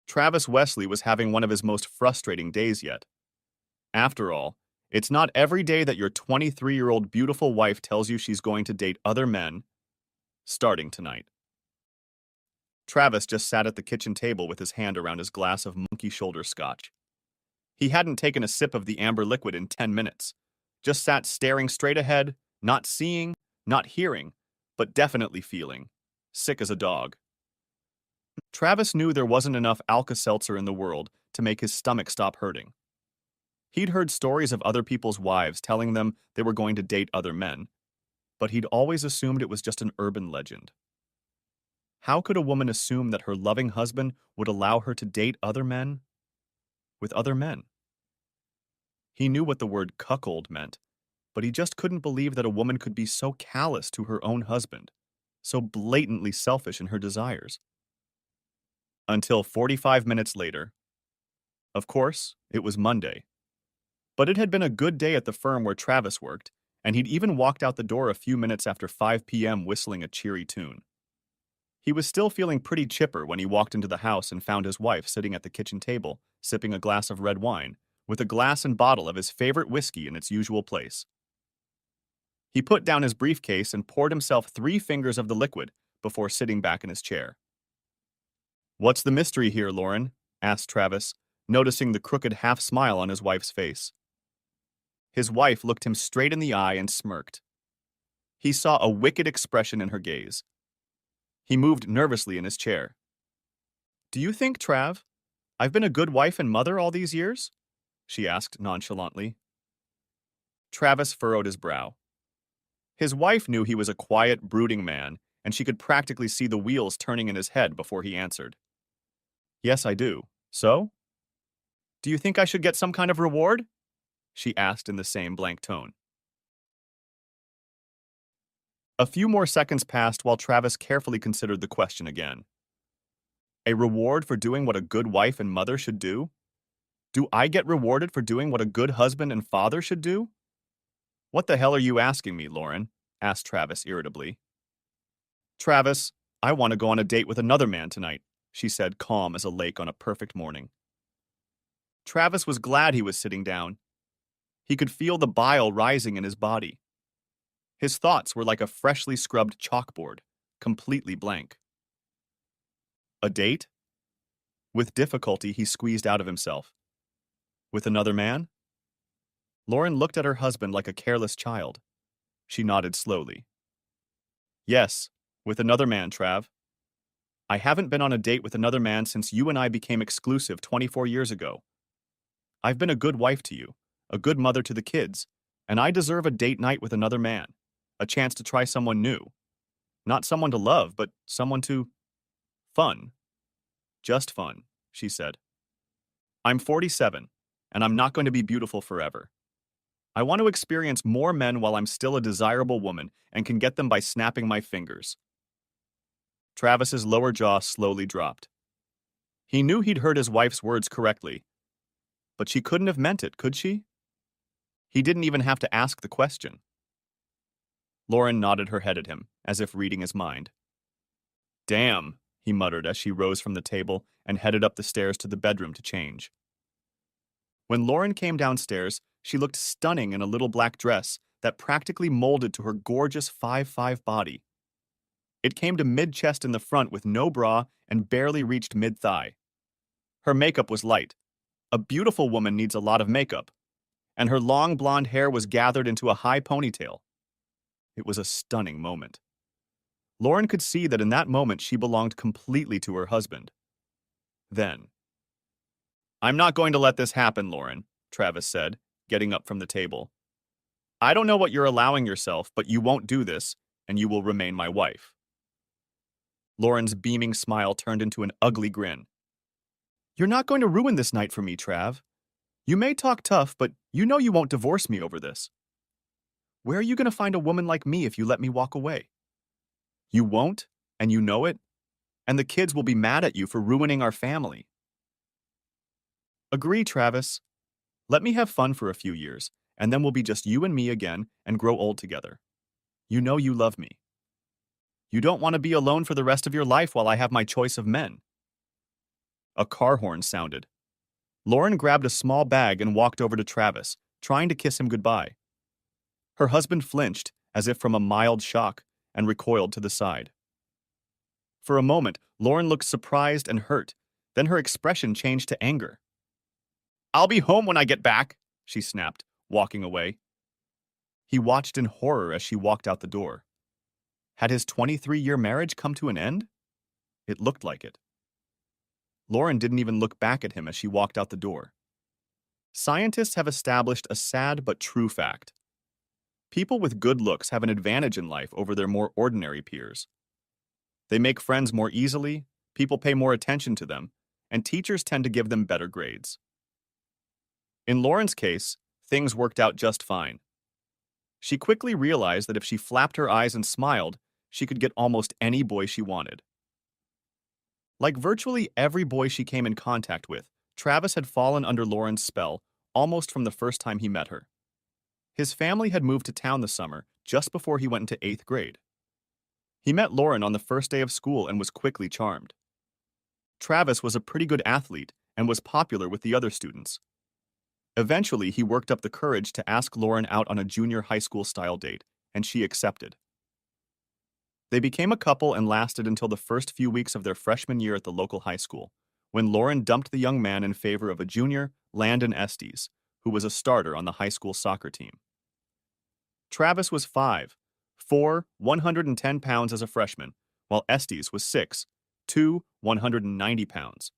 Travis Wesley was having one of his most frustrating days yet. After all, it's not every day that your 23-year-old beautiful wife tells you she's going to date other men, starting tonight. Travis just sat at the kitchen table with his hand around his glass of monkey shoulder scotch. He hadn't taken a sip of the amber liquid in 10 minutes, just sat staring straight ahead, not seeing, not hearing, but definitely feeling, sick as a dog. Travis knew there wasn't enough Alka-Seltzer in the world to make his stomach stop hurting. He'd heard stories of other people's wives telling them they were going to date other men, but he'd always assumed it was just an urban legend. How could a woman assume that her loving husband would allow her to date other men with other men? He knew what the word cuckold meant, but he just couldn't believe that a woman could be so callous to her own husband, so blatantly selfish in her desires. Until 45 minutes later. Of course, it was Monday. But it had been a good day at the firm where Travis worked, and he'd even walked out the door a few minutes after 5 p.m. whistling a cheery tune. He was still feeling pretty chipper when he walked into the house and found his wife sitting at the kitchen table, sipping a glass of red wine, with a glass and bottle of his favorite whiskey in its usual place. He put down his briefcase and poured himself 3 fingers of the liquid before sitting back in his chair. "What's the mystery here, Lauren?" asked Travis, noticing the crooked half-smile on his wife's face. His wife looked him straight in the eye and smirked. He saw a wicked expression in her gaze. He moved nervously in his chair. "Do you think, Trav, I've been a good wife and mother all these years?" she asked nonchalantly. Travis furrowed his brow. His wife knew he was a quiet, brooding man, and she could practically see the wheels turning in his head before he answered. "Yes, I do. So? Do you think I should get some kind of reward?" she asked in the same blank tone. A few more seconds passed while Travis carefully considered the question again. A reward for doing what a good wife and mother should do? Do I get rewarded for doing what a good husband and father should do? "What the hell are you asking me, Lauren?" asked Travis irritably. "Travis, I want to go on a date with another man tonight," she said, calm as a lake on a perfect morning. Travis was glad he was sitting down. He could feel the bile rising in his body. His thoughts were like a freshly scrubbed chalkboard, completely blank. A date? With difficulty, he squeezed out of himself. With another man? Lauren looked at her husband like a careless child. She nodded slowly. "Yes, with another man, Trav. I haven't been on a date with another man since you and I became exclusive 24 years ago. I've been a good wife to you, a good mother to the kids, and I deserve a date night with another man, a chance to try someone new. Not someone to love, but someone to... fun. Just fun," she said. "I'm 47, and I'm not going to be beautiful forever. I want to experience more men while I'm still a desirable woman and can get them by snapping my fingers." Travis's lower jaw slowly dropped. He knew he'd heard his wife's words correctly, but she couldn't have meant it, could she? He didn't even have to ask the question. Lauren nodded her head at him, as if reading his mind. "Damn," he muttered as she rose from the table and headed up the stairs to the bedroom to change. When Lauren came downstairs, she looked stunning in a little black dress that practically molded to her gorgeous 5'5" body. It came to mid-chest in the front with no bra and barely reached mid-thigh. Her makeup was light. A beautiful woman needs a lot of makeup, and her long blonde hair was gathered into a high ponytail. It was a stunning moment. Lauren could see that in that moment she belonged completely to her husband. Then, "I'm not going to let this happen, Lauren," Travis said, getting up from the table. "I don't know what you're allowing yourself, but you won't do this, and you will remain my wife." Lauren's beaming smile turned into an ugly grin. "You're not going to ruin this night for me, Trav. You may talk tough, but you know you won't divorce me over this. Where are you going to find a woman like me if you let me walk away? You won't, and you know it, and the kids will be mad at you for ruining our family." "Agree, Travis. Let me have fun for a few years, and then we'll be just you and me again and grow old together. You know you love me. You don't want to be alone for the rest of your life while I have my choice of men." A car horn sounded. Lauren grabbed a small bag and walked over to Travis, trying to kiss him goodbye. Her husband flinched, as if from a mild shock, and recoiled to the side. For a moment, Lauren looked surprised and hurt, then her expression changed to anger. "I'll be home when I get back," she snapped, walking away. He watched in horror as she walked out the door. Had his 23-year marriage come to an end? It looked like it. Lauren didn't even look back at him as she walked out the door. Scientists have established a sad but true fact. People with good looks have an advantage in life over their more ordinary peers. They make friends more easily, people pay more attention to them, and teachers tend to give them better grades. In Lauren's case, things worked out just fine. She quickly realized that if she flapped her eyes and smiled, she could get almost any boy she wanted. Like virtually every boy she came in contact with, Travis had fallen under Lauren's spell almost from the first time he met her. His family had moved to town this summer, just before he went into 8th grade. He met Lauren on the first day of school and was quickly charmed. Travis was a pretty good athlete and was popular with the other students. Eventually, he worked up the courage to ask Lauren out on a junior high school-style date, and she accepted. They became a couple and lasted until the first few weeks of their freshman year at the local high school, when Lauren dumped the young man in favor of a junior, Landon Estes, who was a starter on the high school soccer team. Travis was 5'4", 110 pounds as a freshman, while Estes was 6'2", 190 pounds.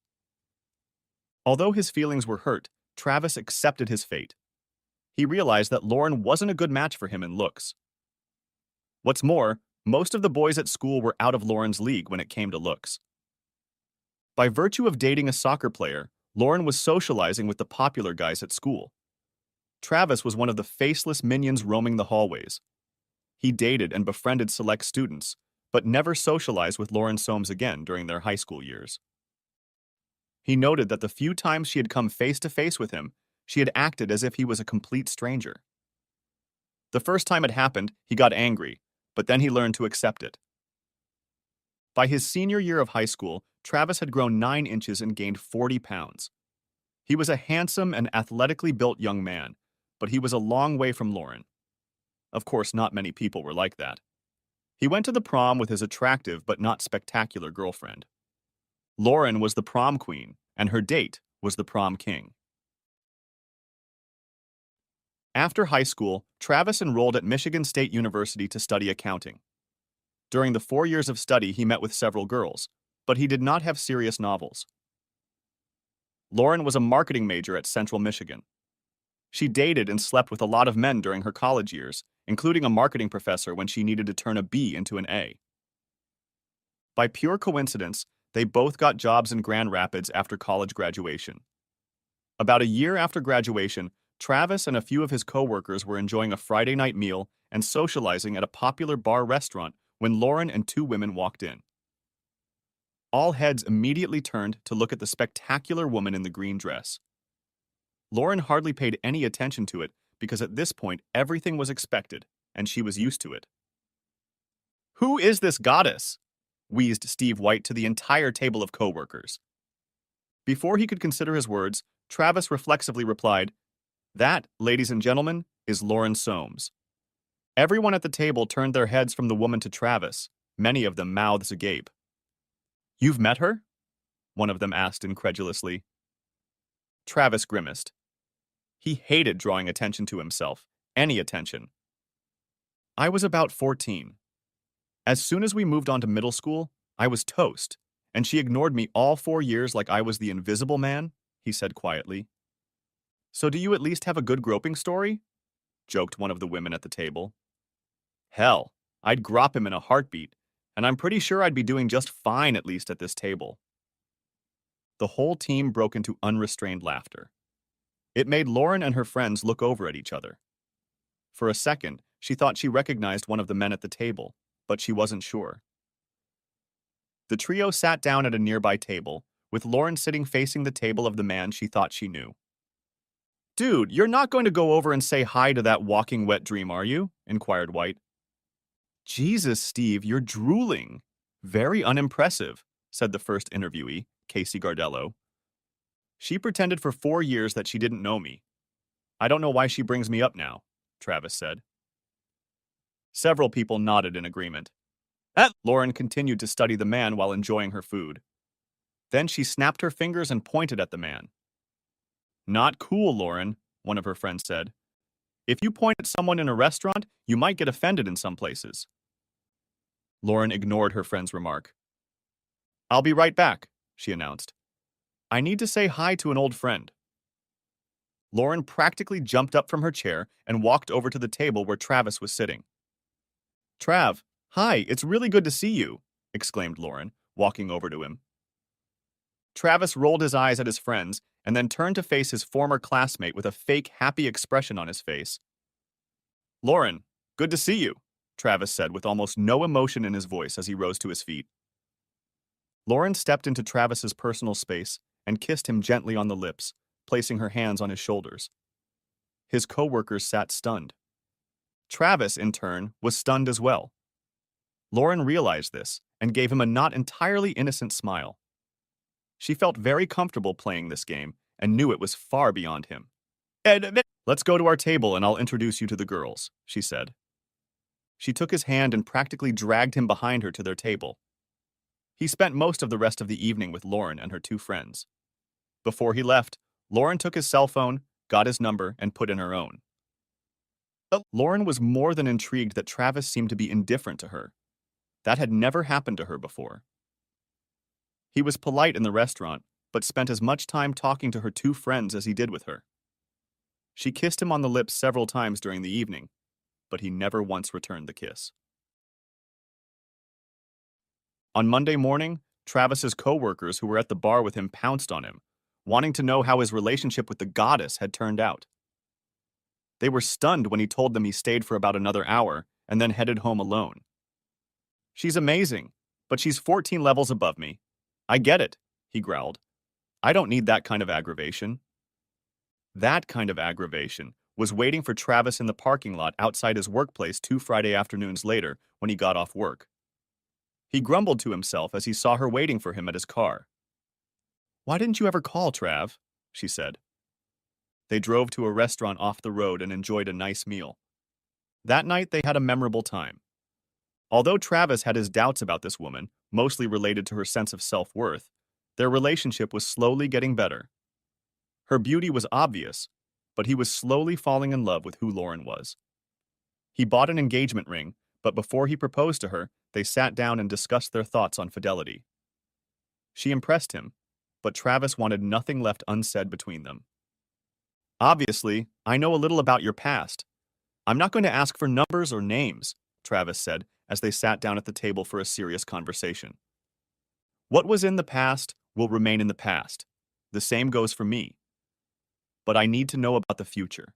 Although his feelings were hurt, Travis accepted his fate. He realized that Lauren wasn't a good match for him in looks. What's more, most of the boys at school were out of Lauren's league when it came to looks. By virtue of dating a soccer player, Lauren was socializing with the popular guys at school. Travis was one of the faceless minions roaming the hallways. He dated and befriended select students, but never socialized with Lauren Soames again during their high school years. He noted that the few times she had come face-to-face with him, she had acted as if he was a complete stranger. The first time it happened, he got angry, but then he learned to accept it. By his senior year of high school, Travis had grown 9 inches and gained 40 pounds. He was a handsome and athletically built young man, but he was a long way from Lauren. Of course, not many people were like that. He went to the prom with his attractive but not spectacular girlfriend. Lauren was the prom queen, and her date was the prom king. After high school, Travis enrolled at Michigan State University to study accounting. During the 4 years of study, he met with several girls, but he did not have serious novels. Lauren was a marketing major at Central Michigan. She dated and slept with a lot of men during her college years, including a marketing professor when she needed to turn a B into an A. By pure coincidence, they both got jobs in Grand Rapids after college graduation. About a year after graduation, Travis and a few of his co-workers were enjoying a Friday night meal and socializing at a popular bar restaurant when Lauren and 2 women walked in. All heads immediately turned to look at the spectacular woman in the green dress. Lauren hardly paid any attention to it because at this point everything was expected, and she was used to it. "Who is this goddess?" wheezed Steve White to the entire table of co-workers. Before he could consider his words, Travis reflexively replied, "That, ladies and gentlemen, is Lauren Soames." Everyone at the table turned their heads from the woman to Travis, many of them mouths agape. "You've met her?" one of them asked incredulously. Travis grimaced. He hated drawing attention to himself, any attention. "I was about 14. As soon as we moved on to middle school, I was toast, and she ignored me all 4 years like I was the invisible man," he said quietly. "So do you at least have a good groping story?" joked one of the women at the table. "Hell, I'd grop him in a heartbeat, and I'm pretty sure I'd be doing just fine at least at this table." The whole team broke into unrestrained laughter. It made Lauren and her friends look over at each other. For a second, she thought she recognized one of the men at the table, but she wasn't sure. The trio sat down at a nearby table, with Lauren sitting facing the table of the man she thought she knew. "Dude, you're not going to go over and say hi to that walking wet dream, are you?" inquired White. "Jesus, Steve, you're drooling. Very unimpressive," said the first interviewee, Casey Gardello. She pretended for 4 years that she didn't know me. I don't know why she brings me up now, Travis said. Several people nodded in agreement. Lauren continued to study the man while enjoying her food. Then she snapped her fingers and pointed at the man. Not cool, Lauren, one of her friends said. If you point at someone in a restaurant, you might get offended in some places. Lauren ignored her friend's remark. I'll be right back, she announced. I need to say hi to an old friend. Lauren practically jumped up from her chair and walked over to the table where Travis was sitting. Trav, hi, it's really good to see you, exclaimed Lauren, walking over to him. Travis rolled his eyes at his friends and then turned to face his former classmate with a fake happy expression on his face. Lauren, good to see you, Travis said with almost no emotion in his voice as he rose to his feet. Lauren stepped into Travis's personal space and kissed him gently on the lips, placing her hands on his shoulders. His co-workers sat stunned. Travis, in turn, was stunned as well. Lauren realized this and gave him a not entirely innocent smile. She felt very comfortable playing this game and knew it was far beyond him. Let's go to our table and I'll introduce you to the girls, she said. She took his hand and practically dragged him behind her to their table. He spent most of the rest of the evening with Lauren and her two friends. Before he left, Lauren took his cell phone, got his number, and put in her own. Lauren was more than intrigued that Travis seemed to be indifferent to her. That had never happened to her before. He was polite in the restaurant, but spent as much time talking to her two friends as he did with her. She kissed him on the lips several times during the evening, but he never once returned the kiss. On Monday morning, Travis's co-workers who were at the bar with him pounced on him, wanting to know how his relationship with the goddess had turned out. They were stunned when he told them he stayed for about another hour and then headed home alone. She's amazing, but she's 14 levels above me. I get it, he growled. I don't need that kind of aggravation. That kind of aggravation was waiting for Travis in the parking lot outside his workplace 2 Friday afternoons later when he got off work. He grumbled to himself as he saw her waiting for him at his car. Why didn't you ever call, Trav? She said. They drove to a restaurant off the road and enjoyed a nice meal. That night they had a memorable time. Although Travis had his doubts about this woman, mostly related to her sense of self-worth, their relationship was slowly getting better. Her beauty was obvious, but he was slowly falling in love with who Lauren was. He bought an engagement ring, but before he proposed to her, they sat down and discussed their thoughts on fidelity. She impressed him, but Travis wanted nothing left unsaid between them. Obviously, I know a little about your past. I'm not going to ask for numbers or names, Travis said as they sat down at the table for a serious conversation. What was in the past will remain in the past. The same goes for me. But I need to know about the future.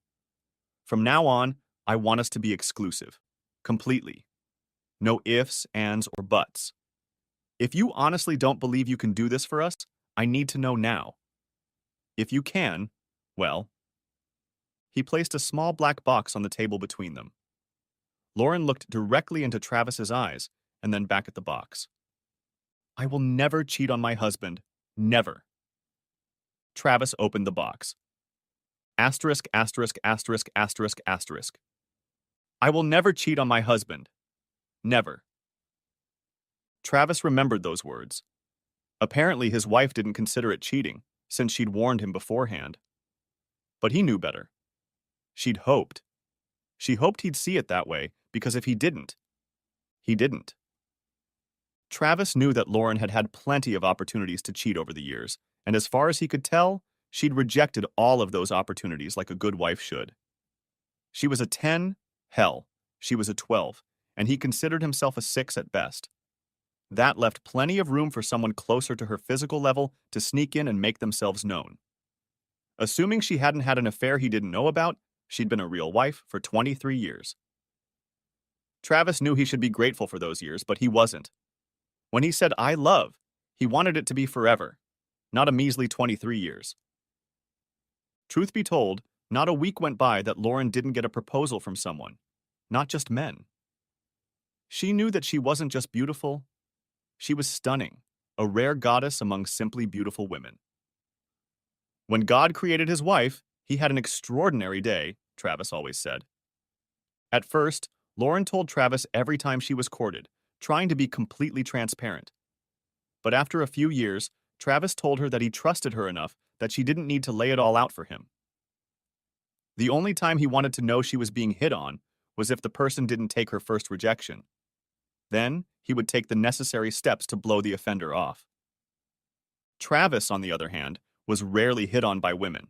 From now on, I want us to be exclusive. Completely. No ifs, ands, or buts. If you honestly don't believe you can do this for us, I need to know now. If you can, well. He placed a small black box on the table between them. Lauren looked directly into Travis's eyes and then back at the box. I will never cheat on my husband. Never. Travis opened the box. Asterisk, asterisk, asterisk, asterisk, asterisk. I will never cheat on my husband. Never. Travis remembered those words. Apparently his wife didn't consider it cheating, since she'd warned him beforehand. But he knew better. She'd hoped. She hoped he'd see it that way, because if he didn't, he didn't. Travis knew that Lauren had had plenty of opportunities to cheat over the years, and as far as he could tell, she'd rejected all of those opportunities like a good wife should. She was a 10, hell, she was a 12, and he considered himself a 6 at best. That left plenty of room for someone closer to her physical level to sneak in and make themselves known. Assuming she hadn't had an affair he didn't know about, she'd been a real wife for 23 years. Travis knew he should be grateful for those years, but he wasn't. When he said, I love, he wanted it to be forever, not a measly 23 years. Truth be told, not a week went by that Lauren didn't get a proposal from someone, not just men. She knew that she wasn't just beautiful, she was stunning, a rare goddess among simply beautiful women. When God created his wife, he had an extraordinary day, Travis always said. At first, Lauren told Travis every time she was courted, trying to be completely transparent. But after a few years, Travis told her that he trusted her enough that she didn't need to lay it all out for him. The only time he wanted to know she was being hit on was if the person didn't take her first rejection. Then, he would take the necessary steps to blow the offender off. Travis, on the other hand, was rarely hit on by women.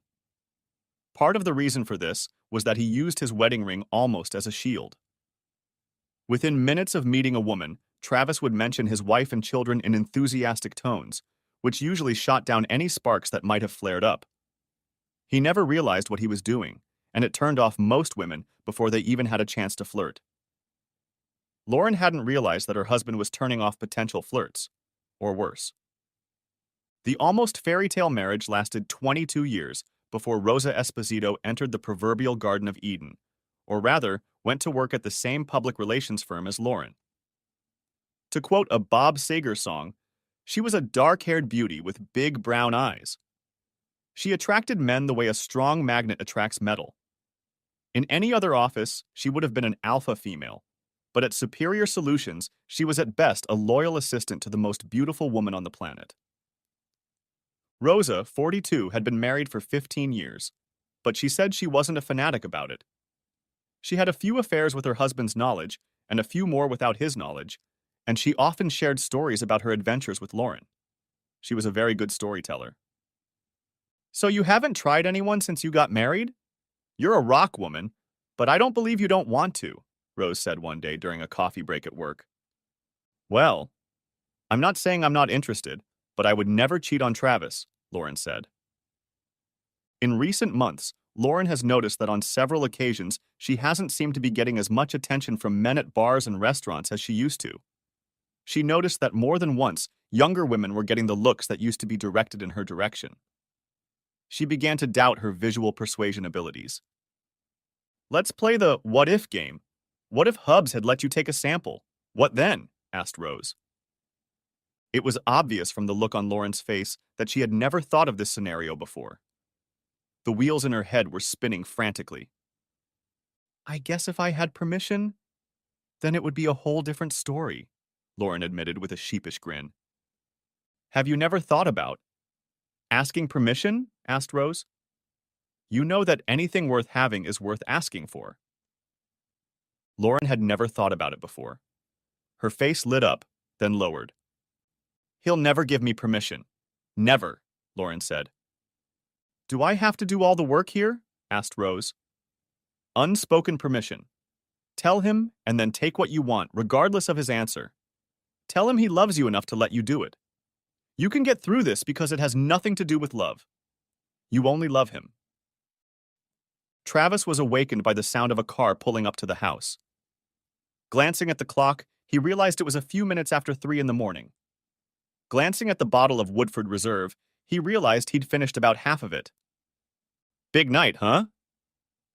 Part of the reason for this was that he used his wedding ring almost as a shield. Within minutes of meeting a woman, Travis would mention his wife and children in enthusiastic tones, which usually shot down any sparks that might have flared up. He never realized what he was doing, and it turned off most women before they even had a chance to flirt. Lauren hadn't realized that her husband was turning off potential flirts, or worse. The almost fairy tale marriage lasted 22 years before Rosa Esposito entered the proverbial Garden of Eden, or rather, went to work at the same public relations firm as Lauren. To quote a Bob Seger song, she was a dark-haired beauty with big brown eyes. She attracted men the way a strong magnet attracts metal. In any other office, she would have been an alpha female, but at Superior Solutions, she was at best a loyal assistant to the most beautiful woman on the planet. Rosa, 42, had been married for 15 years, but she said she wasn't a fanatic about it. She had a few affairs with her husband's knowledge and a few more without his knowledge, and she often shared stories about her adventures with Lauren. She was a very good storyteller. So you haven't tried anyone since you got married? You're a rock woman, but I don't believe you don't want to, Rose said one day during a coffee break at work. Well, I'm not saying I'm not interested, but I would never cheat on Travis, Lauren said. In recent months, Lauren has noticed that on several occasions she hasn't seemed to be getting as much attention from men at bars and restaurants as she used to. She noticed that more than once, younger women were getting the looks that used to be directed in her direction. She began to doubt her visual persuasion abilities. Let's play the what if game. What if Hubs had let you take a sample? What then? Asked Rose. It was obvious from the look on Lauren's face that she had never thought of this scenario before. The wheels in her head were spinning frantically. I guess if I had permission, then it would be a whole different story, Lauren admitted with a sheepish grin. Have you never thought about asking permission? Asked Rose. You know that anything worth having is worth asking for. Lauren had never thought about it before. Her face lit up, then lowered. He'll never give me permission. Never, Lauren said. Do I have to do all the work here? Asked Rose. Unspoken permission. Tell him and then take what you want, regardless of his answer. Tell him he loves you enough to let you do it. You can get through this because it has nothing to do with love. You only love him. Travis was awakened by the sound of a car pulling up to the house. Glancing at the clock, he realized it was a few minutes after 3 in the morning. Glancing at the bottle of Woodford Reserve, he realized he'd finished about half of it. Big night, huh?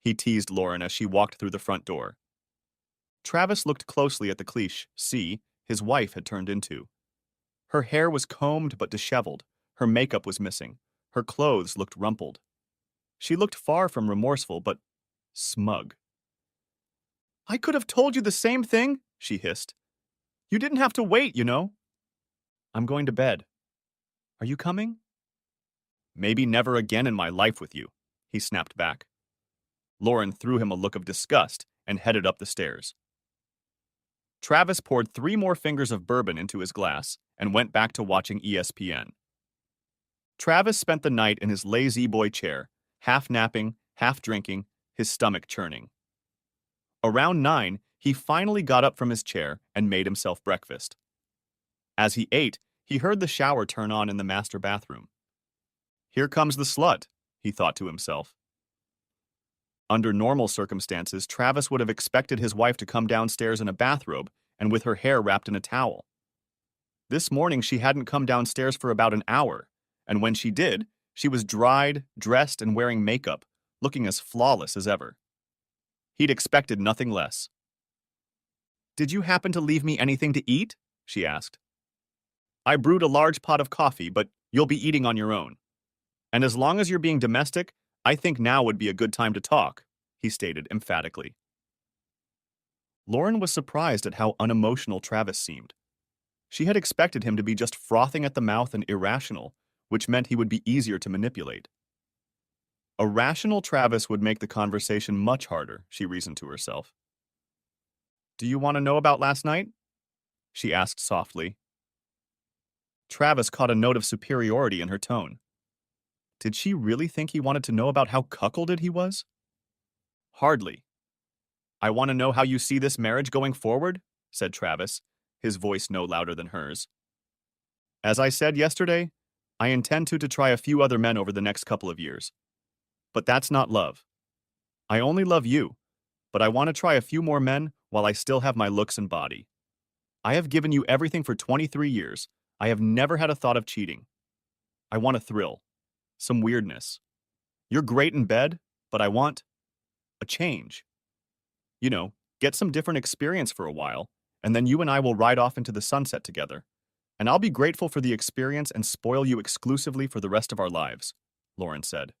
He teased Lauren as she walked through the front door. Travis looked closely at the cliché his wife had turned into. Her hair was combed but disheveled, her makeup was missing, her clothes looked rumpled. She looked far from remorseful but smug. I could have told you the same thing, she hissed. You didn't have to wait, you know. I'm going to bed. Are you coming? Maybe never again in my life with you, he snapped back. Lauren threw him a look of disgust and headed up the stairs. Travis poured 3 more fingers of bourbon into his glass and went back to watching ESPN. Travis spent the night in his lazy boy chair, half napping, half drinking, his stomach churning. Around 9, he finally got up from his chair and made himself breakfast. As he ate, he heard the shower turn on in the master bathroom. Here comes the slut, he thought to himself. Under normal circumstances, Travis would have expected his wife to come downstairs in a bathrobe and with her hair wrapped in a towel. This morning, she hadn't come downstairs for about an hour, and when she did, she was dried, dressed, and wearing makeup, looking as flawless as ever. He'd expected nothing less. Did you happen to leave me anything to eat? She asked. I brewed a large pot of coffee, but you'll be eating on your own. And as long as you're being domestic, I think now would be a good time to talk, he stated emphatically. Lauren was surprised at how unemotional Travis seemed. She had expected him to be just frothing at the mouth and irrational, which meant he would be easier to manipulate. A rational Travis would make the conversation much harder, she reasoned to herself. Do you want to know about last night? She asked softly. Travis caught a note of superiority in her tone. Did she really think he wanted to know about how cuckolded he was? Hardly. I want to know how you see this marriage going forward, said Travis, his voice no louder than hers. As I said yesterday, I intend to try a few other men over the next couple of years. But that's not love. I only love you, but I want to try a few more men while I still have my looks and body. I have given you everything for 23 years. I have never had a thought of cheating. I want a thrill, some weirdness. You're great in bed, but I want a change. You know, get some different experience for a while, and then you and I will ride off into the sunset together. And I'll be grateful for the experience and spoil you exclusively for the rest of our lives, Lauren said.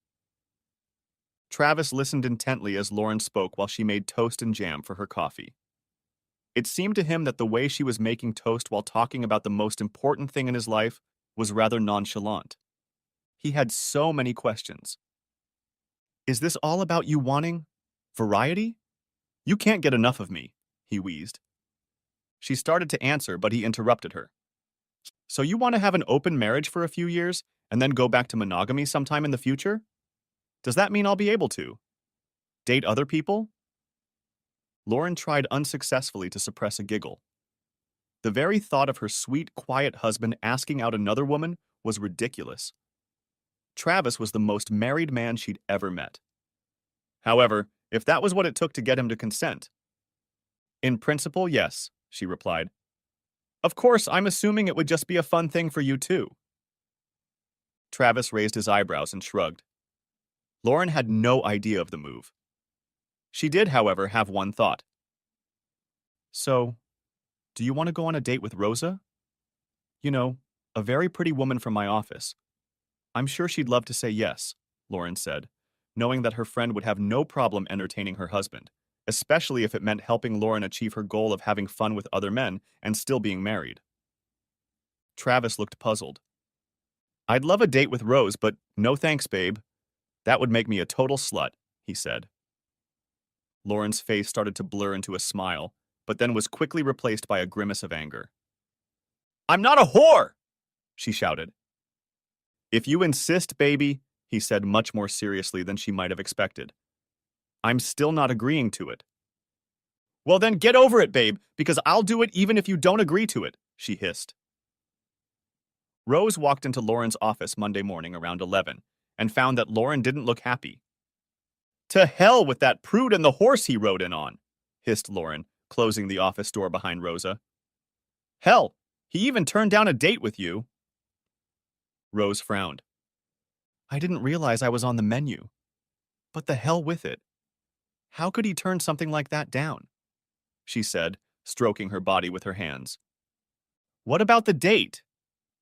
Travis listened intently as Lauren spoke while she made toast and jam for her coffee. It seemed to him that the way she was making toast while talking about the most important thing in his life was rather nonchalant. He had so many questions. Is this all about you wanting variety? You can't get enough of me, he wheezed. She started to answer, but he interrupted her. So you want to have an open marriage for a few years and then go back to monogamy sometime in the future? Does that mean I'll be able to date other people? Lauren tried unsuccessfully to suppress a giggle. The very thought of her sweet, quiet husband asking out another woman was ridiculous. Travis was the most married man she'd ever met. However, if that was what it took to get him to consent. In principle, yes, she replied. Of course, I'm assuming it would just be a fun thing for you too. Travis raised his eyebrows and shrugged. Lauren had no idea of the move. She did, however, have one thought. So, do you want to go on a date with Rosa? You know, a very pretty woman from my office. I'm sure she'd love to say yes, Lauren said, knowing that her friend would have no problem entertaining her husband, especially if it meant helping Lauren achieve her goal of having fun with other men and still being married. Travis looked puzzled. I'd love a date with Rose, but no thanks, babe. That would make me a total slut, he said. Lauren's face started to blur into a smile, but then was quickly replaced by a grimace of anger. I'm not a whore, she shouted. If you insist, baby, he said much more seriously than she might have expected. I'm still not agreeing to it. Well then get over it, babe, because I'll do it even if you don't agree to it, she hissed. Rose walked into Lauren's office Monday morning around 11 and found that Lauren didn't look happy. To hell with that prude and the horse he rode in on, hissed Lauren, closing the office door behind Rosa. Hell, he even turned down a date with you. Rose frowned. I didn't realize I was on the menu. But the hell with it. How could he turn something like that down? She said, stroking her body with her hands. What about the date?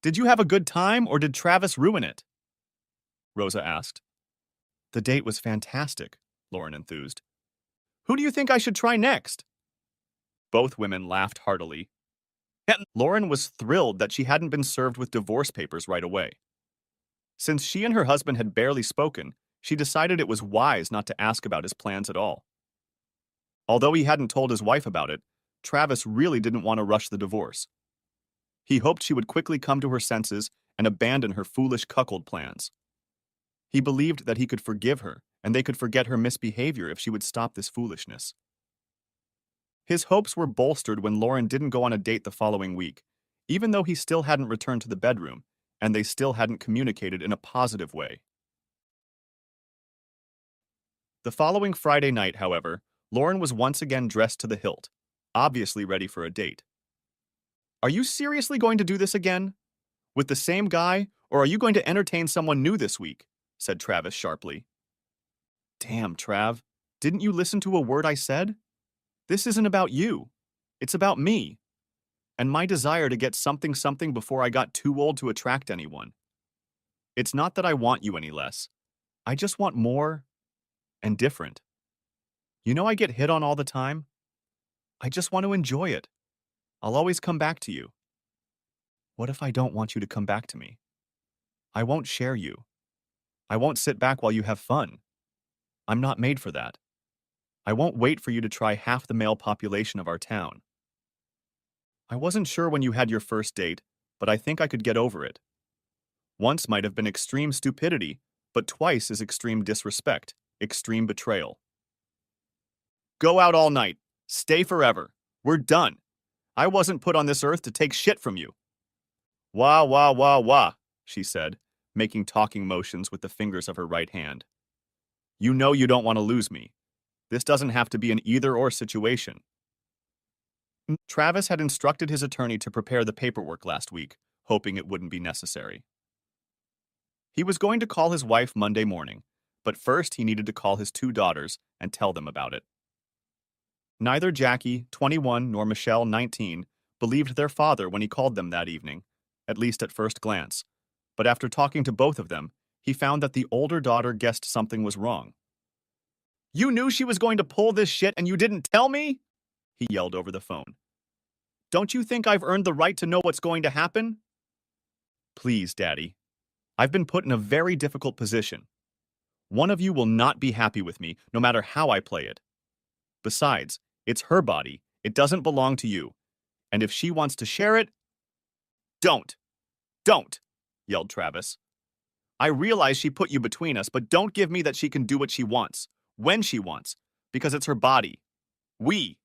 Did you have a good time or did Travis ruin it? Rosa asked. The date was fantastic, Lauren enthused. Who do you think I should try next? Both women laughed heartily. Lauren was thrilled that she hadn't been served with divorce papers right away. Since she and her husband had barely spoken, she decided it was wise not to ask about his plans at all. Although he hadn't told his wife about it, Travis really didn't want to rush the divorce. He hoped she would quickly come to her senses and abandon her foolish cuckold plans. He believed that he could forgive her, and they could forget her misbehavior if she would stop this foolishness. His hopes were bolstered when Lauren didn't go on a date the following week, even though he still hadn't returned to the bedroom, and they still hadn't communicated in a positive way. The following Friday night, however, Lauren was once again dressed to the hilt, obviously ready for a date. Are you seriously going to do this again? With the same guy, or are you going to entertain someone new this week? Said Travis sharply. Damn, Trav, didn't you listen to a word I said? This isn't about you. It's about me. And my desire to get something before I got too old to attract anyone. It's not that I want you any less. I just want more and different. You know I get hit on all the time? I just want to enjoy it. I'll always come back to you. What if I don't want you to come back to me? I won't share you. I won't sit back while you have fun. I'm not made for that. I won't wait for you to try half the male population of our town. I wasn't sure when you had your first date, but I think I could get over it. Once might have been extreme stupidity, but twice is extreme disrespect, extreme betrayal. Go out all night. Stay forever. We're done. I wasn't put on this earth to take shit from you. Wah, wah, wah, wah, she said, making talking motions with the fingers of her right hand. You know you don't want to lose me. This doesn't have to be an either-or situation. Travis had instructed his attorney to prepare the paperwork last week, hoping it wouldn't be necessary. He was going to call his wife Monday morning, but first he needed to call his two daughters and tell them about it. Neither Jackie, 21, nor Michelle, 19, believed their father when he called them that evening, at least at first glance, but after talking to both of them, he found that the older daughter guessed something was wrong. You knew she was going to pull this shit and you didn't tell me? He yelled over the phone. Don't you think I've earned the right to know what's going to happen? Please, Daddy. I've been put in a very difficult position. One of you will not be happy with me, no matter how I play it. Besides, it's her body. It doesn't belong to you. And if she wants to share it, don't, yelled Travis. I realize she put you between us, but don't give me that she can do what she wants, when she wants, because it's her body. We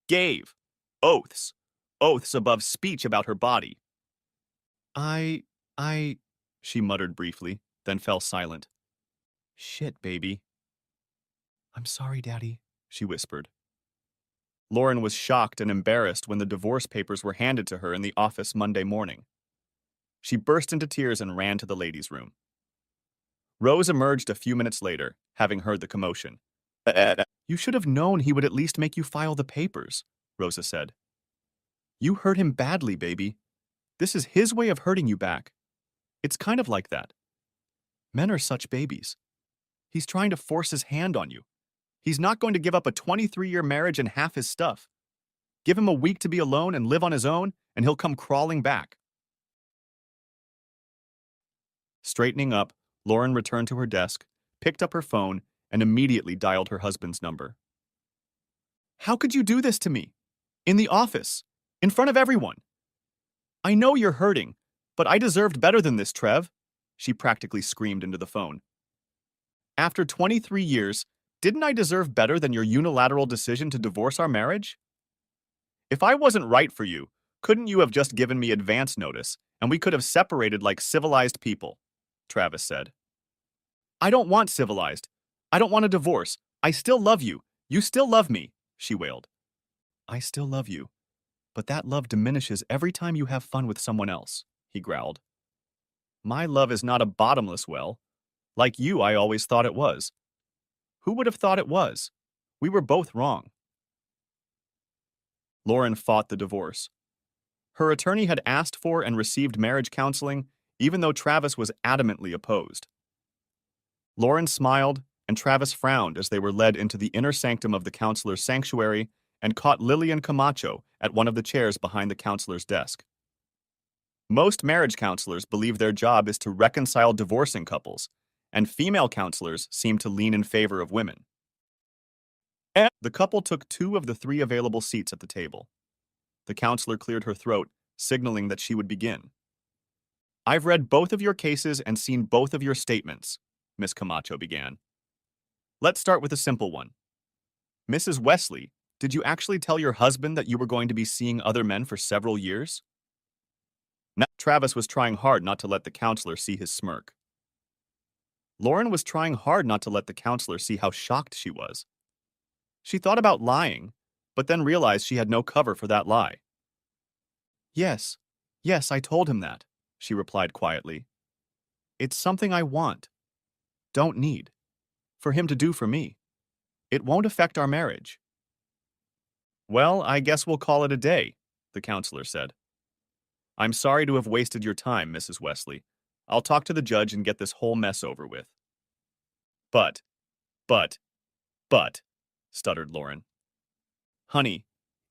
gave oaths above speech about her body. I, she muttered briefly, then fell silent. Shit, baby. I'm sorry, Daddy, she whispered. Lauren was shocked and embarrassed when the divorce papers were handed to her in the office Monday morning. She burst into tears and ran to the ladies' room. Rose emerged a few minutes later, having heard the commotion. You should have known he would at least make you file the papers, Rosa said. You hurt him badly, baby. This is his way of hurting you back. It's kind of like that. Men are such babies. He's trying to force his hand on you. He's not going to give up a 23-year marriage and half his stuff. Give him a week to be alone and live on his own, and he'll come crawling back. Straightening up, Lauren returned to her desk, picked up her phone, and immediately dialed her husband's number. How could you do this to me? In the office, in front of everyone. I know you're hurting, but I deserved better than this, Trev, she practically screamed into the phone. After 23 years, didn't I deserve better than your unilateral decision to divorce our marriage? If I wasn't right for you, couldn't you have just given me advance notice, and we could have separated like civilized people? Travis said. I don't want civilized. I don't want a divorce. I still love you. You still love me, she wailed. I still love you, but that love diminishes every time you have fun with someone else, he growled. My love is not a bottomless well. Like you, I always thought it was. Who would have thought it was? We were both wrong. Lauren fought the divorce. Her attorney had asked for and received marriage counseling, even though Travis was adamantly opposed. Lauren smiled, and Travis frowned as they were led into the inner sanctum of the counselor's sanctuary and caught Lillian Camacho at one of the chairs behind the counselor's desk. Most marriage counselors believe their job is to reconcile divorcing couples, and female counselors seem to lean in favor of women. The couple took 2 of the 3 available seats at the table. The counselor cleared her throat, signaling that she would begin. I've read both of your cases and seen both of your statements, Miss Camacho began. Let's start with a simple one. Mrs. Wesley, did you actually tell your husband that you were going to be seeing other men for several years? Now, Travis was trying hard not to let the counselor see his smirk. Lauren was trying hard not to let the counselor see how shocked she was. She thought about lying, but then realized she had no cover for that lie. Yes, I told him that, she replied quietly. It's something I want, don't need, for him to do for me. It won't affect our marriage. Well, I guess we'll call it a day, the counselor said. I'm sorry to have wasted your time, Mrs. Wesley. I'll talk to the judge and get this whole mess over with. But, but, but, stuttered Lauren. Honey,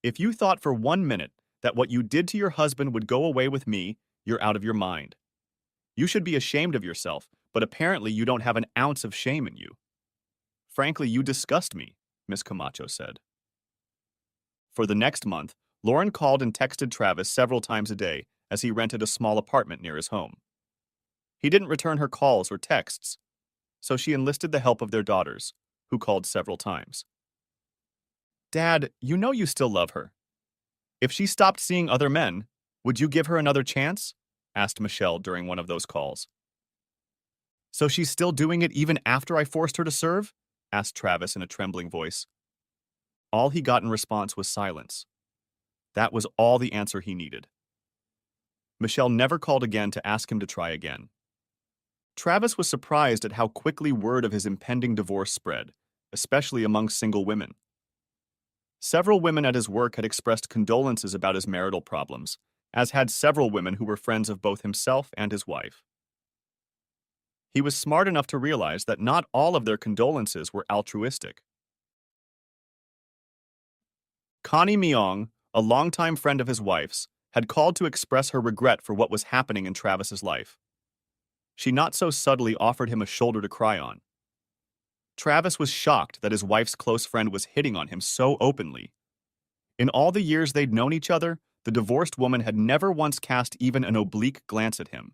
if you thought for 1 minute that what you did to your husband would go away with me, you're out of your mind. You should be ashamed of yourself, but apparently you don't have an ounce of shame in you. Frankly, you disgust me, Miss Camacho said. For the next month, Lauren called and texted Travis several times a day as he rented a small apartment near his home. He didn't return her calls or texts, so she enlisted the help of their daughters, who called several times. Dad, you know you still love her. If she stopped seeing other men, would you give her another chance? Asked Michelle during one of those calls. So she's still doing it even after I forced her to serve? Asked Travis in a trembling voice. All he got in response was silence. That was all the answer he needed. Michelle never called again to ask him to try again. Travis was surprised at how quickly word of his impending divorce spread, especially among single women. Several women at his work had expressed condolences about his marital problems, as had several women who were friends of both himself and his wife. He was smart enough to realize that not all of their condolences were altruistic. Connie Myong, a longtime friend of his wife's, had called to express her regret for what was happening in Travis's life. She not so subtly offered him a shoulder to cry on. Travis was shocked that his wife's close friend was hitting on him so openly. In all the years they'd known each other, the divorced woman had never once cast even an oblique glance at him.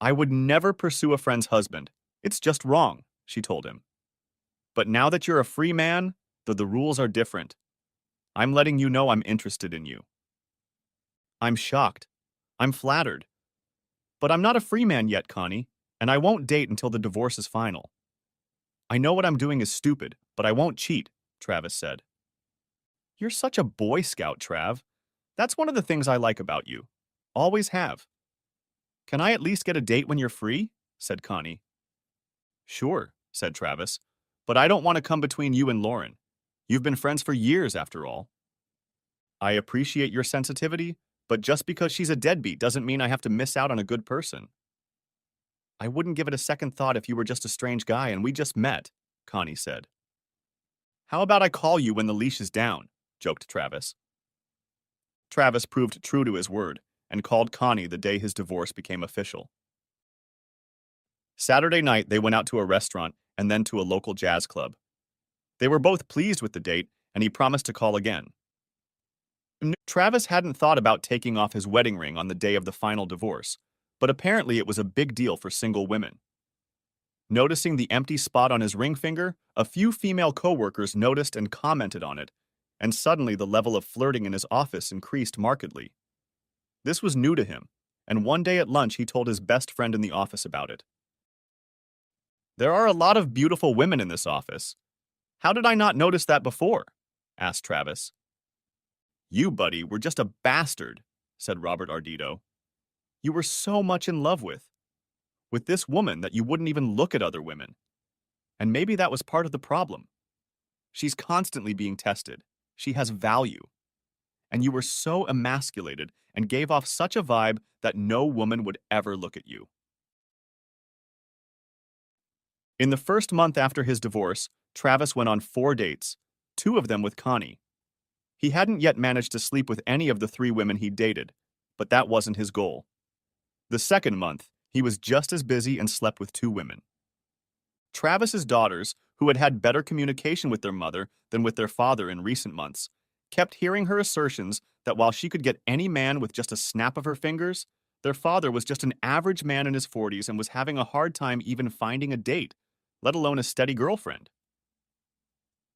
I would never pursue a friend's husband. It's just wrong, she told him. But now that you're a free man, though the rules are different, I'm letting you know I'm interested in you. I'm shocked. I'm flattered. But I'm not a free man yet, Connie, and I won't date until the divorce is final. I know what I'm doing is stupid, but I won't cheat, Travis said. You're such a Boy Scout, Trav. That's one of the things I like about you. Always have. Can I at least get a date when you're free? Said Connie. Sure, said Travis, but I don't want to come between you and Lauren. You've been friends for years, after all. I appreciate your sensitivity, but just because she's a deadbeat doesn't mean I have to miss out on a good person. I wouldn't give it a second thought if you were just a strange guy and we just met, Connie said. How about I call you when the leash is down, joked Travis. Travis proved true to his word and called Connie the day his divorce became official. Saturday night, they went out to a restaurant and then to a local jazz club. They were both pleased with the date, and he promised to call again. Travis hadn't thought about taking off his wedding ring on the day of the final divorce, but apparently it was a big deal for single women. Noticing the empty spot on his ring finger, a few female coworkers noticed and commented on it, and suddenly the level of flirting in his office increased markedly. This was new to him, and one day at lunch he told his best friend in the office about it. There are a lot of beautiful women in this office. How did I not notice that before? Asked Travis. You, buddy, were just a bastard, said Robert Ardito. You were so much in love with this woman that you wouldn't even look at other women. And maybe that was part of the problem. She's constantly being tested. She has value. And you were so emasculated and gave off such a vibe that no woman would ever look at you. In the first month after his divorce, Travis went on 4 dates, 2 of them with Connie. He hadn't yet managed to sleep with any of the 3 women he dated, but that wasn't his goal. The second month, he was just as busy and slept with 2 women. Travis's daughters, who had had better communication with their mother than with their father in recent months, kept hearing her assertions that while she could get any man with just a snap of her fingers, their father was just an average man in his 40s and was having a hard time even finding a date, let alone a steady girlfriend.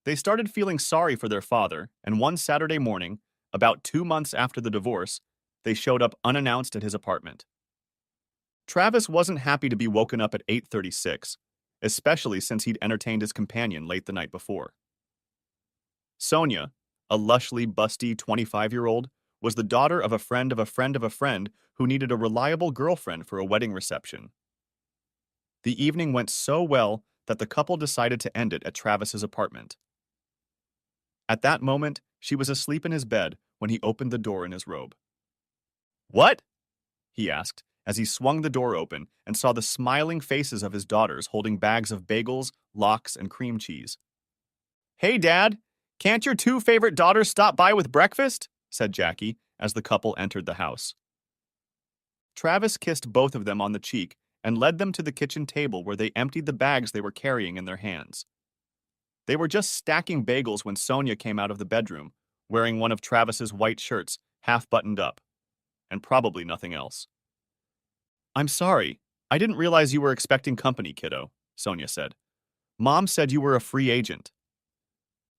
They started feeling sorry for their father, and one Saturday morning, about 2 months after the divorce, they showed up unannounced at his apartment. Travis wasn't happy to be woken up at 8:36, especially since he'd entertained his companion late the night before. Sonia, a lushly busty 25-year-old, was the daughter of a friend of a friend of a friend who needed a reliable girlfriend for a wedding reception. The evening went so well that the couple decided to end it at Travis's apartment. At that moment, she was asleep in his bed when he opened the door in his robe. What? He asked, as he swung the door open and saw the smiling faces of his daughters holding bags of bagels, lox, and cream cheese. "Hey, Dad, can't your two favorite daughters stop by with breakfast?" said Jackie as the couple entered the house. Travis kissed both of them on the cheek and led them to the kitchen table where they emptied the bags they were carrying in their hands. They were just stacking bagels when Sonia came out of the bedroom, wearing one of Travis's white shirts, half buttoned up, and probably nothing else. "I'm sorry. I didn't realize you were expecting company, kiddo," Sonia said. "Mom said you were a free agent."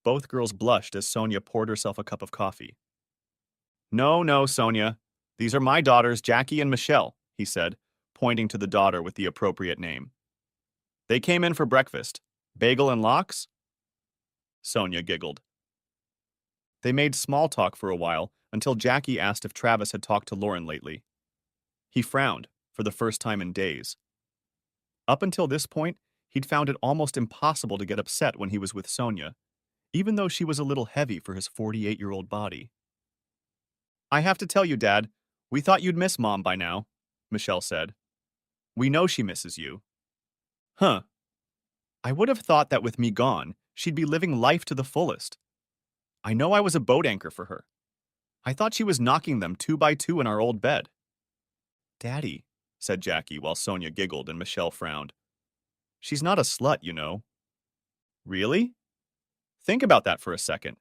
Both girls blushed as Sonia poured herself a cup of coffee. "No, no, Sonia. These are my daughters, Jackie and Michelle," he said, pointing to the daughter with the appropriate name. "They came in for breakfast. Bagel and lox?" Sonia giggled. They made small talk for a while until Jackie asked if Travis had talked to Lauren lately. He frowned, for the first time in days. Up until this point, he'd found it almost impossible to get upset when he was with Sonia, even though she was a little heavy for his 48-year-old body. "I have to tell you, Dad, we thought you'd miss Mom by now," Michelle said. "We know she misses you." "Huh. I would have thought that with me gone, she'd be living life to the fullest. I know I was a boat anchor for her. I thought she was knocking them 2 by 2 in our old bed." "Daddy," said Jackie while Sonia giggled and Michelle frowned. "She's not a slut, you know." "Really? Think about that for a second.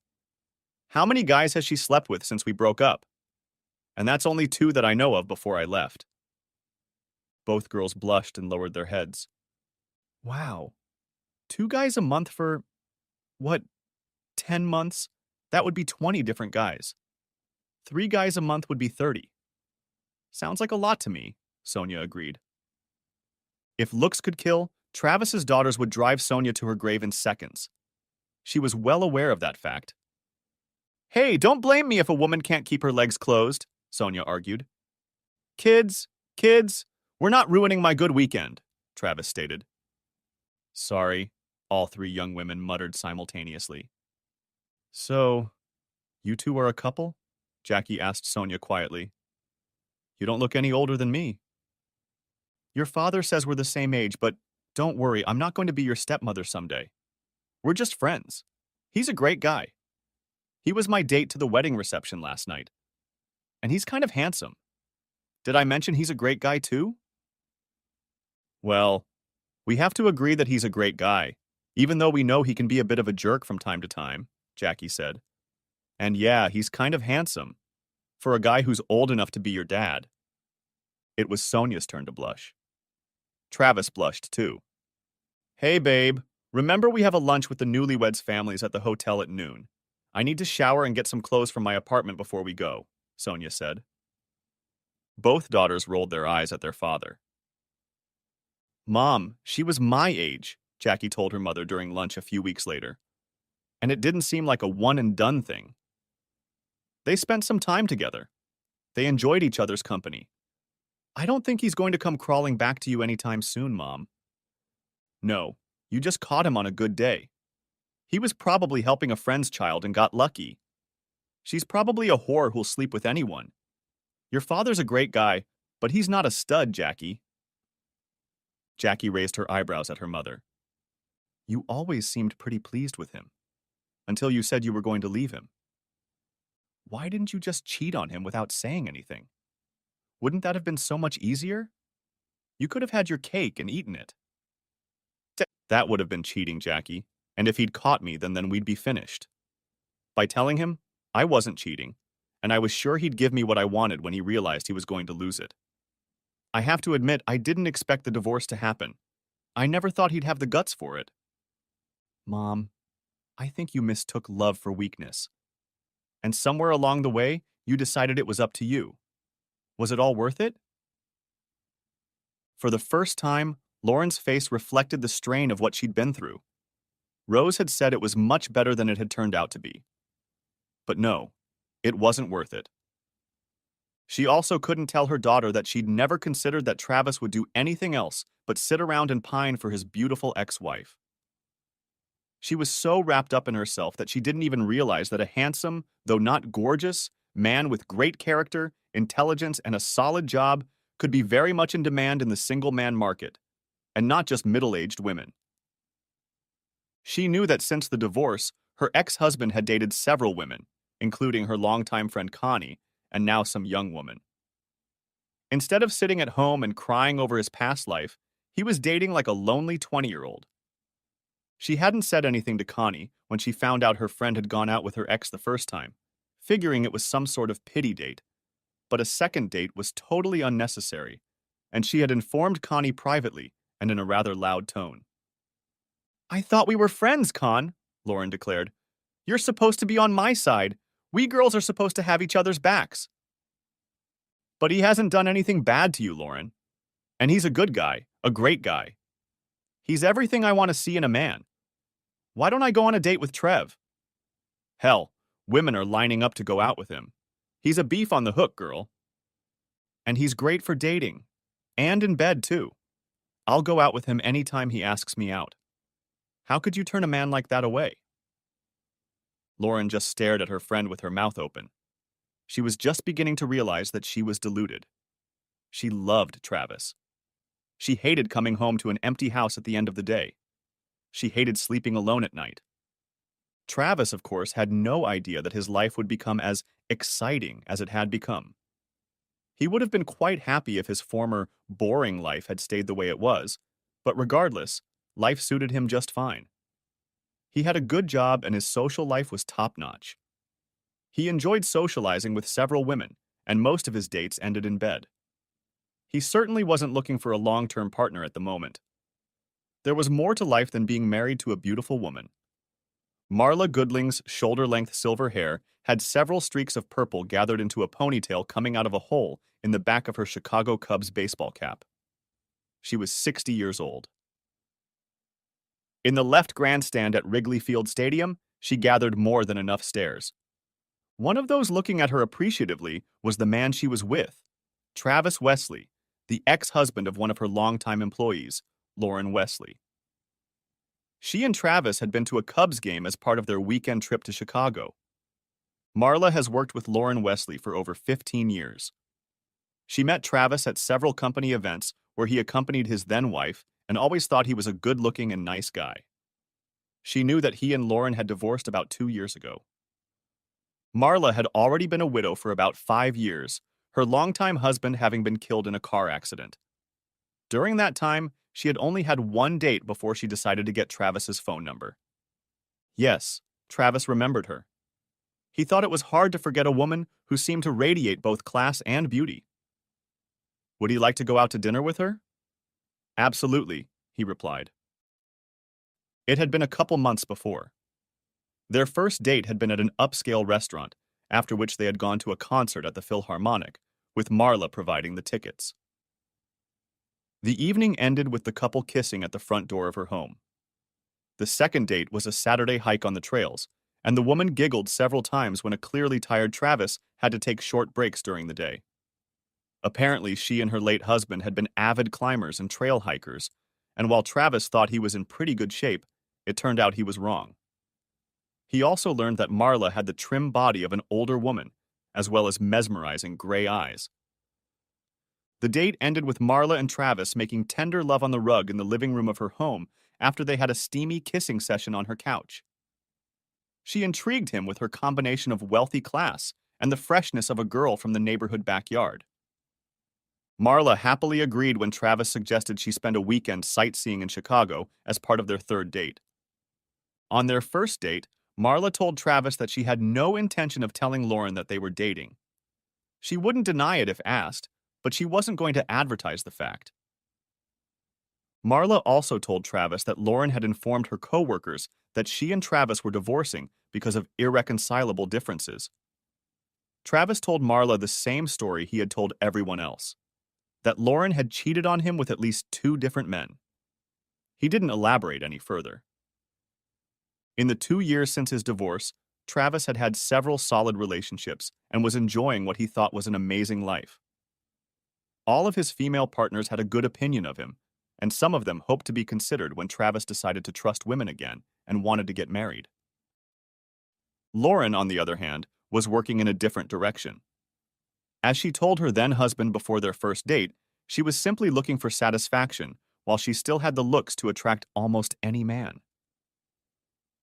How many guys has she slept with since we broke up? And that's only 2 that I know of before I left." Both girls blushed and lowered their heads. "Wow. 2 guys a month for, what, 10 months? That would be 20 different guys. 3 guys a month would be 30. Sounds like a lot to me," Sonia agreed. If looks could kill, Travis's daughters would drive Sonia to her grave in seconds. She was well aware of that fact. "Hey, don't blame me if a woman can't keep her legs closed," Sonia argued. Kids, we're not ruining my good weekend," Travis stated. "Sorry," all 3 young women muttered simultaneously. "So, you two are a couple?" Jackie asked Sonia quietly. "You don't look any older than me." "Your father says we're the same age, but don't worry, I'm not going to be your stepmother someday. We're just friends. He's a great guy. He was my date to the wedding reception last night. And he's kind of handsome. Did I mention he's a great guy too?" "Well, we have to agree that he's a great guy, even though we know he can be a bit of a jerk from time to time," Jackie said. "And yeah, he's kind of handsome. For a guy who's old enough to be your dad." It was Sonia's turn to blush. Travis blushed too. "Hey, babe, remember we have a lunch with the newlyweds' families at the hotel at noon. I need to shower and get some clothes from my apartment before we go," Sonia said. Both daughters rolled their eyes at their father. "Mom, she was my age," Jackie told her mother during lunch a few weeks later. "And it didn't seem like a one-and-done thing. They spent some time together. They enjoyed each other's company. I don't think he's going to come crawling back to you anytime soon, Mom." "No, you just caught him on a good day. He was probably helping a friend's child and got lucky. She's probably a whore who'll sleep with anyone. Your father's a great guy, but he's not a stud, Jackie." Jackie raised her eyebrows at her mother. "You always seemed pretty pleased with him, until you said you were going to leave him. Why didn't you just cheat on him without saying anything? Wouldn't that have been so much easier? You could have had your cake and eaten it." "That would have been cheating, Jackie, and if he'd caught me, then we'd be finished. By telling him, I wasn't cheating, and I was sure he'd give me what I wanted when he realized he was going to lose it. I have to admit, I didn't expect the divorce to happen. I never thought he'd have the guts for it." "Mom, I think you mistook love for weakness. And somewhere along the way, you decided it was up to you. Was it all worth it?" For the first time, Lauren's face reflected the strain of what she'd been through. Rose had said it was much better than it had turned out to be. But no, it wasn't worth it. She also couldn't tell her daughter that she'd never considered that Travis would do anything else but sit around and pine for his beautiful ex-wife. She was so wrapped up in herself that she didn't even realize that a handsome, though not gorgeous, man with great character, intelligence, and a solid job could be very much in demand in the single-man market, and not just middle-aged women. She knew that since the divorce, her ex-husband had dated several women, including her longtime friend Connie, and now some young woman. Instead of sitting at home and crying over his past life, he was dating like a lonely 20-year-old. She hadn't said anything to Connie when she found out her friend had gone out with her ex the first time, figuring it was some sort of pity date. But a second date was totally unnecessary, and she had informed Connie privately and in a rather loud tone. "I thought we were friends, Con," Lauren declared. "You're supposed to be on my side. We girls are supposed to have each other's backs." "But he hasn't done anything bad to you, Lauren. And he's a good guy, a great guy. He's everything I want to see in a man. Why don't I go on a date with Trev? Hell, women are lining up to go out with him. He's a beef on the hook, girl. And he's great for dating. And in bed, too. I'll go out with him anytime he asks me out. How could you turn a man like that away?" Lauren just stared at her friend with her mouth open. She was just beginning to realize that she was deluded. She loved Travis. She hated coming home to an empty house at the end of the day. She hated sleeping alone at night. Travis, of course, had no idea that his life would become as exciting as it had become. He would have been quite happy if his former, boring life had stayed the way it was, but regardless, life suited him just fine. He had a good job and his social life was top-notch. He enjoyed socializing with several women, and most of his dates ended in bed. He certainly wasn't looking for a long-term partner at the moment. There was more to life than being married to a beautiful woman. Marla Goodling's shoulder-length silver hair had several streaks of purple gathered into a ponytail coming out of a hole in the back of her Chicago Cubs baseball cap. She was 60 years old. In the left grandstand at Wrigley Field Stadium, she gathered more than enough stares. One of those looking at her appreciatively was the man she was with, Travis Wesley, the ex-husband of one of her longtime employees, Lauren Wesley. She and Travis had been to a Cubs game as part of their weekend trip to Chicago. Marla has worked with Lauren Wesley for over 15 years. She met Travis at several company events where he accompanied his then-wife and always thought he was a good-looking and nice guy. She knew that he and Lauren had divorced about 2 years ago. Marla had already been a widow for about 5 years, her longtime husband having been killed in a car accident. During that time, she had only had one date before she decided to get Travis's phone number. Yes, Travis remembered her. He thought it was hard to forget a woman who seemed to radiate both class and beauty. Would he like to go out to dinner with her? Absolutely, he replied. It had been a couple months before. Their first date had been at an upscale restaurant, after which they had gone to a concert at the Philharmonic, with Marla providing the tickets. The evening ended with the couple kissing at the front door of her home. The second date was a Saturday hike on the trails, and the woman giggled several times when a clearly tired Travis had to take short breaks during the day. Apparently, she and her late husband had been avid climbers and trail hikers, and while Travis thought he was in pretty good shape, it turned out he was wrong. He also learned that Marla had the trim body of an older woman, as well as mesmerizing gray eyes. The date ended with Marla and Travis making tender love on the rug in the living room of her home after they had a steamy kissing session on her couch. She intrigued him with her combination of wealthy class and the freshness of a girl from the neighborhood backyard. Marla happily agreed when Travis suggested she spend a weekend sightseeing in Chicago as part of their third date. On their first date, Marla told Travis that she had no intention of telling Lauren that they were dating. She wouldn't deny it if asked, but she wasn't going to advertise the fact. Marla also told Travis that Lauren had informed her coworkers that she and Travis were divorcing because of irreconcilable differences. Travis told Marla the same story he had told everyone else, that Lauren had cheated on him with at least 2 different men. He didn't elaborate any further. In the 2 years since his divorce, Travis had had several solid relationships and was enjoying what he thought was an amazing life. All of his female partners had a good opinion of him, and some of them hoped to be considered when Travis decided to trust women again and wanted to get married. Lauren, on the other hand, was working in a different direction. As she told her then-husband before their first date, She was simply looking for satisfaction, while she still had the looks to attract almost any man.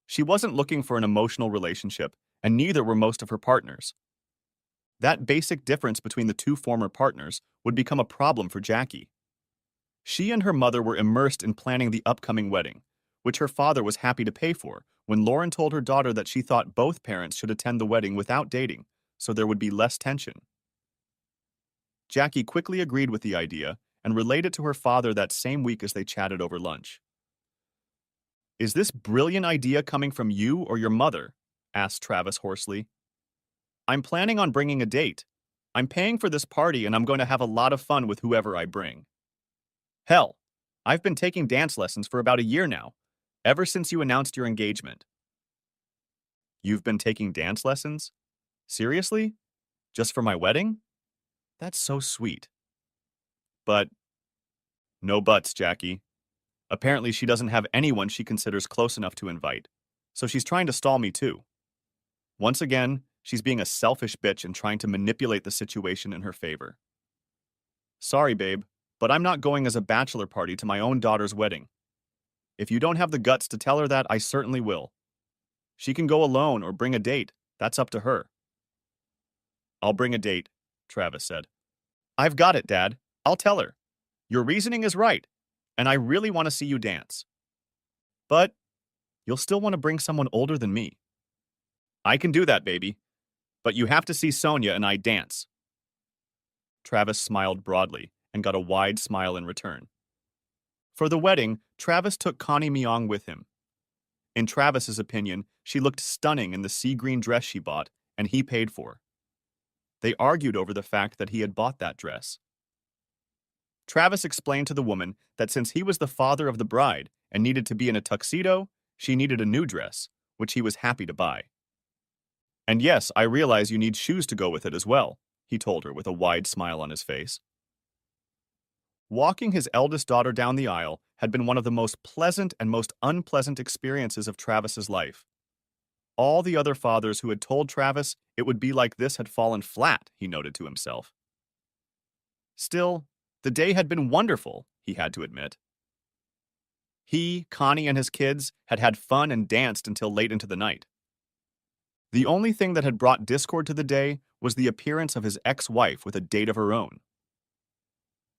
She wasn't looking for an emotional relationship, and neither were most of her partners. That basic difference between the two former partners would become a problem for Jackie. She and her mother were immersed in planning the upcoming wedding, which her father was happy to pay for, when Lauren told her daughter that she thought both parents should attend the wedding without dating, so there would be less tension. Jackie quickly agreed with the idea and relayed it to her father that same week as they chatted over lunch. "Is this brilliant idea coming from you or your mother?" asked Travis hoarsely. "I'm planning on bringing a date. I'm paying for this party and I'm going to have a lot of fun with whoever I bring. Hell, I've been taking dance lessons for about a year now, ever since you announced your engagement." "You've been taking dance lessons? Seriously? Just for my wedding? That's so sweet." But no buts, Jackie. Apparently she doesn't have anyone she considers close enough to invite, so she's trying to stall me too. Once again, she's being a selfish bitch and trying to manipulate the situation in her favor. "Sorry, babe, but I'm not going as a bachelor party to my own daughter's wedding. If you don't have the guts to tell her that, I certainly will. She can go alone or bring a date. That's up to her." "I'll bring a date," Travis said. "I've got it, Dad. I'll tell her. Your reasoning is right, and I really want to see you dance. But you'll still want to bring someone older than me." "I can do that, baby. But you have to see Sonia and I dance." Travis smiled broadly and got a wide smile in return. For the wedding, Travis took Connie Myong with him. In Travis's opinion, she looked stunning in the sea green dress she bought, and he paid for. They argued over the fact that he had bought that dress. Travis explained to the woman that since he was the father of the bride and needed to be in a tuxedo, she needed a new dress, which he was happy to buy. "And yes, I realize you need shoes to go with it as well," he told her with a wide smile on his face. Walking his eldest daughter down the aisle had been one of the most pleasant and most unpleasant experiences of Travis's life. All the other fathers who had told Travis it would be like this had fallen flat, he noted to himself. Still, the day had been wonderful, he had to admit. He, Connie, and his kids had had fun and danced until late into the night. The only thing that had brought discord to the day was the appearance of his ex-wife with a date of her own.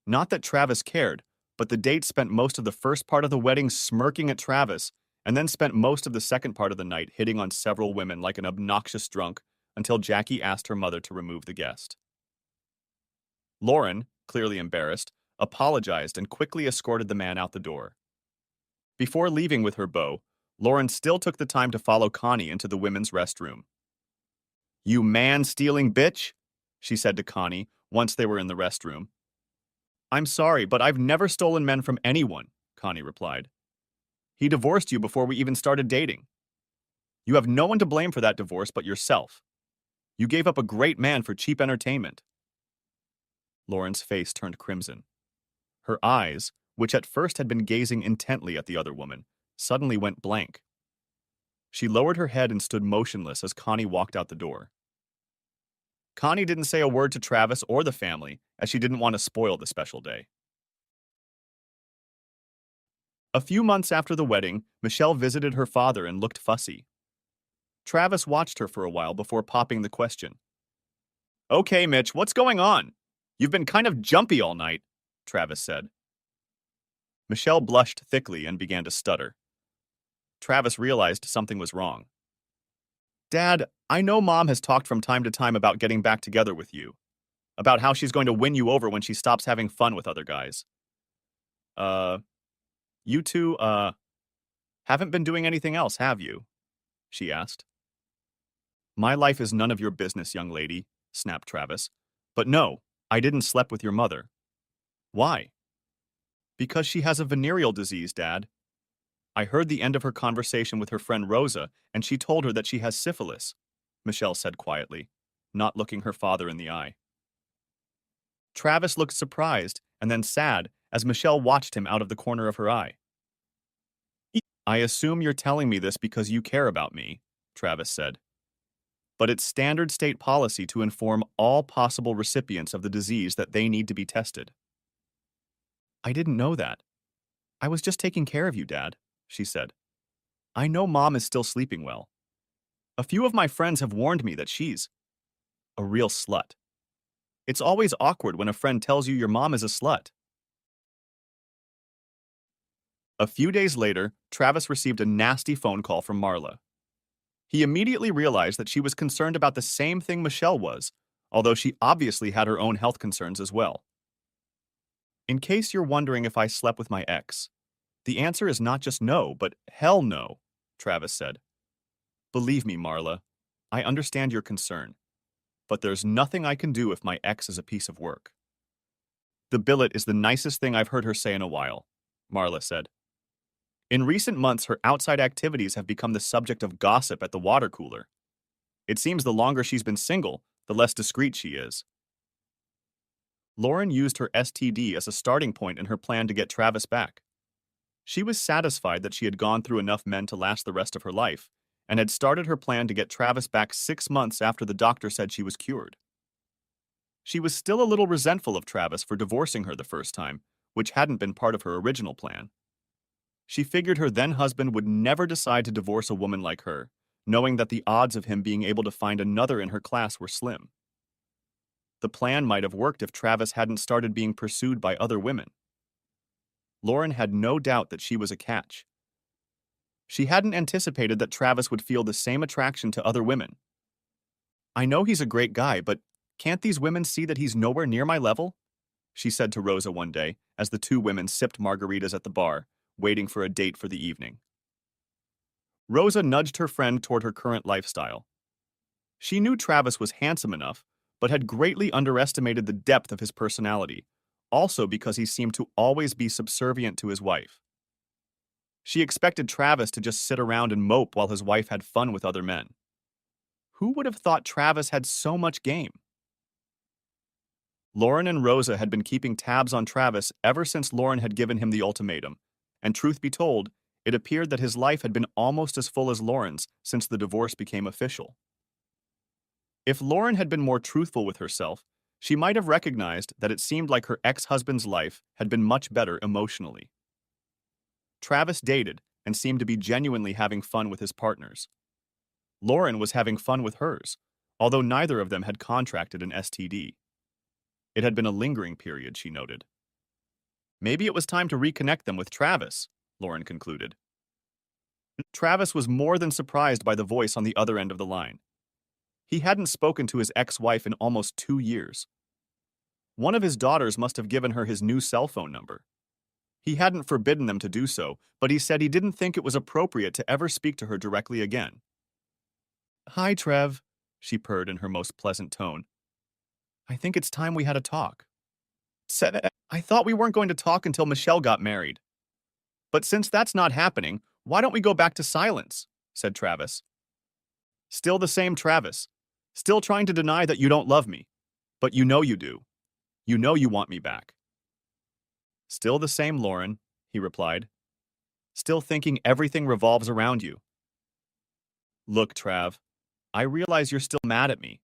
Not that Travis cared, but the date spent most of the first part of the wedding smirking at Travis, and then spent most of the second part of the night hitting on several women like an obnoxious drunk until Jackie asked her mother to remove the guest. Lauren, clearly embarrassed, apologized and quickly escorted the man out the door. Before leaving with her beau, Lauren still took the time to follow Connie into the women's restroom. "You man-stealing bitch," she said to Connie once they were in the restroom. "I'm sorry, but I've never stolen men from anyone," Connie replied. "He divorced you before we even started dating. You have no one to blame for that divorce but yourself. You gave up a great man for cheap entertainment." Lauren's face turned crimson. Her eyes, which at first had been gazing intently at the other woman, suddenly went blank. She lowered her head and stood motionless as Connie walked out the door. Connie didn't say a word to Travis or the family, as she didn't want to spoil the special day. A few months after the wedding, Michelle visited her father and looked fussy. Travis watched her for a while before popping the question. "Okay, Mitch, what's going on? You've been kind of jumpy all night," Travis said. Michelle blushed thickly and began to stutter. Travis realized something was wrong. "Dad, I know Mom has talked from time to time about getting back together with you, about how she's going to win you over when she stops having fun with other guys. Uh, you two, haven't been doing anything else, have you?" she asked. "My life is none of your business, young lady," snapped Travis. "But no, I didn't sleep with your mother." "Why?" "Because she has a venereal disease, Dad. I heard the end of her conversation with her friend Rosa, and she told her that she has syphilis," Michelle said quietly, not looking her father in the eye. Travis looked surprised and then sad as Michelle watched him out of the corner of her eye. "I assume you're telling me this because you care about me," Travis said. "But it's standard state policy to inform all possible recipients of the disease that they need to be tested." I didn't know that. I was just taking care of you, Dad, she said. I know Mom is still sleeping well. A few of my friends have warned me that she's a real slut. It's always awkward when a friend tells you your mom is a slut. A few days later, Travis received a nasty phone call from Marla. He immediately realized that she was concerned about the same thing Michelle was, although she obviously had her own health concerns as well. In case you're wondering if I slept with my ex, the answer is not just no, but hell no, Travis said. Believe me, Marla, I understand your concern, but there's nothing I can do if my ex is a piece of work. The billet is the nicest thing I've heard her say in a while, Marla said. In recent months, her outside activities have become the subject of gossip at the water cooler. It seems the longer she's been single, the less discreet she is. Lauren used her STD as a starting point in her plan to get Travis back. She was satisfied that she had gone through enough men to last the rest of her life, and had started her plan to get Travis back 6 months after the doctor said she was cured. She was still a little resentful of Travis for divorcing her the first time, which hadn't been part of her original plan. She figured her then husband would never decide to divorce a woman like her, knowing that the odds of him being able to find another in her class were slim. The plan might have worked if Travis hadn't started being pursued by other women. Lauren had no doubt that she was a catch. She hadn't anticipated that Travis would feel the same attraction to other women. I know he's a great guy, but can't these women see that he's nowhere near my level? She said to Rosa one day as the two women sipped margaritas at the bar, waiting for a date for the evening. Rosa nudged her friend toward her current lifestyle. She knew Travis was handsome enough, but had greatly underestimated the depth of his personality, also because he seemed to always be subservient to his wife. She expected Travis to just sit around and mope while his wife had fun with other men. Who would have thought Travis had so much game? Lauren and Rosa had been keeping tabs on Travis ever since Lauren had given him the ultimatum, and truth be told, it appeared that his life had been almost as full as Lauren's since the divorce became official. If Lauren had been more truthful with herself, she might have recognized that it seemed like her ex-husband's life had been much better emotionally. Travis dated and seemed to be genuinely having fun with his partners. Lauren was having fun with hers, although neither of them had contracted an STD. It had been a lingering period, she noted. Maybe it was time to reconnect them with Travis, Lauren concluded. Travis was more than surprised by the voice on the other end of the line. He hadn't spoken to his ex-wife in almost 2 years. One of his daughters must have given her his new cell phone number. He hadn't forbidden them to do so, but he said he didn't think it was appropriate to ever speak to her directly again. Hi, Trev, she purred in her most pleasant tone. I think it's time we had a talk. Said, I thought we weren't going to talk until Michelle got married. But since that's not happening, why don't we go back to silence? Said Travis. Still the same Travis. Still trying to deny that you don't love me. But you know you do. You know you want me back. Still the same, Lauren, he replied. Still thinking everything revolves around you. Look, Trav, I realize you're still mad at me,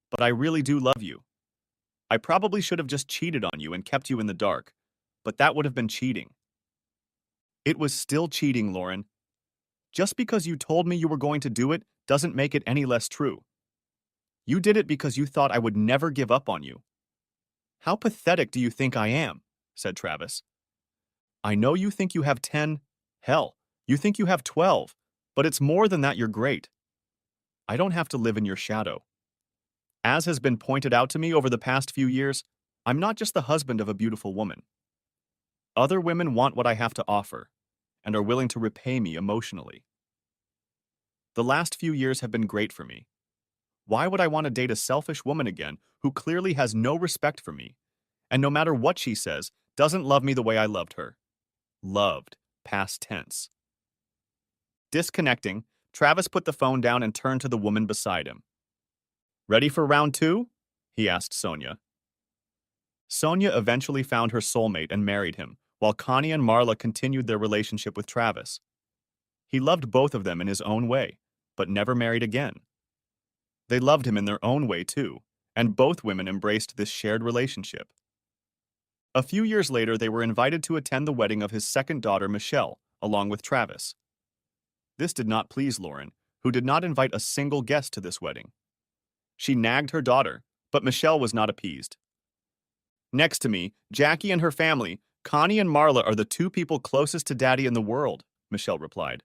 but I really do love you. I probably should have just cheated on you and kept you in the dark, but that would have been cheating. It was still cheating, Lauren. Just because you told me you were going to do it doesn't make it any less true. You did it because you thought I would never give up on you. How pathetic do you think I am? Said Travis. I know you think you have 10, hell, you think you have 12, but it's more than that. You're great. I don't have to live in your shadow. As has been pointed out to me over the past few years, I'm not just the husband of a beautiful woman. Other women want what I have to offer, and are willing to repay me emotionally. The last few years have been great for me. Why would I want to date a selfish woman again who clearly has no respect for me, and no matter what she says, doesn't love me the way I loved her? Loved, past tense. Disconnecting, Travis put the phone down and turned to the woman beside him. Ready for round 2? He asked Sonia. Sonia eventually found her soulmate and married him, while Connie and Marla continued their relationship with Travis. He loved both of them in his own way, but never married again. They loved him in their own way too, and both women embraced this shared relationship. A few years later, they were invited to attend the wedding of his second daughter, Michelle, along with Travis. This did not please Lauren, who did not invite a single guest to this wedding. She nagged her daughter, but Michelle was not appeased. Next to me, Jackie and her family, Connie and Marla, are the two people closest to Daddy in the world, Michelle replied.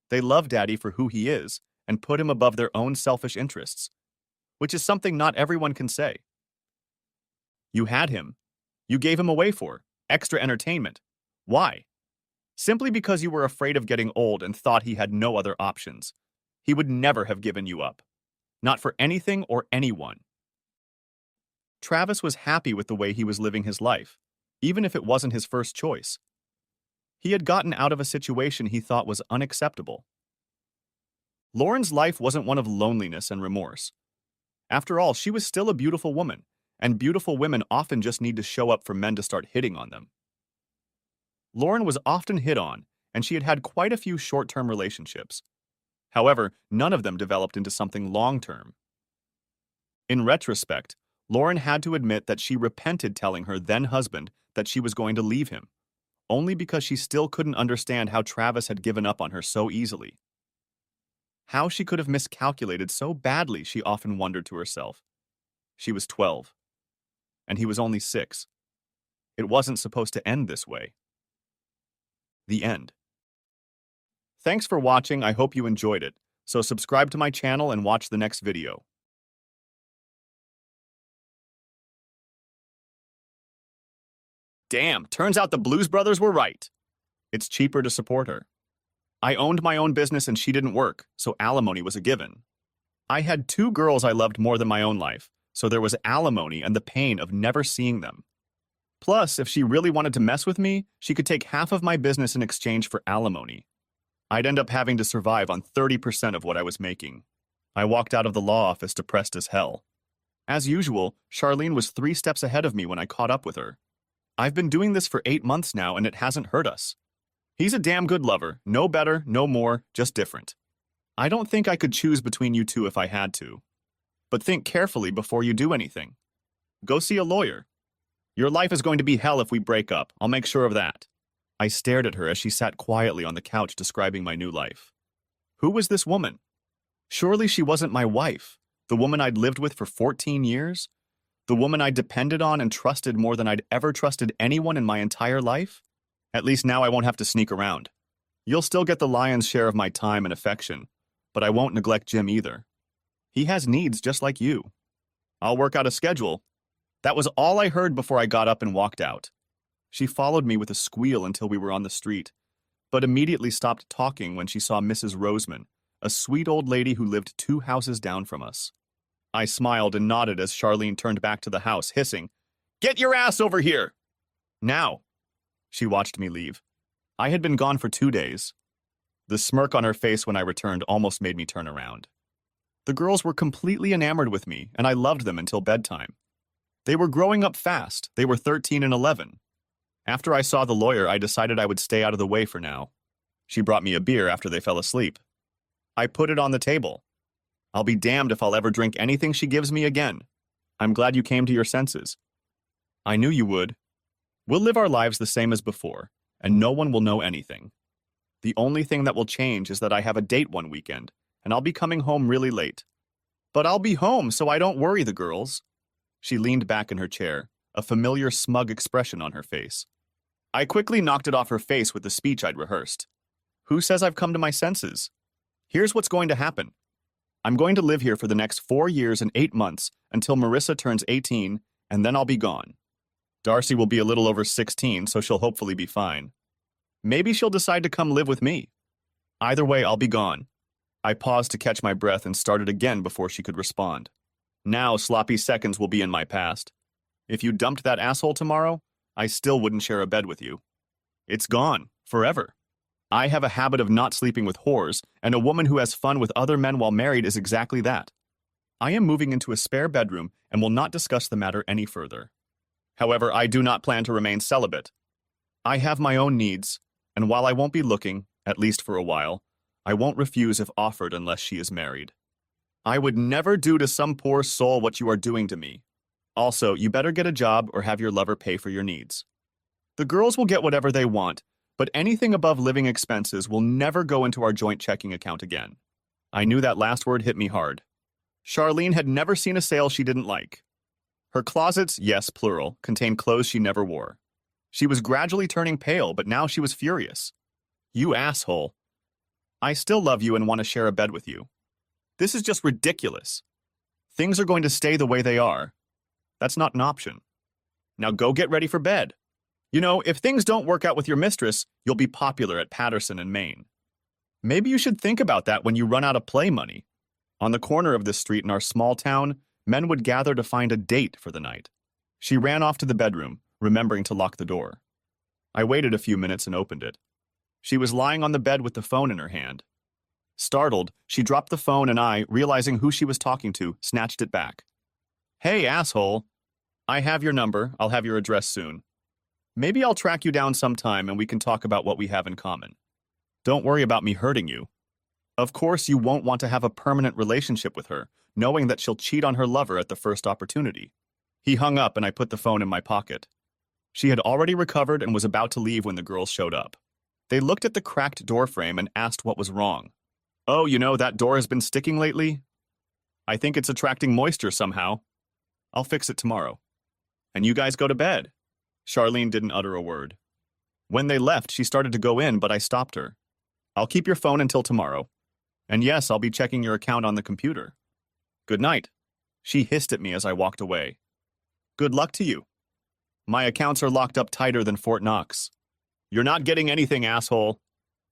They love Daddy for who he is and put him above their own selfish interests, which is something not everyone can say. You had him. You gave him away for extra entertainment. Why? Simply because you were afraid of getting old and thought he had no other options. He would never have given you up. Not for anything or anyone. Travis was happy with the way he was living his life, even if it wasn't his first choice. He had gotten out of a situation he thought was unacceptable. Lauren's life wasn't one of loneliness and remorse. After all, she was still a beautiful woman, and beautiful women often just need to show up for men to start hitting on them. Lauren was often hit on, and she had had quite a few short-term relationships. However, none of them developed into something long-term. In retrospect, Lauren had to admit that she repented telling her then-husband that she was going to leave him, only because she still couldn't understand how Travis had given up on her so easily. How she could have miscalculated so badly, she often wondered to herself. She was 12, and he was only 6. It wasn't supposed to end this way. The end. Thanks for watching. I hope you enjoyed it. So subscribe to my channel and watch the next video. Damn, turns out the Blues Brothers were right. It's cheaper to support her. I owned my own business and she didn't work, so alimony was a given. I had 2 girls I loved more than my own life, so there was alimony and the pain of never seeing them. Plus, if she really wanted to mess with me, she could take half of my business in exchange for alimony. I'd end up having to survive on 30% of what I was making. I walked out of the law office depressed as hell. As usual, Charlene was 3 steps ahead of me when I caught up with her. I've been doing this for 8 months now and it hasn't hurt us. He's a damn good lover, no better, no more, just different. I don't think I could choose between you two if I had to. But think carefully before you do anything. Go see a lawyer. Your life is going to be hell if we break up, I'll make sure of that. I stared at her as she sat quietly on the couch describing my new life. Who was this woman? Surely she wasn't my wife, the woman I'd lived with for 14 years? The woman I depended on and trusted more than I'd ever trusted anyone in my entire life? At least now I won't have to sneak around. You'll still get the lion's share of my time and affection, but I won't neglect Jim either. He has needs just like you. I'll work out a schedule. That was all I heard before I got up and walked out. She followed me with a squeal until we were on the street, but immediately stopped talking when she saw Mrs. Roseman, a sweet old lady who lived 2 houses down from us. I smiled and nodded as Charlene turned back to the house, hissing, "Get your ass over here! Now!" She watched me leave. I had been gone for 2 days. The smirk on her face when I returned almost made me turn around. The girls were completely enamored with me, and I loved them until bedtime. They were growing up fast. They were 13 and 11. After I saw the lawyer, I decided I would stay out of the way for now. She brought me a beer after they fell asleep. I put it on the table. I'll be damned if I'll ever drink anything she gives me again. I'm glad you came to your senses. I knew you would. We'll live our lives the same as before, and no one will know anything. The only thing that will change is that I have a date one weekend, and I'll be coming home really late. But I'll be home, so I don't worry the girls. She leaned back in her chair, a familiar smug expression on her face. I quickly knocked it off her face with the speech I'd rehearsed. Who says I've come to my senses? Here's what's going to happen. I'm going to live here for the next 4 years and 8 months until Marissa turns 18, and then I'll be gone. Darcy will be a little over 16, so she'll hopefully be fine. Maybe she'll decide to come live with me. Either way, I'll be gone. I paused to catch my breath and started again before she could respond. Now sloppy seconds will be in my past. If you dumped that asshole tomorrow, I still wouldn't share a bed with you. It's gone, forever. I have a habit of not sleeping with whores, and a woman who has fun with other men while married is exactly that. I am moving into a spare bedroom and will not discuss the matter any further. However, I do not plan to remain celibate. I have my own needs, and while I won't be looking, at least for a while, I won't refuse if offered unless she is married. I would never do to some poor soul what you are doing to me. Also, you better get a job or have your lover pay for your needs. The girls will get whatever they want, but anything above living expenses will never go into our joint checking account again. I knew that last word hit me hard. Charlene had never seen a sale she didn't like. Her closets, yes, plural, contained clothes she never wore. She was gradually turning pale, but now she was furious. You asshole. I still love you and want to share a bed with you. This is just ridiculous. Things are going to stay the way they are. That's not an option. Now go get ready for bed. You know, if things don't work out with your mistress, you'll be popular at Patterson and Maine. Maybe you should think about that when you run out of play money. On the corner of this street in our small town, men would gather to find a date for the night. She ran off to the bedroom, remembering to lock the door. I waited a few minutes and opened it. She was lying on the bed with the phone in her hand. Startled, she dropped the phone and I, realizing who she was talking to, snatched it back. Hey, asshole. I have your number. I'll have your address soon. Maybe I'll track you down sometime and we can talk about what we have in common. Don't worry about me hurting you. Of course, you won't want to have a permanent relationship with her, knowing that she'll cheat on her lover at the first opportunity. He hung up and I put the phone in my pocket. She had already recovered and was about to leave when the girls showed up. They looked at the cracked door frame and asked what was wrong. Oh, you know, that door has been sticking lately? I think it's attracting moisture somehow. I'll fix it tomorrow. And you guys go to bed. Charlene didn't utter a word. When they left, she started to go in, but I stopped her. I'll keep your phone until tomorrow. And yes, I'll be checking your account on the computer. Good night. She hissed at me as I walked away. Good luck to you. My accounts are locked up tighter than Fort Knox. You're not getting anything, asshole.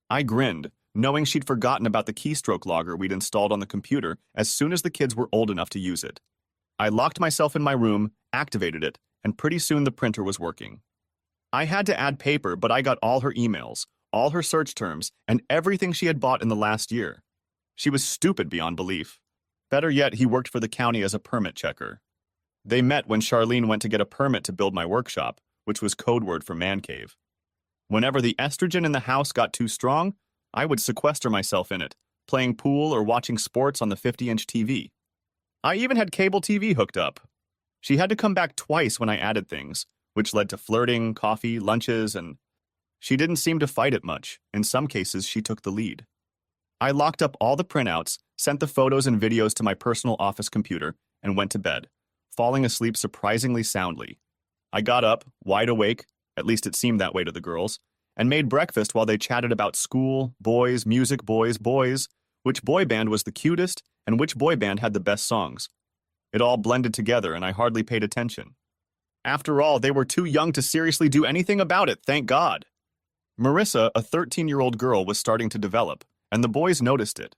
I grinned, knowing she'd forgotten about the keystroke logger we'd installed on the computer as soon as the kids were old enough to use it. I locked myself in my room, activated it, and pretty soon the printer was working. I had to add paper, but I got all her emails, all her search terms, and everything she had bought in the last year. She was stupid beyond belief. Better yet, he worked for the county as a permit checker. They met when Charlene went to get a permit to build my workshop, which was code word for man cave. Whenever the estrogen in the house got too strong, I would sequester myself in it, playing pool or watching sports on the 50-inch TV. I even had cable TV hooked up. She had to come back twice when I added things, which led to flirting, coffee, lunches, and she didn't seem to fight it much. In some cases, she took the lead. I locked up all the printouts, sent the photos and videos to my personal office computer, and went to bed, falling asleep surprisingly soundly. I got up, wide awake, at least it seemed that way to the girls, and made breakfast while they chatted about school, boys, music, boys, which boy band was the cutest, and which boy band had the best songs. It all blended together, and I hardly paid attention. After all, they were too young to seriously do anything about it, thank God. Marissa, a 13-year-old girl, was starting to develop, and the boys noticed it.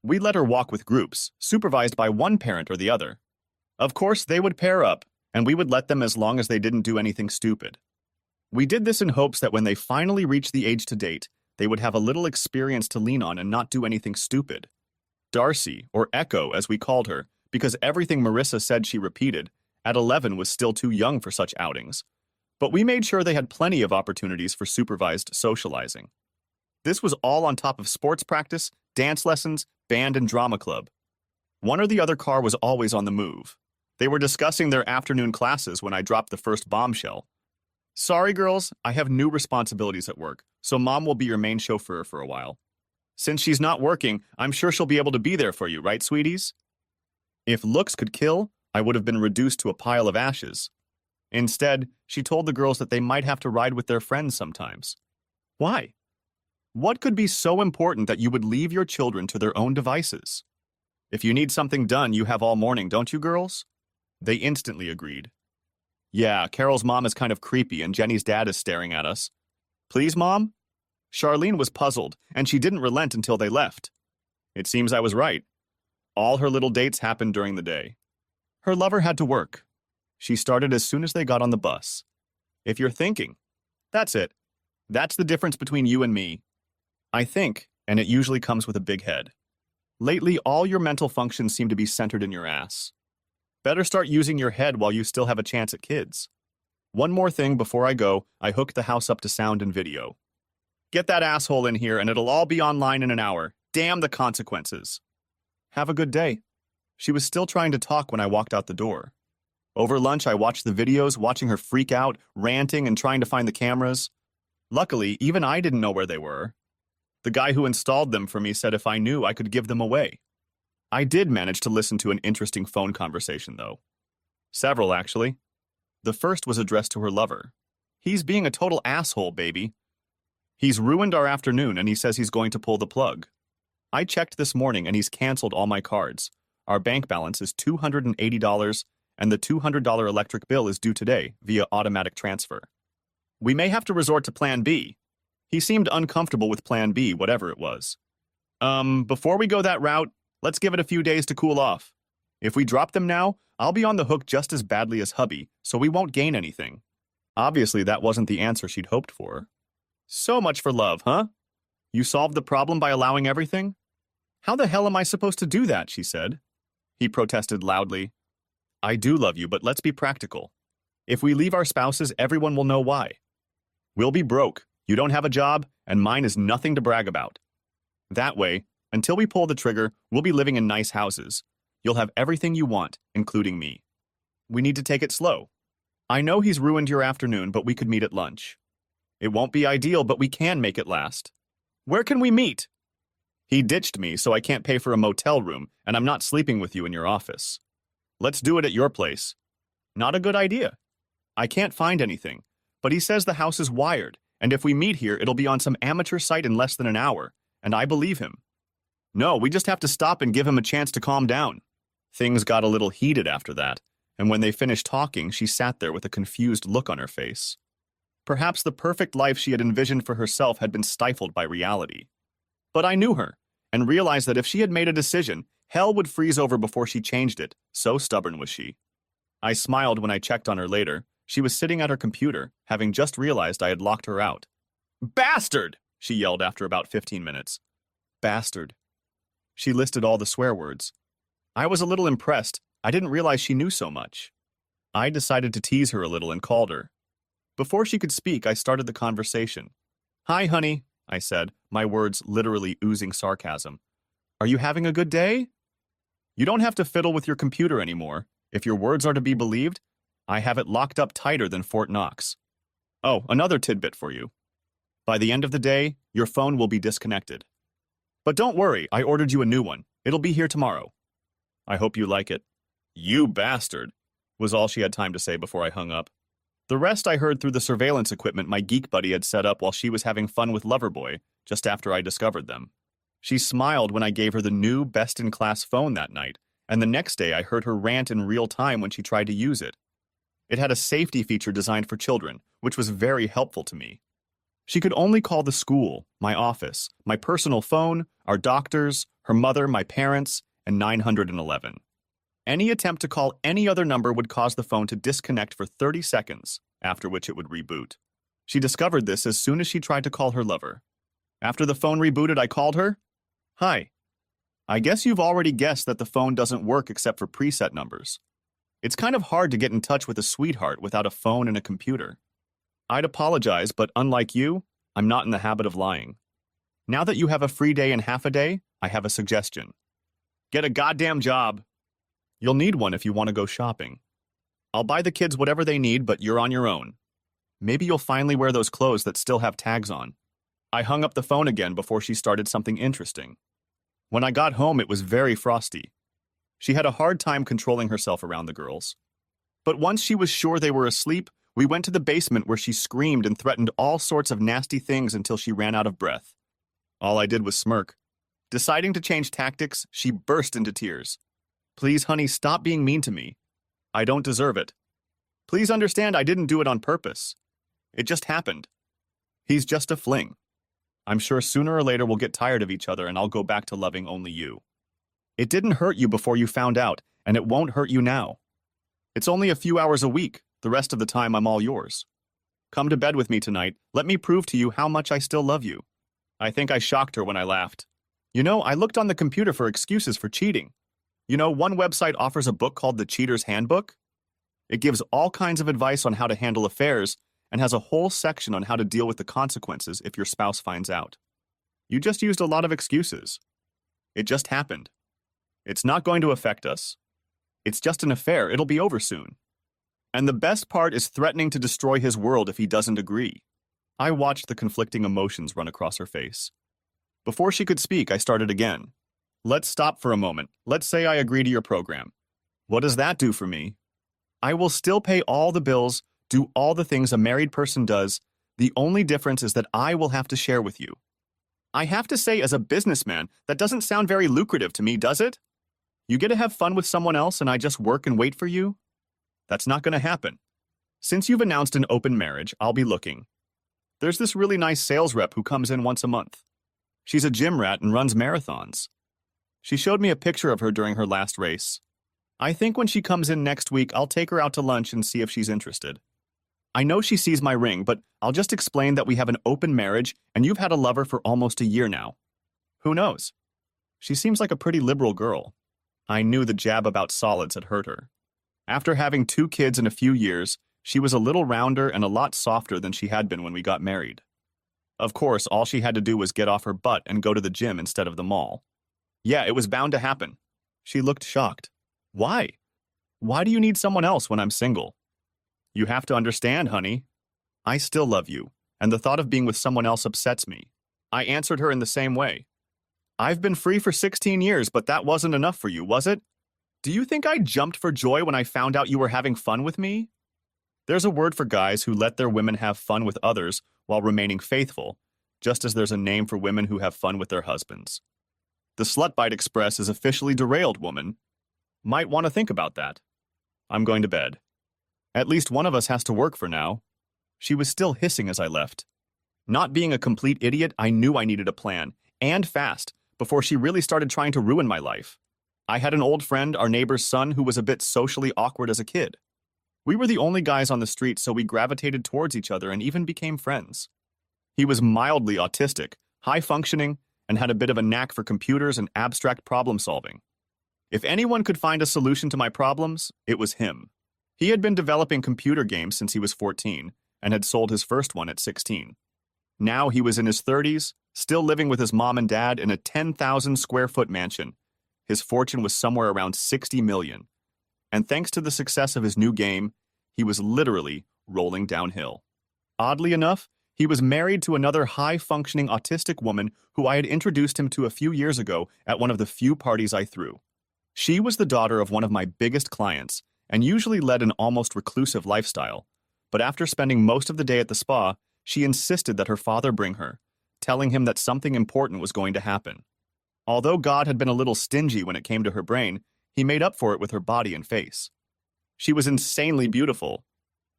We let her walk with groups, supervised by one parent or the other. Of course, they would pair up, and we would let them as long as they didn't do anything stupid. We did this in hopes that when they finally reached the age to date, they would have a little experience to lean on and not do anything stupid. Darcy, or Echo as we called her, because everything Marissa said she repeated, at 11 was still too young for such outings. But we made sure they had plenty of opportunities for supervised socializing. This was all on top of sports practice, dance lessons, band and drama club. One or the other car was always on the move. They were discussing their afternoon classes when I dropped the first bombshell. Sorry, girls, I have new responsibilities at work, so Mom will be your main chauffeur for a while. Since she's not working, I'm sure she'll be able to be there for you, right, sweeties? If looks could kill, I would have been reduced to a pile of ashes. Instead, she told the girls that they might have to ride with their friends sometimes. Why? What could be so important that you would leave your children to their own devices? If you need something done, you have all morning, don't you, girls? They instantly agreed. Yeah, Carol's mom is kind of creepy and Jenny's dad is staring at us. Please, Mom? Charlene was puzzled, and she didn't relent until they left. It seems I was right. All her little dates happened during the day. Her lover had to work. She started as soon as they got on the bus. If you're thinking, that's it. That's the difference between you and me. I think, and it usually comes with a big head. Lately, all your mental functions seem to be centered in your ass. Better start using your head while you still have a chance at kids. One more thing before I go, I hooked the house up to sound and video. Get that asshole in here and it'll all be online in an hour. Damn the consequences. Have a good day. She was still trying to talk when I walked out the door. Over lunch, I watched the videos, watching her freak out, ranting, and trying to find the cameras. Luckily, even I didn't know where they were. The guy who installed them for me said if I knew, I could give them away. I did manage to listen to an interesting phone conversation, though. Several, actually. The first was addressed to her lover. He's being a total asshole, baby. He's ruined our afternoon and he says he's going to pull the plug. I checked this morning and he's canceled all my cards. Our bank balance is $280 and the $200 electric bill is due today via automatic transfer. We may have to resort to Plan B. He seemed uncomfortable with Plan B, whatever it was. Before we go that route, let's give it a few days to cool off. If we drop them now, I'll be on the hook just as badly as hubby, so we won't gain anything. Obviously, that wasn't the answer she'd hoped for. So much for love, huh? You solved the problem by allowing everything? How the hell am I supposed to do that, she said. He protested loudly. I do love you, but let's be practical. If we leave our spouses, everyone will know why. We'll be broke, you don't have a job, and mine is nothing to brag about. That way, until we pull the trigger, we'll be living in nice houses. You'll have everything you want, including me. We need to take it slow. I know he's ruined your afternoon, but we could meet at lunch. It won't be ideal, but we can make it last. Where can we meet? He ditched me, so I can't pay for a motel room, and I'm not sleeping with you in your office. Let's do it at your place. Not a good idea. I can't find anything, but he says the house is wired, and if we meet here, it'll be on some amateur site in less than an hour, and I believe him. No, we just have to stop and give him a chance to calm down. Things got a little heated after that, and when they finished talking, she sat there with a confused look on her face. Perhaps the perfect life she had envisioned for herself had been stifled by reality. But I knew her, and realized that if she had made a decision, hell would freeze over before she changed it, so stubborn was she. I smiled when I checked on her later. She was sitting at her computer, having just realized I had locked her out. Bastard! She yelled after about 15 minutes. Bastard. She listed all the swear words. I was a little impressed. I didn't realize she knew so much. I decided to tease her a little and called her. Before she could speak, I started the conversation. Hi, honey, I said, my words literally oozing sarcasm. Are you having a good day? You don't have to fiddle with your computer anymore. If your words are to be believed, I have it locked up tighter than Fort Knox. Oh, another tidbit for you. By the end of the day, your phone will be disconnected. But don't worry, I ordered you a new one. It'll be here tomorrow. I hope you like it. You bastard, was all she had time to say before I hung up. The rest I heard through the surveillance equipment my geek buddy had set up while she was having fun with Loverboy, just after I discovered them. She smiled when I gave her the new best-in-class phone that night, and the next day I heard her rant in real time when she tried to use it. It had a safety feature designed for children, which was very helpful to me. She could only call the school, my office, my personal phone, our doctors, her mother, my parents, and 911. Any attempt to call any other number would cause the phone to disconnect for 30 seconds, after which it would reboot. She discovered this as soon as she tried to call her lover. After the phone rebooted, I called her. Hi. I guess you've already guessed that the phone doesn't work except for preset numbers. It's kind of hard to get in touch with a sweetheart without a phone and a computer. I'd apologize, but unlike you, I'm not in the habit of lying. Now that you have a free day and half a day, I have a suggestion. Get a goddamn job. You'll need one if you want to go shopping. I'll buy the kids whatever they need, but you're on your own. Maybe you'll finally wear those clothes that still have tags on. I hung up the phone again before she started something interesting. When I got home, it was very frosty. She had a hard time controlling herself around the girls. But once she was sure they were asleep, we went to the basement where she screamed and threatened all sorts of nasty things until she ran out of breath. All I did was smirk. Deciding to change tactics, she burst into tears. Please, honey, stop being mean to me. I don't deserve it. Please understand I didn't do it on purpose. It just happened. He's just a fling. I'm sure sooner or later we'll get tired of each other and I'll go back to loving only you. It didn't hurt you before you found out, and it won't hurt you now. It's only a few hours a week. The rest of the time I'm all yours. Come to bed with me tonight. Let me prove to you how much I still love you. I think I shocked her when I laughed. You know, I looked on the computer for excuses for cheating. You know, one website offers a book called The Cheater's Handbook. It gives all kinds of advice on how to handle affairs and has a whole section on how to deal with the consequences if your spouse finds out. You just used a lot of excuses. It just happened. It's not going to affect us. It's just an affair. It'll be over soon. And the best part is threatening to destroy his world if he doesn't agree. I watched the conflicting emotions run across her face. Before she could speak, I started again. Let's stop for a moment. Let's say I agree to your program. What does that do for me? I will still pay all the bills, do all the things a married person does. The only difference is that I will have to share with you. I have to say, as a businessman, that doesn't sound very lucrative to me, does it? You get to have fun with someone else and I just work and wait for you? That's not going to happen. Since you've announced an open marriage, I'll be looking. There's this really nice sales rep who comes in once a month. She's a gym rat and runs marathons. She showed me a picture of her during her last race. I think when she comes in next week, I'll take her out to lunch and see if she's interested. I know she sees my ring, but I'll just explain that we have an open marriage and you've had a lover for almost a year now. Who knows? She seems like a pretty liberal girl. I knew the jab about solids had hurt her. After having 2 kids in a few years, she was a little rounder and a lot softer than she had been when we got married. Of course, all she had to do was get off her butt and go to the gym instead of the mall. Yeah, it was bound to happen. She looked shocked. Why? Why do you need someone else when I'm single? You have to understand, honey. I still love you, and the thought of being with someone else upsets me. I answered her in the same way. I've been free for 16 years, but that wasn't enough for you, was it? Do you think I jumped for joy when I found out you were having fun with me? There's a word for guys who let their women have fun with others while remaining faithful, just as there's a name for women who have fun with their husbands. The Slut Bite Express is officially derailed, woman. Might want to think about that. I'm going to bed. At least one of us has to work for now. She was still hissing as I left. Not being a complete idiot, I knew I needed a plan, and fast, before she really started trying to ruin my life. I had an old friend, our neighbor's son, who was a bit socially awkward as a kid. We were the only guys on the street, so we gravitated towards each other and even became friends. He was mildly autistic, high-functioning, and had a bit of a knack for computers and abstract problem-solving. If anyone could find a solution to my problems, it was him. He had been developing computer games since he was 14 and had sold his first one at 16. Now he was in his 30s, still living with his mom and dad in a 10,000-square-foot mansion. His fortune was somewhere around 60 million. And thanks to the success of his new game, he was literally rolling downhill. Oddly enough, he was married to another high-functioning autistic woman who I had introduced him to a few years ago at one of the few parties I threw. She was the daughter of one of my biggest clients and usually led an almost reclusive lifestyle, but after spending most of the day at the spa, she insisted that her father bring her, telling him that something important was going to happen. Although God had been a little stingy when it came to her brain, he made up for it with her body and face. She was insanely beautiful.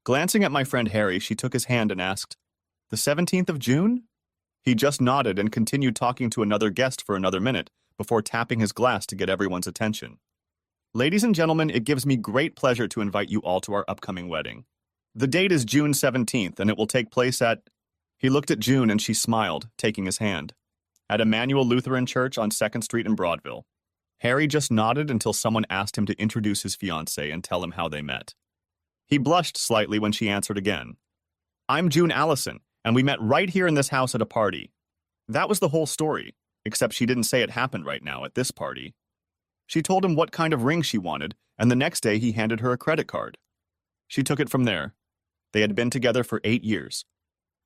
Glancing at my friend Harry, she took his hand and asked, "The 17th of June?" He just nodded and continued talking to another guest for another minute before tapping his glass to get everyone's attention. Ladies and gentlemen, it gives me great pleasure to invite you all to our upcoming wedding. The date is June 17th, and it will take place at... He looked at June and she smiled, taking his hand. At Emmanuel Lutheran Church on 2nd Street in Broadville. Harry just nodded until someone asked him to introduce his fiancée and tell him how they met. He blushed slightly when she answered again. "I'm June Allison, and we met right here in this house at a party." That was the whole story, except she didn't say it happened right now at this party. She told him what kind of ring she wanted, and the next day he handed her a credit card. She took it from there. They had been together for 8 years.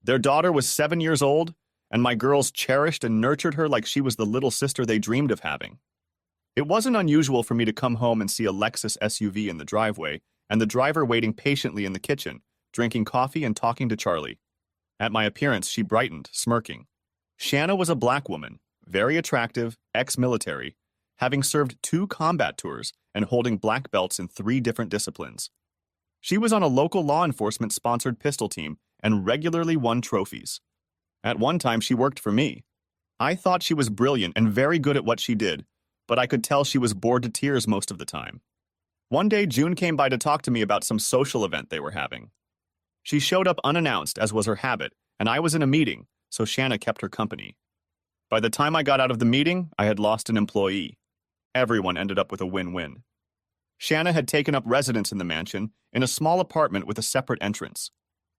Their daughter was 7 years old, and my girls cherished and nurtured her like she was the little sister they dreamed of having. It wasn't unusual for me to come home and see a Lexus SUV in the driveway and the driver waiting patiently in the kitchen, drinking coffee and talking to Charlie. At my appearance, she brightened, smirking. Shanna was a black woman, very attractive, ex-military, having served 2 combat tours and holding black belts in 3 different disciplines. She was on a local law enforcement-sponsored pistol team and regularly won trophies. At one time, she worked for me. I thought she was brilliant and very good at what she did, but I could tell she was bored to tears most of the time. One day, June came by to talk to me about some social event they were having. She showed up unannounced, as was her habit, and I was in a meeting, so Shanna kept her company. By the time I got out of the meeting, I had lost an employee. Everyone ended up with a win-win. Shanna had taken up residence in the mansion, in a small apartment with a separate entrance.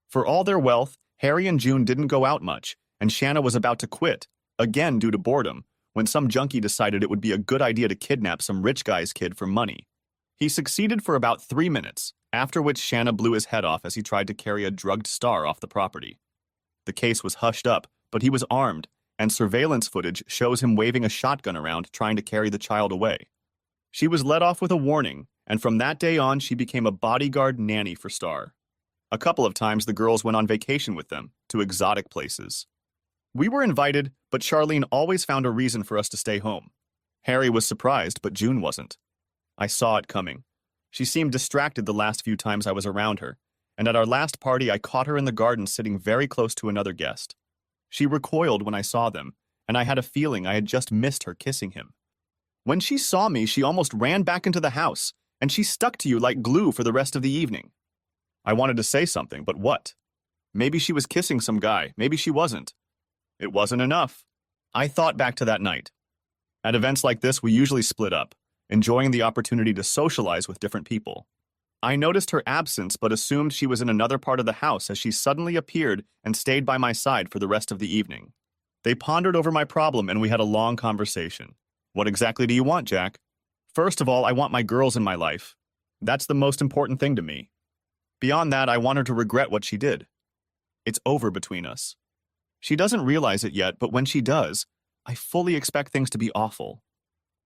For all their wealth, Harry and June didn't go out much, and Shanna was about to quit, again due to boredom, when some junkie decided it would be a good idea to kidnap some rich guy's kid for money. He succeeded for about 3 minutes, after which Shanna blew his head off as he tried to carry a drugged Star off the property. The case was hushed up, but he was armed, and surveillance footage shows him waving a shotgun around trying to carry the child away. She was let off with a warning, and from that day on she became a bodyguard nanny for Star. A couple of times the girls went on vacation with them, to exotic places. We were invited, but Charlene always found a reason for us to stay home. Harry was surprised, but June wasn't. I saw it coming. She seemed distracted the last few times I was around her, and at our last party I caught her in the garden sitting very close to another guest. She recoiled when I saw them, and I had a feeling I had just missed her kissing him. When she saw me, she almost ran back into the house, and she stuck to you like glue for the rest of the evening. I wanted to say something, but what? Maybe she was kissing some guy, maybe she wasn't. It wasn't enough. I thought back to that night. At events like this, we usually split up, enjoying the opportunity to socialize with different people. I noticed her absence but assumed she was in another part of the house as she suddenly appeared and stayed by my side for the rest of the evening. They pondered over my problem and we had a long conversation. What exactly do you want, Jack? First of all, I want my girls in my life. That's the most important thing to me. Beyond that, I want her to regret what she did. It's over between us. She doesn't realize it yet, but when she does, I fully expect things to be awful.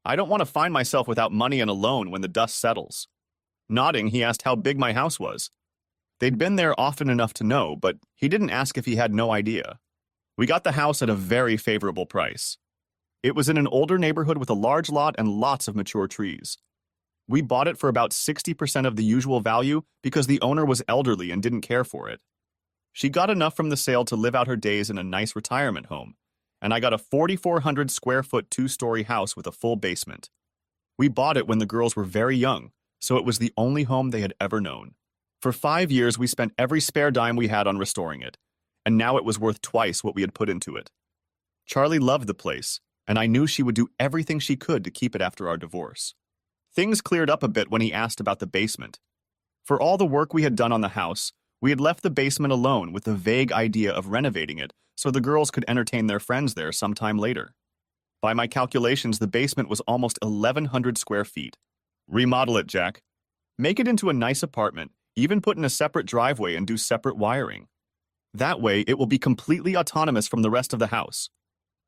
I don't want to find myself without money and alone when the dust settles. Nodding, he asked how big my house was. They'd been there often enough to know, but he didn't ask if he had no idea. We got the house at a very favorable price. It was in an older neighborhood with a large lot and lots of mature trees. We bought it for about 60% of the usual value because the owner was elderly and didn't care for it. She got enough from the sale to live out her days in a nice retirement home, and I got a 4,400 square foot two-story house with a full basement. We bought it when the girls were very young, so it was the only home they had ever known. For 5 years, we spent every spare dime we had on restoring it, and now it was worth twice what we had put into it. Charlie loved the place, and I knew she would do everything she could to keep it after our divorce. Things cleared up a bit when he asked about the basement. For all the work we had done on the house, we had left the basement alone with the vague idea of renovating it so the girls could entertain their friends there sometime later. By my calculations, the basement was almost 1,100 square feet. Remodel it, Jack. Make it into a nice apartment, even put in a separate driveway and do separate wiring. That way, it will be completely autonomous from the rest of the house.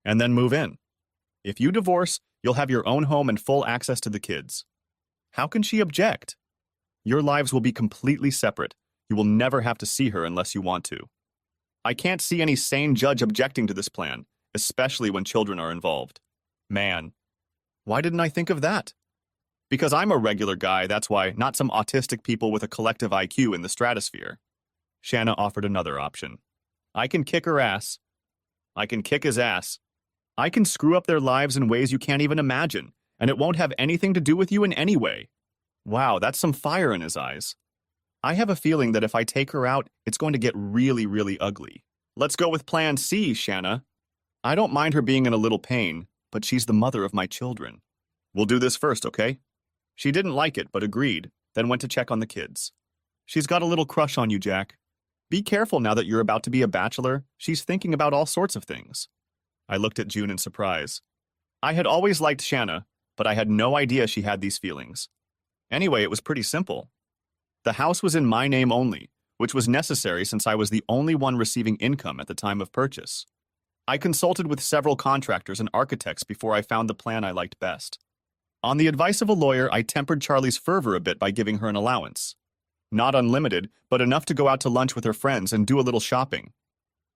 And then move in. If you divorce, you'll have your own home and full access to the kids. How can she object? Your lives will be completely separate. You will never have to see her unless you want to. I can't see any sane judge objecting to this plan, especially when children are involved. Man, why didn't I think of that? Because I'm a regular guy, that's why, not some autistic people with a collective IQ in the stratosphere. Shanna offered another option. I can kick her ass. I can kick his ass. I can screw up their lives in ways you can't even imagine, and it won't have anything to do with you in any way. Wow, that's some fire in his eyes. I have a feeling that if I take her out, it's going to get really, really ugly. Let's go with plan C, Shanna. I don't mind her being in a little pain, but she's the mother of my children. We'll do this first, okay? She didn't like it, but agreed, then went to check on the kids. She's got a little crush on you, Jack. Be careful now that you're about to be a bachelor. She's thinking about all sorts of things. I looked at June in surprise. I had always liked Shanna, but I had no idea she had these feelings. Anyway, it was pretty simple. The house was in my name only, which was necessary since I was the only one receiving income at the time of purchase. I consulted with several contractors and architects before I found the plan I liked best. On the advice of a lawyer, I tempered Charlie's fervor a bit by giving her an allowance. Not unlimited, but enough to go out to lunch with her friends and do a little shopping.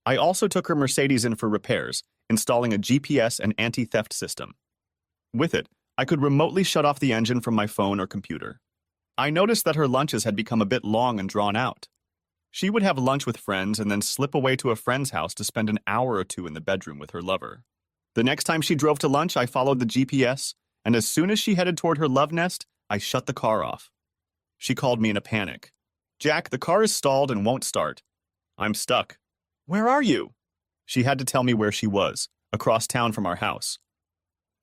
I also took her Mercedes in for repairs, installing a GPS and anti-theft system. With it, I could remotely shut off the engine from my phone or computer. I noticed that her lunches had become a bit long and drawn out. She would have lunch with friends and then slip away to a friend's house to spend an hour or two in the bedroom with her lover. The next time she drove to lunch, I followed the GPS, and as soon as she headed toward her love nest, I shut the car off. She called me in a panic. Jack, the car is stalled and won't start. I'm stuck. Where are you? She had to tell me where she was, across town from our house.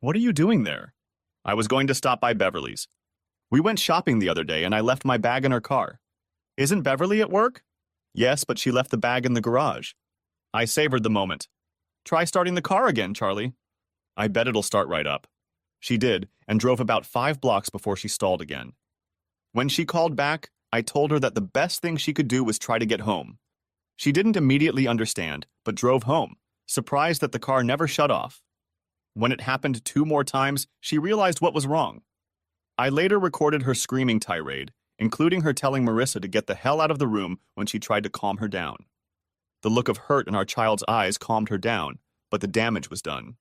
What are you doing there? I was going to stop by Beverly's. We went shopping the other day and I left my bag in her car. Isn't Beverly at work? Yes, but she left the bag in the garage. I savored the moment. Try starting the car again, Charlie. I bet it'll start right up. She did, and drove about 5 blocks before she stalled again. When she called back, I told her that the best thing she could do was try to get home. She didn't immediately understand, but drove home, surprised that the car never shut off. When it happened 2 more times, she realized what was wrong. I later recorded her screaming tirade, including her telling Marissa to get the hell out of the room when she tried to calm her down. The look of hurt in our child's eyes calmed her down, but the damage was done.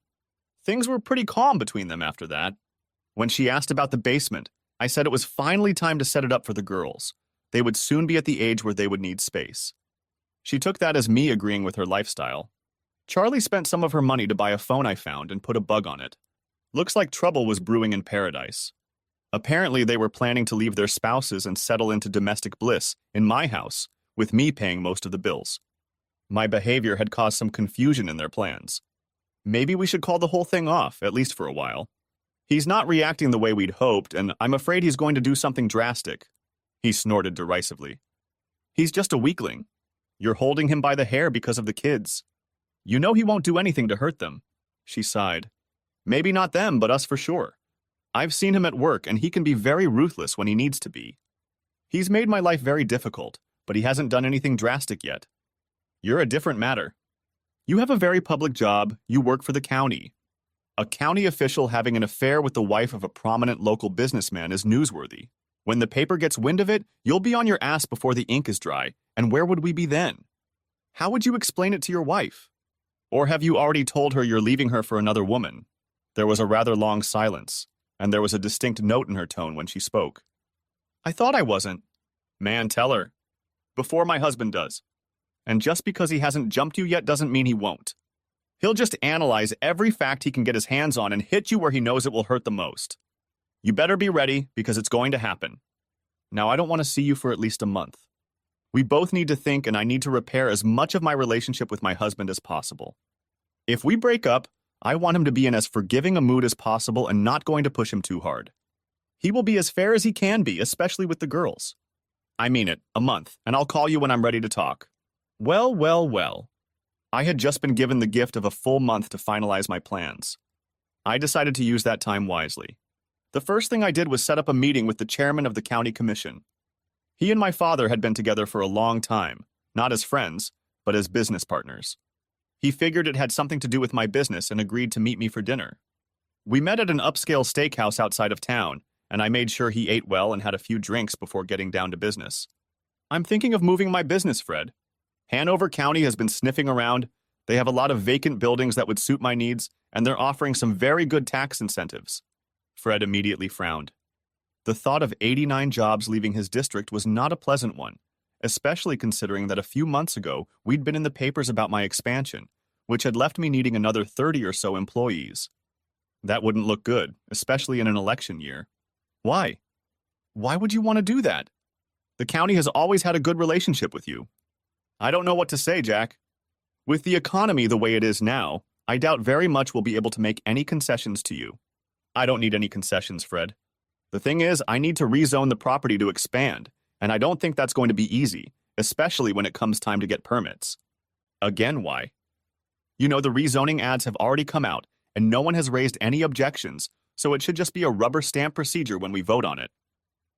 Things were pretty calm between them after that. When she asked about the basement, I said it was finally time to set it up for the girls. They would soon be at the age where they would need space. She took that as me agreeing with her lifestyle. Charlie spent some of her money to buy a phone I found and put a bug on it. Looks like trouble was brewing in paradise. Apparently, they were planning to leave their spouses and settle into domestic bliss in my house, with me paying most of the bills. My behavior had caused some confusion in their plans. Maybe we should call the whole thing off, at least for a while. He's not reacting the way we'd hoped, and I'm afraid he's going to do something drastic. He snorted derisively. He's just a weakling. You're holding him by the hair because of the kids. You know he won't do anything to hurt them. She sighed. Maybe not them, but us for sure. I've seen him at work, and he can be very ruthless when he needs to be. He's made my life very difficult, but he hasn't done anything drastic yet. You're a different matter. You have a very public job, you work for the county. A county official having an affair with the wife of a prominent local businessman is newsworthy. When the paper gets wind of it, you'll be on your ass before the ink is dry, and where would we be then? How would you explain it to your wife? Or have you already told her you're leaving her for another woman? There was a rather long silence, and there was a distinct note in her tone when she spoke. I thought I wasn't. Man, tell her. Before my husband does. And just because he hasn't jumped you yet doesn't mean he won't. He'll just analyze every fact he can get his hands on and hit you where he knows it will hurt the most. You better be ready, because it's going to happen. Now, I don't want to see you for at least a month. We both need to think, and I need to repair as much of my relationship with my husband as possible. If we break up, I want him to be in as forgiving a mood as possible and not going to push him too hard. He will be as fair as he can be, especially with the girls. I mean it, a month, and I'll call you when I'm ready to talk. Well, well, well. I had just been given the gift of a full month to finalize my plans. I decided to use that time wisely. The first thing I did was set up a meeting with the chairman of the county commission. He and my father had been together for a long time, not as friends, but as business partners. He figured it had something to do with my business and agreed to meet me for dinner. We met at an upscale steakhouse outside of town, and I made sure he ate well and had a few drinks before getting down to business. I'm thinking of moving my business, Fred. Hanover County has been sniffing around. They have a lot of vacant buildings that would suit my needs, and they're offering some very good tax incentives. Fred immediately frowned. The thought of 89 jobs leaving his district was not a pleasant one, especially considering that a few months ago we'd been in the papers about my expansion, which had left me needing another 30 or so employees. That wouldn't look good, especially in an election year. Why? Why would you want to do that? The county has always had a good relationship with you. I don't know what to say, Jack. With the economy the way it is now, I doubt very much we'll be able to make any concessions to you. I don't need any concessions, Fred. The thing is, I need to rezone the property to expand, and I don't think that's going to be easy, especially when it comes time to get permits. Again, why? You know, the rezoning ads have already come out, and no one has raised any objections, so it should just be a rubber stamp procedure when we vote on it.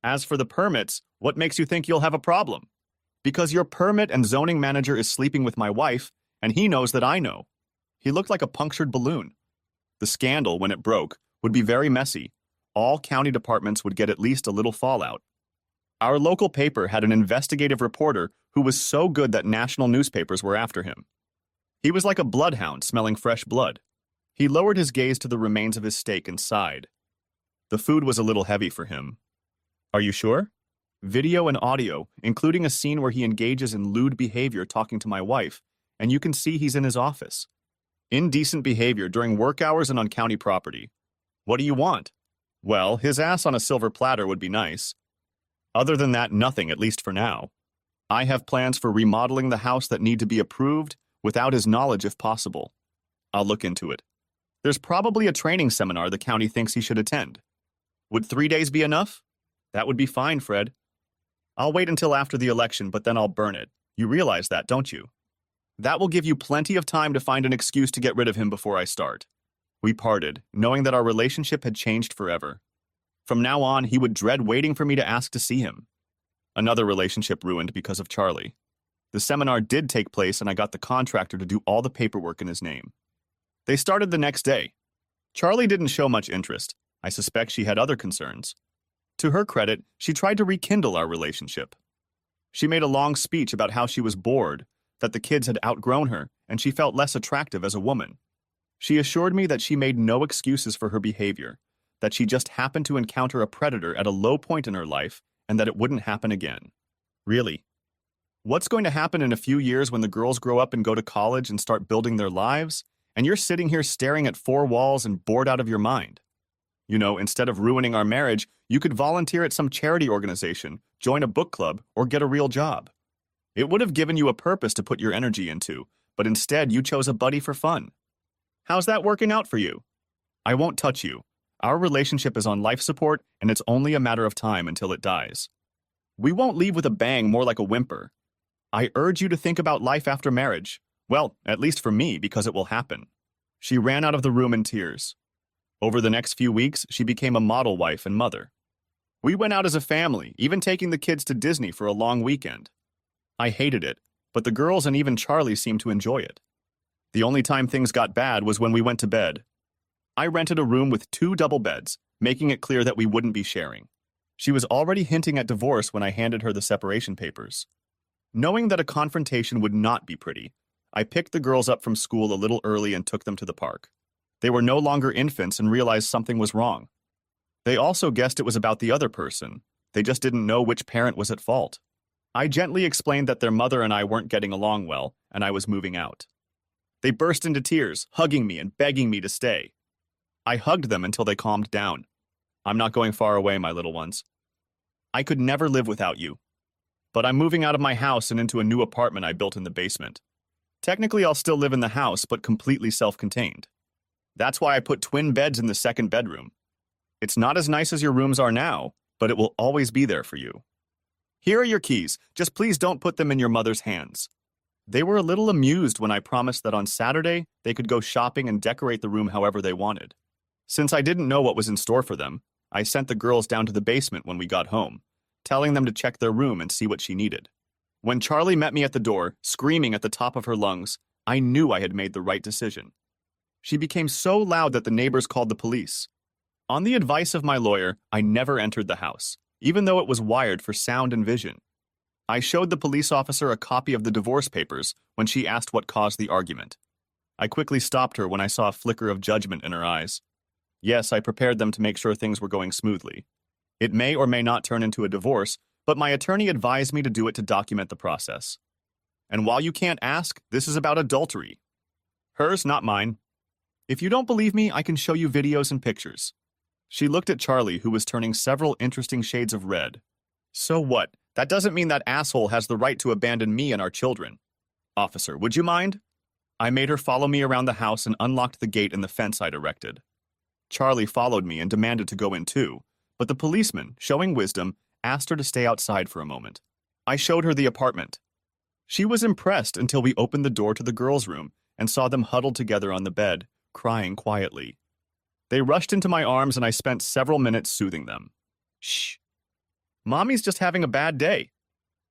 As for the permits, what makes you think you'll have a problem? Because your permit and zoning manager is sleeping with my wife, and he knows that I know. He looked like a punctured balloon. The scandal, when it broke, would be very messy. All county departments would get at least a little fallout. Our local paper had an investigative reporter who was so good that national newspapers were after him. He was like a bloodhound smelling fresh blood. He lowered his gaze to the remains of his steak and sighed. The food was a little heavy for him. Are you sure? Video and audio, including a scene where he engages in lewd behavior talking to my wife, and you can see he's in his office. Indecent behavior during work hours and on county property. What do you want? Well, his ass on a silver platter would be nice. Other than that, nothing, at least for now. I have plans for remodeling the house that need to be approved without his knowledge if possible. I'll look into it. There's probably a training seminar the county thinks he should attend. Would 3 days be enough? That would be fine, Fred. I'll wait until after the election, but then I'll burn it. You realize that, don't you? That will give you plenty of time to find an excuse to get rid of him before I start. We parted, knowing that our relationship had changed forever. From now on, he would dread waiting for me to ask to see him. Another relationship ruined because of Charlie. The seminar did take place and I got the contractor to do all the paperwork in his name. They started the next day. Charlie didn't show much interest. I suspect she had other concerns. To her credit, she tried to rekindle our relationship. She made a long speech about how she was bored, that the kids had outgrown her, and she felt less attractive as a woman. She assured me that she made no excuses for her behavior, that she just happened to encounter a predator at a low point in her life, and that it wouldn't happen again. Really? What's going to happen in a few years when the girls grow up and go to college and start building their lives, and you're sitting here staring at four walls and bored out of your mind? You know, instead of ruining our marriage, you could volunteer at some charity organization, join a book club, or get a real job. It would have given you a purpose to put your energy into, but instead you chose a buddy for fun. How's that working out for you? I won't touch you. Our relationship is on life support, and it's only a matter of time until it dies. We won't leave with a bang, more like a whimper. I urge you to think about life after marriage. Well, at least for me, because it will happen. She ran out of the room in tears. Over the next few weeks, she became a model wife and mother. We went out as a family, even taking the kids to Disney for a long weekend. I hated it, but the girls and even Charlie seemed to enjoy it. The only time things got bad was when we went to bed. I rented a room with 2 double beds, making it clear that we wouldn't be sharing. She was already hinting at divorce when I handed her the separation papers. Knowing that a confrontation would not be pretty, I picked the girls up from school a little early and took them to the park. They were no longer infants and realized something was wrong. They also guessed it was about the other person. They just didn't know which parent was at fault. I gently explained that their mother and I weren't getting along well, and I was moving out. They burst into tears, hugging me and begging me to stay. I hugged them until they calmed down. I'm not going far away, my little ones. I could never live without you. But I'm moving out of my house and into a new apartment I built in the basement. Technically, I'll still live in the house, but completely self-contained. That's why I put twin beds in the second bedroom. It's not as nice as your rooms are now, but it will always be there for you. Here are your keys. Just please don't put them in your mother's hands. They were a little amused when I promised that on Saturday they could go shopping and decorate the room however they wanted. Since I didn't know what was in store for them, I sent the girls down to the basement when we got home, telling them to check their room and see what she needed. When Charlie met me at the door, screaming at the top of her lungs, I knew I had made the right decision. She became so loud that the neighbors called the police. On the advice of my lawyer, I never entered the house, even though it was wired for sound and vision. I showed the police officer a copy of the divorce papers when she asked what caused the argument. I quickly stopped her when I saw a flicker of judgment in her eyes. Yes, I prepared them to make sure things were going smoothly. It may or may not turn into a divorce, but my attorney advised me to do it to document the process. And while you can't ask, this is about adultery. Hers, not mine. If you don't believe me, I can show you videos and pictures. She looked at Charlie, who was turning several interesting shades of red. So what? That doesn't mean that asshole has the right to abandon me and our children. Officer, would you mind? I made her follow me around the house and unlocked the gate and the fence I'd erected. Charlie followed me and demanded to go in too, but the policeman, showing wisdom, asked her to stay outside for a moment. I showed her the apartment. She was impressed until we opened the door to the girls' room and saw them huddled together on the bed, crying quietly. They rushed into my arms and I spent several minutes soothing them. Shh. Mommy's just having a bad day.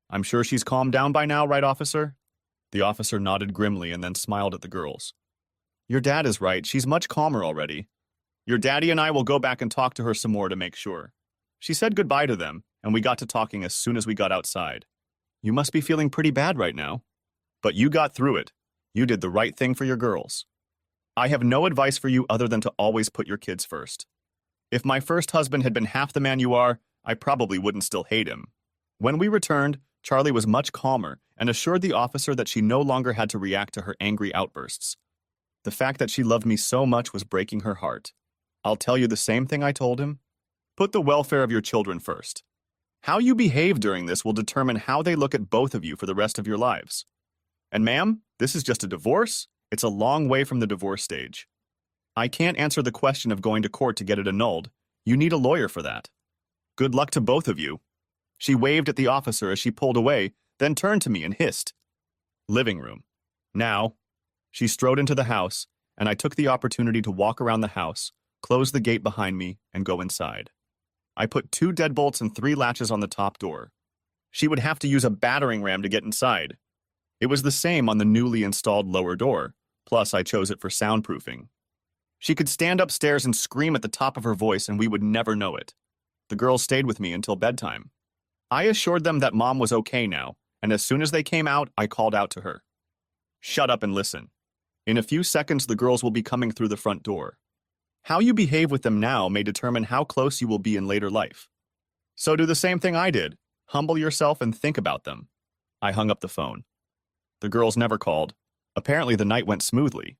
I'm sure she's calmed down by now, right, officer? The officer nodded grimly and then smiled at the girls. Your dad is right. She's much calmer already. Your daddy and I will go back and talk to her some more to make sure. She said goodbye to them, and we got to talking as soon as we got outside. You must be feeling pretty bad right now. But you got through it. You did the right thing for your girls. I have no advice for you other than to always put your kids first. If my first husband had been half the man you are, I probably wouldn't still hate him. When we returned, Charlie was much calmer and assured the officer that she no longer had to react to her angry outbursts. The fact that she loved me so much was breaking her heart. I'll tell you the same thing I told him. Put the welfare of your children first. How you behave during this will determine how they look at both of you for the rest of your lives. And ma'am, this is just a divorce. It's a long way from the divorce stage. I can't answer the question of going to court to get it annulled. You need a lawyer for that. Good luck to both of you. She waved at the officer as she pulled away, then turned to me and hissed. Living room. Now. She strode into the house, and I took the opportunity to walk around the house, close the gate behind me, and go inside. I put 2 deadbolts and 3 latches on the top door. She would have to use a battering ram to get inside. It was the same on the newly installed lower door, plus I chose it for soundproofing. She could stand upstairs and scream at the top of her voice and we would never know it. The girls stayed with me until bedtime. I assured them that Mom was okay now, and as soon as they came out, I called out to her. Shut up and listen. In a few seconds, the girls will be coming through the front door. How you behave with them now may determine how close you will be in later life. So do the same thing I did. Humble yourself and think about them. I hung up the phone. The girls never called. Apparently the night went smoothly.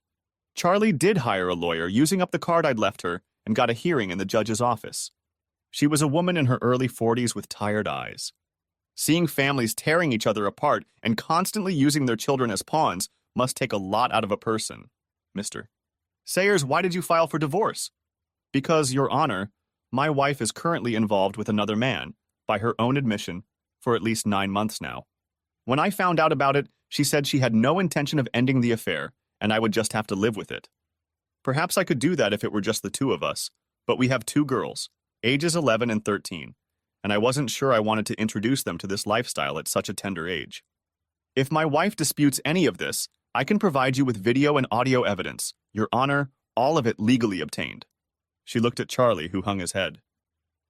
Charlie did hire a lawyer using up the card I'd left her and got a hearing in the judge's office. She was a woman in her early 40s with tired eyes. Seeing families tearing each other apart and constantly using their children as pawns must take a lot out of a person. Mr. Sayers, why did you file for divorce? Because, Your Honor, my wife is currently involved with another man, by her own admission, for at least 9 months now. When I found out about it, she said she had no intention of ending the affair, and I would just have to live with it. Perhaps I could do that if it were just the two of us, but we have 2 girls, ages 11 and 13, and I wasn't sure I wanted to introduce them to this lifestyle at such a tender age. If my wife disputes any of this, I can provide you with video and audio evidence, Your Honor, all of it legally obtained. She looked at Charlie, who hung his head.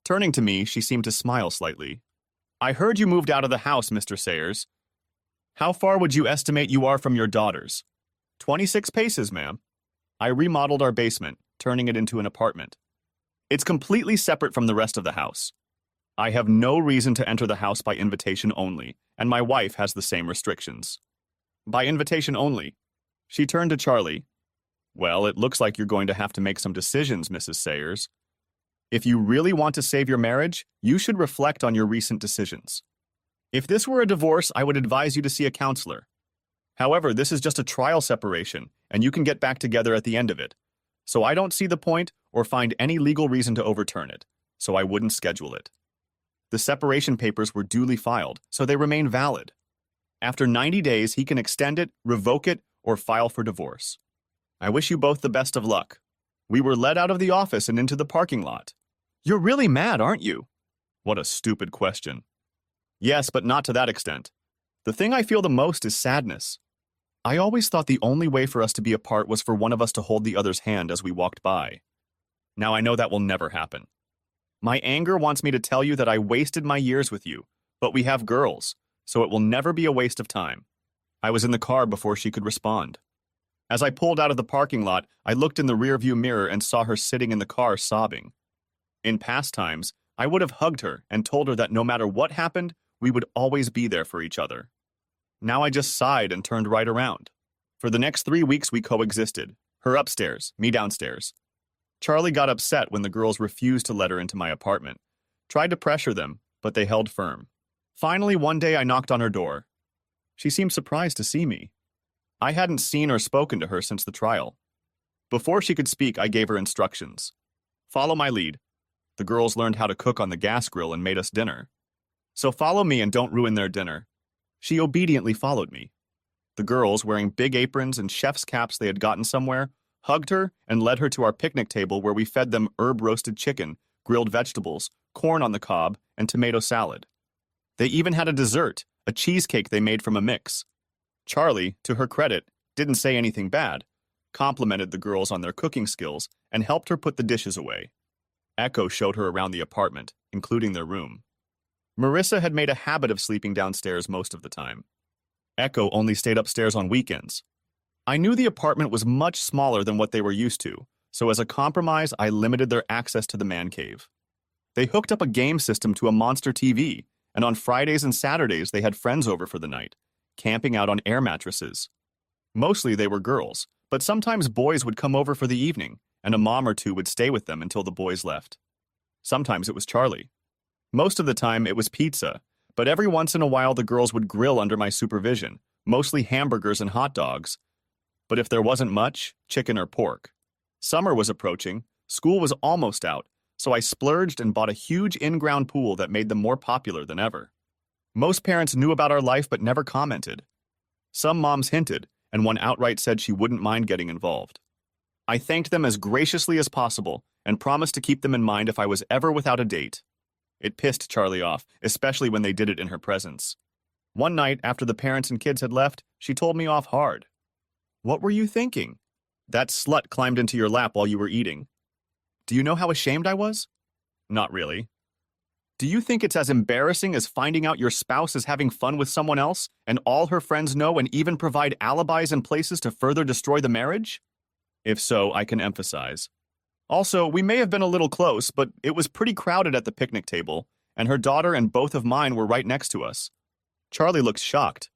Turning to me, she seemed to smile slightly. I heard you moved out of the house, Mr. Sayers. How far would you estimate you are from your daughters? 26 paces, ma'am. I remodeled our basement, turning it into an apartment. It's completely separate from the rest of the house. I have no reason to enter the house by invitation only, and my wife has the same restrictions. By invitation only. She turned to Charlie. Well, it looks like you're going to have to make some decisions, Mrs. Sayers. If you really want to save your marriage, you should reflect on your recent decisions. If this were a divorce, I would advise you to see a counselor. However, this is just a trial separation, and you can get back together at the end of it. So I don't see the point or find any legal reason to overturn it, so I wouldn't schedule it. The separation papers were duly filed, so they remain valid. After 90 days, he can extend it, revoke it, or file for divorce. I wish you both the best of luck. We were led out of the office and into the parking lot. You're really mad, aren't you? What a stupid question. Yes, but not to that extent. The thing I feel the most is sadness. I always thought the only way for us to be apart was for one of us to hold the other's hand as we walked by. Now I know that will never happen. My anger wants me to tell you that I wasted my years with you, but we have girls, so it will never be a waste of time. I was in the car before she could respond. As I pulled out of the parking lot, I looked in the rearview mirror and saw her sitting in the car sobbing. In past times, I would have hugged her and told her that no matter what happened, we would always be there for each other. Now I just sighed and turned right around. For the next 3 weeks we coexisted, her upstairs, me downstairs. Charlie got upset when the girls refused to let her into my apartment. Tried to pressure them, but they held firm. Finally, one day I knocked on her door. She seemed surprised to see me. I hadn't seen or spoken to her since the trial. Before she could speak, I gave her instructions. Follow my lead. The girls learned how to cook on the gas grill and made us dinner. So follow me and don't ruin their dinner. She obediently followed me. The girls, wearing big aprons and chef's caps they had gotten somewhere, hugged her and led her to our picnic table where we fed them herb-roasted chicken, grilled vegetables, corn on the cob, and tomato salad. They even had a dessert, a cheesecake they made from a mix. Charlie, to her credit, didn't say anything bad, complimented the girls on their cooking skills, and helped her put the dishes away. Echo showed her around the apartment, including their room. Marissa had made a habit of sleeping downstairs most of the time. Echo only stayed upstairs on weekends. I knew the apartment was much smaller than what they were used to, so as a compromise, I limited their access to the man cave. They hooked up a game system to a monster TV, and on Fridays and Saturdays they had friends over for the night, camping out on air mattresses. Mostly they were girls, but sometimes boys would come over for the evening, and a mom or two would stay with them until the boys left. Sometimes it was Charlie. Most of the time it was pizza, but every once in a while the girls would grill under my supervision, mostly hamburgers and hot dogs. But if there wasn't much, chicken or pork. Summer was approaching, school was almost out, so I splurged and bought a huge in-ground pool that made them more popular than ever. Most parents knew about our life but never commented. Some moms hinted, and one outright said she wouldn't mind getting involved. I thanked them as graciously as possible and promised to keep them in mind if I was ever without a date. It pissed Charlie off, especially when they did it in her presence. One night, after the parents and kids had left, she told me off hard. "What were you thinking? That slut climbed into your lap while you were eating. Do you know how ashamed I was?" "Not really." "Do you think it's as embarrassing as finding out your spouse is having fun with someone else, and all her friends know and even provide alibis and places to further destroy the marriage?" "If so, I can emphasize. Also, we may have been a little close, but it was pretty crowded at the picnic table, and her daughter and both of mine were right next to us." Charlie looked shocked.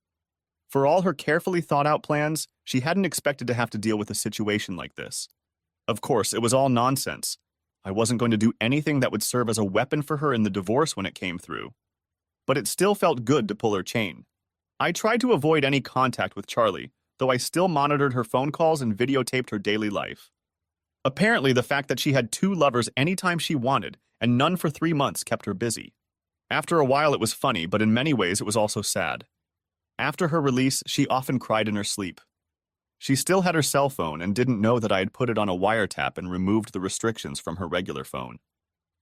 For all her carefully thought-out plans, she hadn't expected to have to deal with a situation like this. Of course, it was all nonsense. I wasn't going to do anything that would serve as a weapon for her in the divorce when it came through. But it still felt good to pull her chain. I tried to avoid any contact with Charlie, though I still monitored her phone calls and videotaped her daily life. Apparently, the fact that she had 2 lovers anytime she wanted, and none for 3 months, kept her busy. After a while, it was funny, but in many ways, it was also sad. After her release, she often cried in her sleep. She still had her cell phone and didn't know that I had put it on a wiretap and removed the restrictions from her regular phone.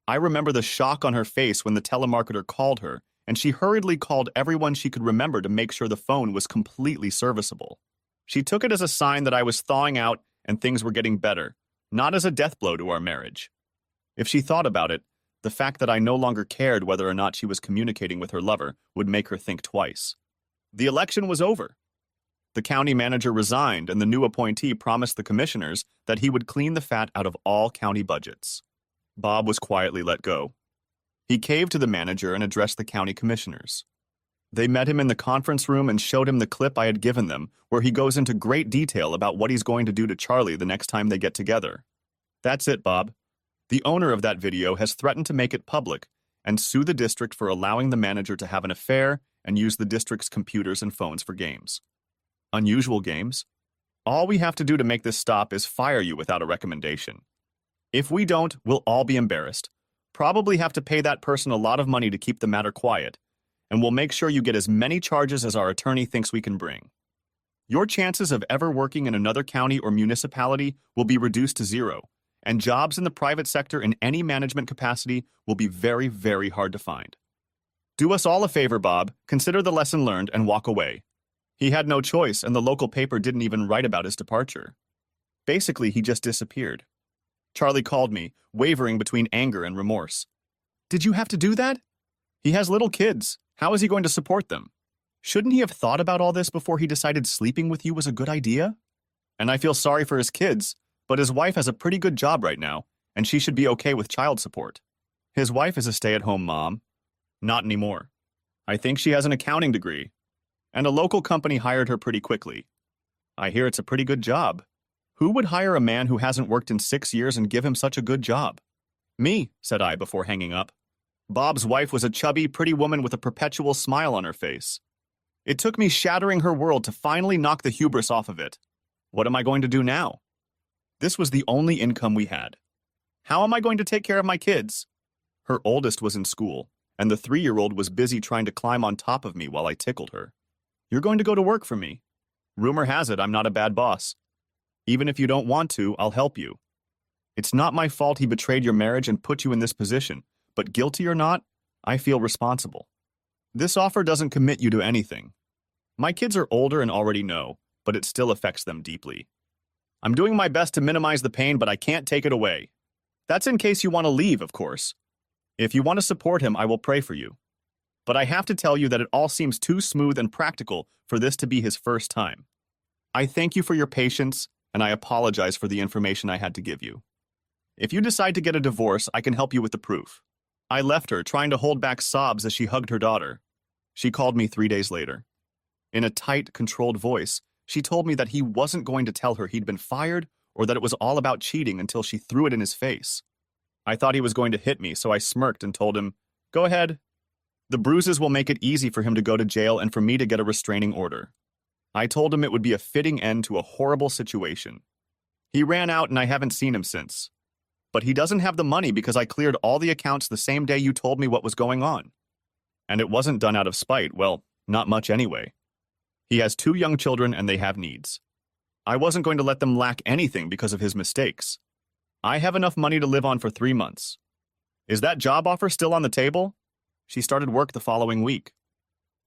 I remember the shock on her face when the telemarketer called her, and she hurriedly called everyone she could remember to make sure the phone was completely serviceable. She took it as a sign that I was thawing out and things were getting better, not as a death blow to our marriage. If she thought about it, the fact that I no longer cared whether or not she was communicating with her lover would make her think twice. The election was over. The county manager resigned, and the new appointee promised the commissioners that he would clean the fat out of all county budgets. Bob was quietly let go. He caved to the manager and addressed the county commissioners. They met him in the conference room and showed him the clip I had given them, where he goes into great detail about what he's going to do to Charlie the next time they get together. "That's it, Bob. The owner of that video has threatened to make it public and sue the district for allowing the manager to have an affair and use the district's computers and phones for games. Unusual games? All we have to do to make this stop is fire you without a recommendation. If we don't, we'll all be embarrassed. Probably have to pay that person a lot of money to keep the matter quiet, and we'll make sure you get as many charges as our attorney thinks we can bring. Your chances of ever working in another county or municipality will be reduced to 0, and jobs in the private sector in any management capacity will be very, very hard to find. Do us all a favor, Bob, consider the lesson learned and walk away." He had no choice, and the local paper didn't even write about his departure. Basically, he just disappeared. Charlie called me, wavering between anger and remorse. "Did you have to do that? He has little kids. How is he going to support them? Shouldn't he have thought about all this before he decided sleeping with you was a good idea? And I feel sorry for his kids, but his wife has a pretty good job right now, and she should be okay with child support. His wife is a stay-at-home mom. Not anymore. I think she has an accounting degree, and a local company hired her pretty quickly. I hear it's a pretty good job. Who would hire a man who hasn't worked in 6 years and give him such a good job?" "Me," said I before hanging up. Bob's wife was a chubby, pretty woman with a perpetual smile on her face. It took me shattering her world to finally knock the hubris off of it. What am I going to do now? This was the only income we had. How am I going to take care of my kids? Her oldest was in school, and the 3-year-old was busy trying to climb on top of me while I tickled her. "You're going to go to work for me. Rumor has it I'm not a bad boss. Even if you don't want to, I'll help you. It's not my fault he betrayed your marriage and put you in this position, but guilty or not, I feel responsible. This offer doesn't commit you to anything. My kids are older and already know, but it still affects them deeply. I'm doing my best to minimize the pain, but I can't take it away. That's in case you want to leave, of course. If you want to support him, I will pray for you. But I have to tell you that it all seems too smooth and practical for this to be his first time. I thank you for your patience, and I apologize for the information I had to give you. If you decide to get a divorce, I can help you with the proof." I left her, trying to hold back sobs as she hugged her daughter. She called me 3 days later. In a tight, controlled voice, she told me that he wasn't going to tell her he'd been fired or that it was all about cheating until she threw it in his face. I thought he was going to hit me, so I smirked and told him, "Go ahead. The bruises will make it easy for him to go to jail and for me to get a restraining order." I told him it would be a fitting end to a horrible situation. He ran out and I haven't seen him since. But he doesn't have the money because I cleared all the accounts the same day you told me what was going on. And it wasn't done out of spite, well, not much anyway. He has 2 young children and they have needs. I wasn't going to let them lack anything because of his mistakes. I have enough money to live on for 3 months. Is that job offer still on the table? She started work the following week.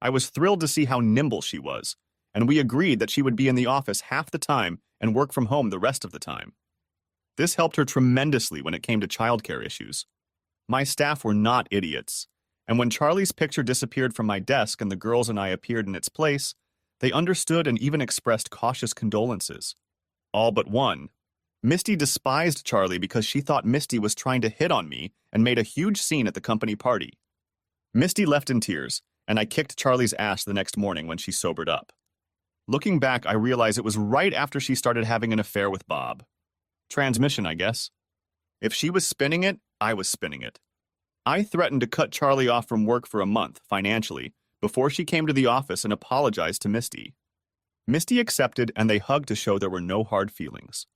I was thrilled to see how nimble she was, and we agreed that she would be in the office half the time and work from home the rest of the time. This helped her tremendously when it came to childcare issues. My staff were not idiots, and when Charlie's picture disappeared from my desk and the girls and I appeared in its place, they understood and even expressed cautious condolences. All but one. Misty despised Charlie because she thought Misty was trying to hit on me and made a huge scene at the company party. Misty left in tears, and I kicked Charlie's ass the next morning when she sobered up. Looking back, I realize it was right after she started having an affair with Bob. Transmission, I guess. If she was spinning it, I was spinning it. I threatened to cut Charlie off from work for a month, financially, before she came to the office and apologized to Misty. Misty accepted, and they hugged to show there were no hard feelings.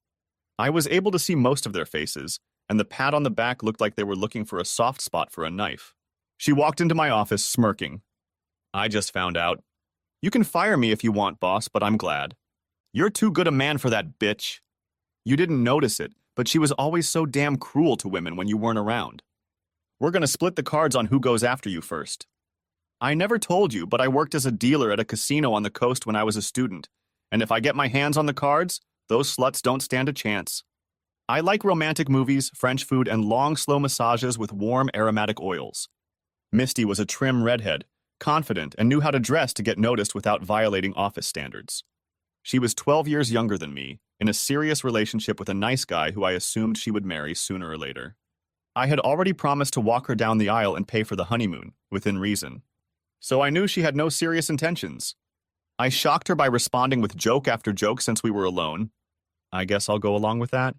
I was able to see most of their faces, and the pat on the back looked like they were looking for a soft spot for a knife. She walked into my office, smirking. I just found out. You can fire me if you want, boss, but I'm glad. You're too good a man for that bitch. You didn't notice it, but she was always so damn cruel to women when you weren't around. We're gonna split the cards on who goes after you first. I never told you, but I worked as a dealer at a casino on the coast when I was a student, and if I get my hands on the cards, those sluts don't stand a chance. I like romantic movies, French food, and long, slow massages with warm, aromatic oils. Misty was a trim redhead, confident, and knew how to dress to get noticed without violating office standards. She was 12 years younger than me, in a serious relationship with a nice guy who I assumed she would marry sooner or later. I had already promised to walk her down the aisle and pay for the honeymoon, within reason. So I knew she had no serious intentions. I shocked her by responding with joke after joke since we were alone. I guess I'll go along with that.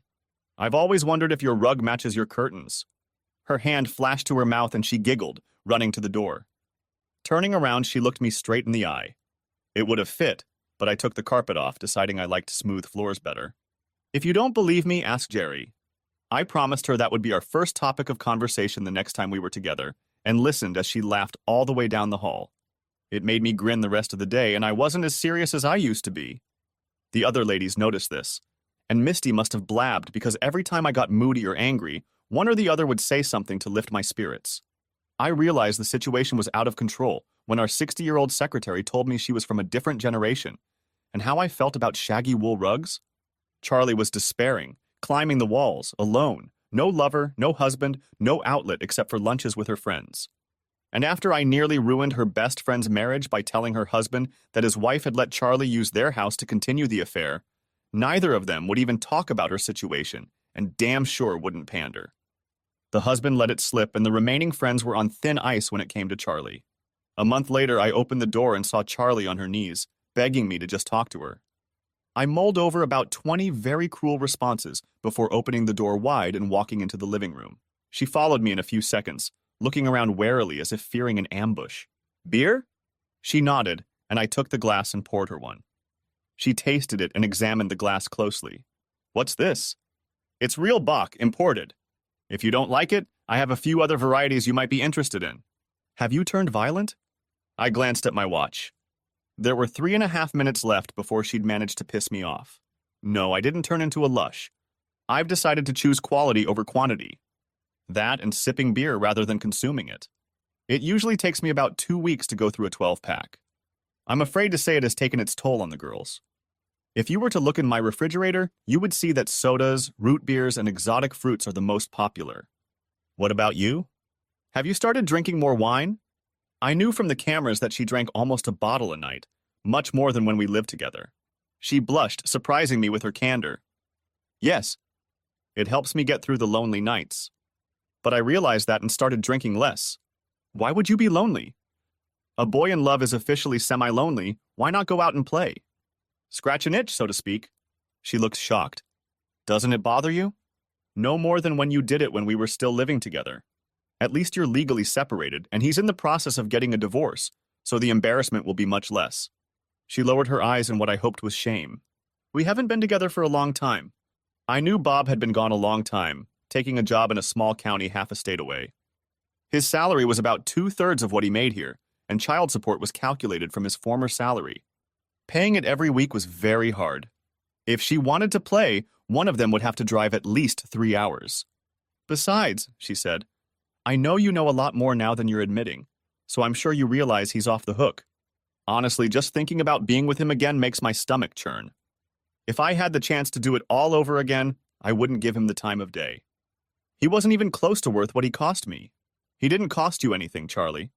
I've always wondered if your rug matches your curtains. Her hand flashed to her mouth and she giggled, running to the door. Turning around, she looked me straight in the eye. It would have fit, but I took the carpet off, deciding I liked smooth floors better. If you don't believe me, ask Jerry. I promised her that would be our first topic of conversation the next time we were together, and listened as she laughed all the way down the hall. It made me grin the rest of the day, and I wasn't as serious as I used to be. The other ladies noticed this, and Misty must have blabbed because every time I got moody or angry, one or the other would say something to lift my spirits. I realized the situation was out of control when our 60-year-old secretary told me she was from a different generation, and how I felt about shaggy wool rugs. Charlie was despairing, climbing the walls, alone, no lover, no husband, no outlet except for lunches with her friends. And after I nearly ruined her best friend's marriage by telling her husband that his wife had let Charlie use their house to continue the affair, neither of them would even talk about her situation, and damn sure wouldn't pander. The husband let it slip, and the remaining friends were on thin ice when it came to Charlie. A month later, I opened the door and saw Charlie on her knees, begging me to just talk to her. I mulled over about 20 very cruel responses before opening the door wide and walking into the living room. She followed me in a few seconds, looking around warily as if fearing an ambush. Beer? She nodded, and I took the glass and poured her one. She tasted it and examined the glass closely. What's this? It's real Bock, imported. If you don't like it, I have a few other varieties you might be interested in. Have you turned violent? I glanced at my watch. There were 3.5 minutes left before she'd managed to piss me off. No, I didn't turn into a lush. I've decided to choose quality over quantity. That and sipping beer rather than consuming it. It usually takes me about 2 weeks to go through a 12-pack. I'm afraid to say it has taken its toll on the girls. If you were to look in my refrigerator, you would see that sodas, root beers, and exotic fruits are the most popular. What about you? Have you started drinking more wine? I knew from the cameras that she drank almost a bottle a night, much more than when we lived together. She blushed, surprising me with her candor. Yes. It helps me get through the lonely nights. But I realized that and started drinking less. Why would you be lonely? A boy in love is officially semi-lonely. Why not go out and play? Scratch an itch, so to speak. She looked shocked. Doesn't it bother you? No more than when you did it when we were still living together. At least you're legally separated, and he's in the process of getting a divorce, so the embarrassment will be much less. She lowered her eyes in what I hoped was shame. We haven't been together for a long time. I knew Bob had been gone a long time, taking a job in a small county half a state away. His salary was about 2/3 of what he made here, and child support was calculated from his former salary. Paying it every week was very hard. If she wanted to play, one of them would have to drive at least 3 hours. Besides, she said, I know you know a lot more now than you're admitting, so I'm sure you realize he's off the hook. Honestly, just thinking about being with him again makes my stomach churn. If I had the chance to do it all over again, I wouldn't give him the time of day. He wasn't even close to worth what he cost me. He didn't cost you anything, Charlie.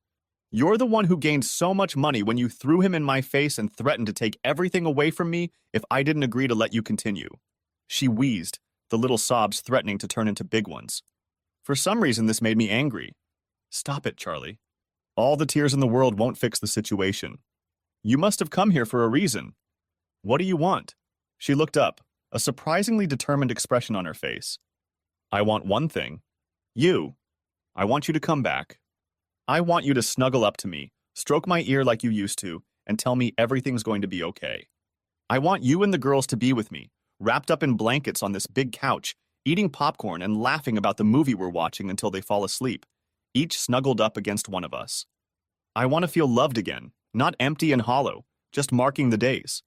You're the one who gained so much money when you threw him in my face and threatened to take everything away from me if I didn't agree to let you continue. She wheezed, the little sobs threatening to turn into big ones. For some reason, this made me angry. Stop it, Charlie. All the tears in the world won't fix the situation. You must have come here for a reason. What do you want? She looked up, a surprisingly determined expression on her face. I want one thing. You. I want you to come back. I want you to snuggle up to me, stroke my ear like you used to, and tell me everything's going to be okay. I want you and the girls to be with me, wrapped up in blankets on this big couch, eating popcorn and laughing about the movie we're watching until they fall asleep, each snuggled up against one of us. I want to feel loved again, not empty and hollow, just marking the days.